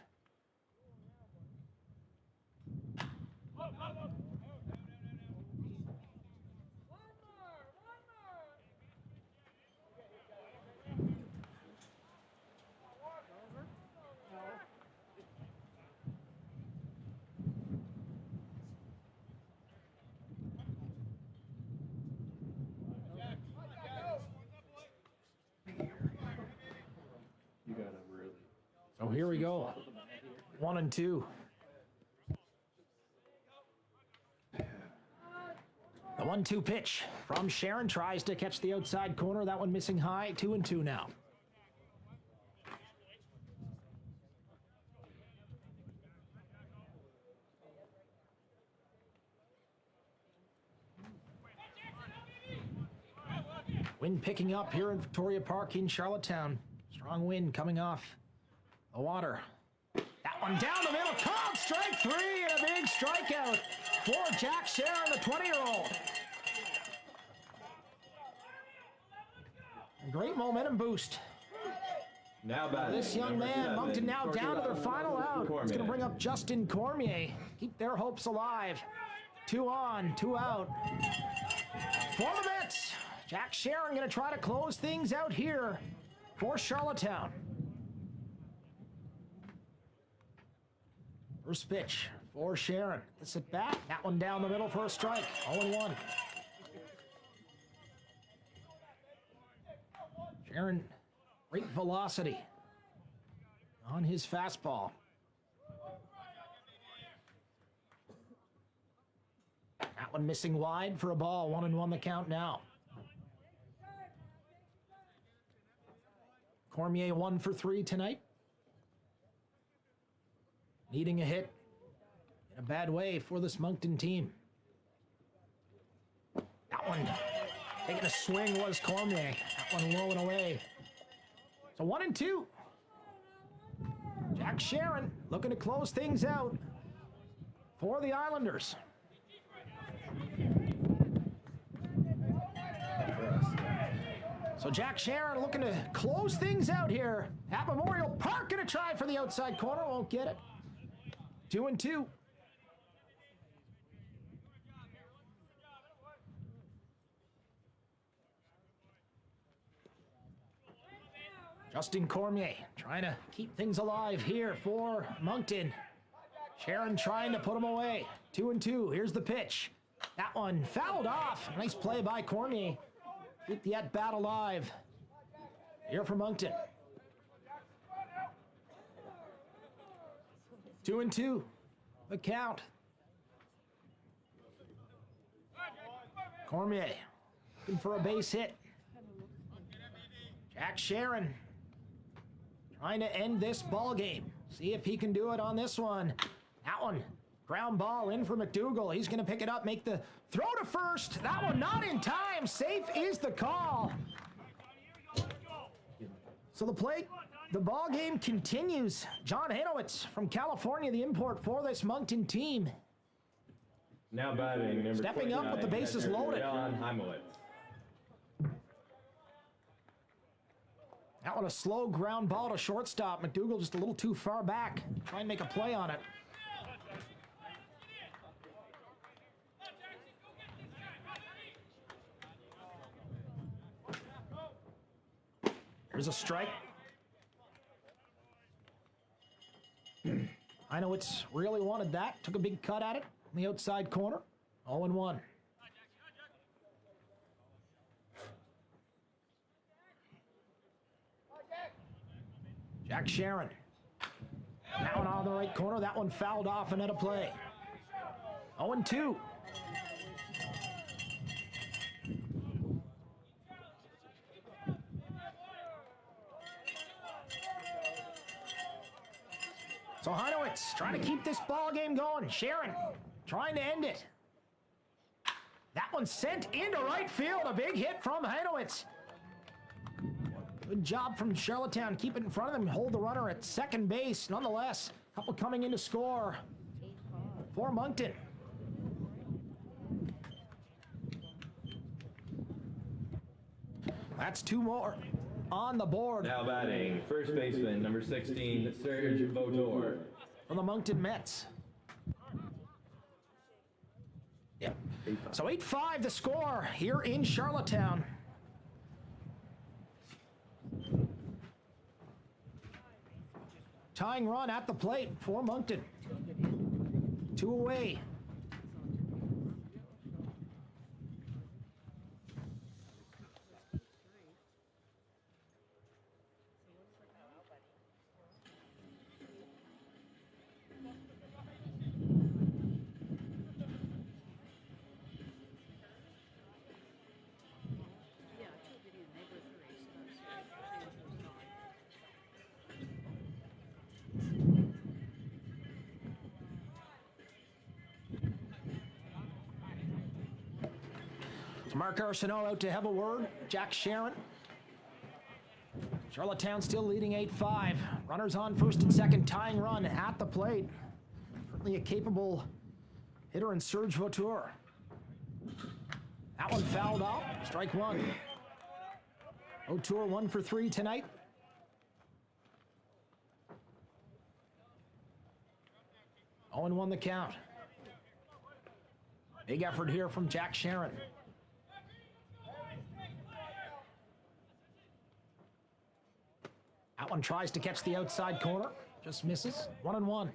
So here we go. 1 and 2. The 1-2 pitch from Sharon tries to catch the outside corner. That one missing high. 2 and 2 now. Wind picking up here in Victoria Park in Charlottetown. Strong wind coming off the water. That one down the middle. Called strike 3 and a big strikeout for Jack Sharon, the 20-year-old. Great momentum boost. Now batting, This young number man, 7, Moncton now down to their final out. It's going to Cormier. bring up Justin Cormier. Keep their hopes alive 2 on, 2 out. For the Mets, Jack Sharon going to try to close things out here for Charlottetown. First pitch for Sharon. Gets it back. That one down the middle for a strike. 0-1. Sharon, great velocity on his fastball. That one missing wide for a ball. 1-1 the count now. Cormier 1 for 3 tonight. Needing a hit in a bad way for this Moncton team. That one taking a swing was Cormier. That one rolling away. So 1-2. Jack Sharon looking to close things out for the Islanders. So Jack Sharon looking to close things out here at Memorial Park. Gonna try for the outside corner, won't get it. 2-2. Justin Cormier trying to keep things alive here for Moncton. Sharon trying to put him away. 2-2. Here's the pitch. That one fouled off. Nice play by Cormier. Keep the at-bat alive here for Moncton. 2-2. The count. Cormier looking for a base hit. Jack Sharon trying to end this ball game. See if he can do it on this one. That one, ground ball in for McDougall. He's going to pick it up, make the throw to first. That one not in time. Safe is the call. So the ball game continues. John Hanowitz from California, the import for this Moncton team. Now batting, number Stepping up with the bases catcher, loaded. Jan Heimowitz. That one a slow ground ball to shortstop. McDougall just a little too far back. Try and make a play on it. Here's a strike. Heimowitz really wanted that. Took a big cut at it on the outside corner. 0-1. Jack Sharon. That one on the right corner. That one fouled off and had a play. 0-2. So Heimowitz trying to keep this ball game going. Sharon trying to end it. That one sent into right field. A big hit from Heimowitz. Good job from Charlottetown. Keep it in front of them. Hold the runner at second base. Nonetheless, a couple coming in to score for Moncton. That's 2 more on the board Now batting, first baseman, number 16, Serge Votor. from the Moncton Mets. Yep. So 8-5 the score here in Charlottetown. Tying run at the plate for Moncton. 2 away. Mark Arsenault out to have a word. Jack Sharon. Charlottetown still leading 8-5. Runners on first and second, tying run at the plate. Certainly a capable hitter in Serge Votor. That one fouled off. Strike one. Votor 1 for 3 tonight. Oh, and 1 the count. Big effort here from Jack Sharon. That one tries to catch the outside corner. Just misses. 1-1.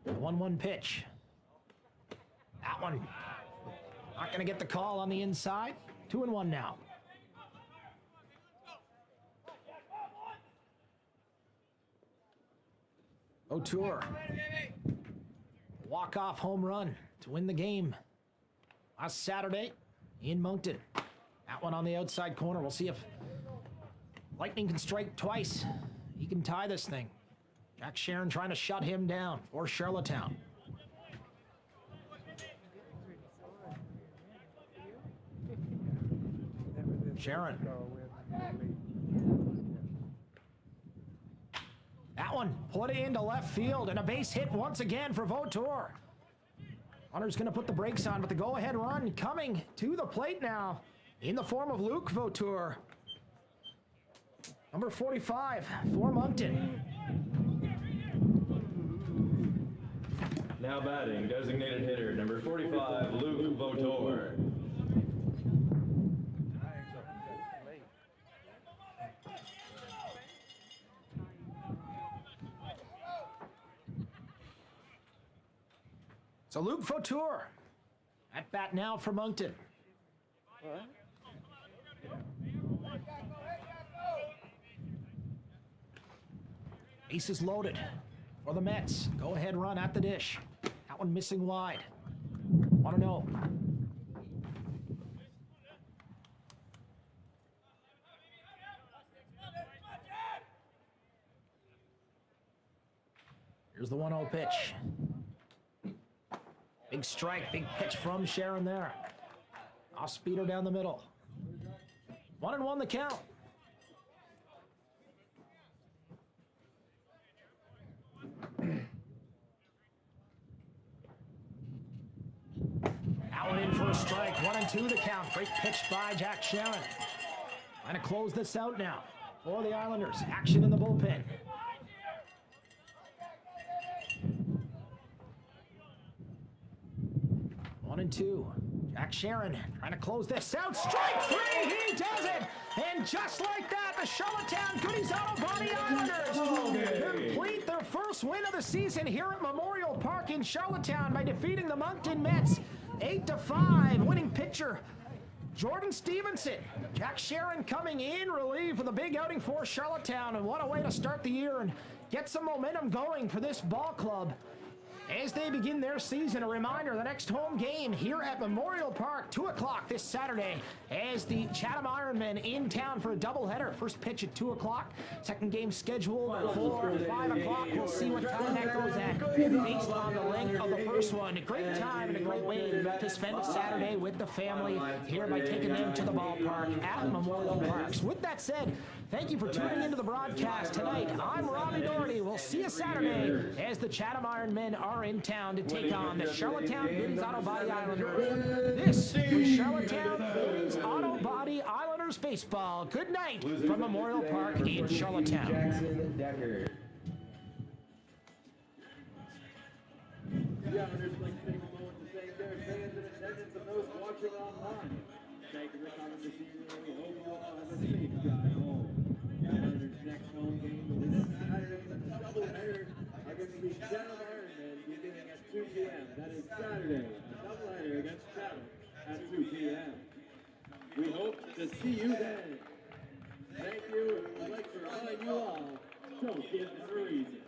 The 1-1 pitch. That one not going to get the call on the inside. 2-1 now. Vautour. Walk-off home run to win the game last Saturday in Moncton. That one on the outside corner. We'll see if Lightning can strike twice. He can tie this thing. Jack Sharon trying to shut him down for Charlottetown. Sharon. That one put it into left field and a base hit once again for Vautour. Hunter's going to put the brakes on, but the go-ahead run coming to the plate now in the form of Luke Vautour. Number 45 for Moncton. Now batting, designated hitter, number 45, Luke Vautour. So Luke Vautour at bat now for Moncton. Bases loaded for the Mets. Go ahead run at the dish. That one missing wide. 1-0. Here's the 1-0 pitch. Big strike, big pitch from Sharon there. Off speeder down the middle. 1-1 the count. That one in for a strike. 1-2 the count. Great pitch by Jack Sharon. Trying to close this out now for the Islanders. Action in the bullpen. One and two. Jack Sharon trying to close this out. Strike three! He does it! And just like that, the Charlottetown Goodies Auto Body Islanders complete their first win of the season here at Memorial Park in Charlottetown by defeating the Moncton Mets 8-5. Winning pitcher Jordan Stevenson. Jack Sharon coming in relief with a big outing for Charlottetown, and what a way to start the year and get some momentum going for this ball club as they begin their season. A reminder, the next home game here at Memorial Park, 2 o'clock this Saturday, as the Chatham Ironmen in town for a doubleheader. First pitch at 2 o'clock, second game scheduled for 5 o'clock. We'll see what time that goes at based on the length of the first one. A great time and a great way to spend a Saturday with the family here by taking them to the ballpark at Memorial Parks. With that said, thank you for tuning into the broadcast tonight. I'm Robbie Doherty. We'll see you Saturday as the Chatham Ironmen are in town to take on the Charlottetown Goodies Auto Body Islanders. This is Charlottetown Goodies Auto Body Islanders baseball. Good night from Memorial Park in Charlottetown. Jackson Decker. The Islanders like to take a moment to thank their fans and attendants and those watching online. Thank you for coming this evening. We hope you all have a safe drive home. The Islanders' next home game this Saturday, the doubleheader against the Chatham Ironmen beginning at 2 p.m. That is Saturday, a doubleheader against Chatham at 2 p.m. We hope to see you then. Thank you, and we'd like to remind you all, don't give them a reason.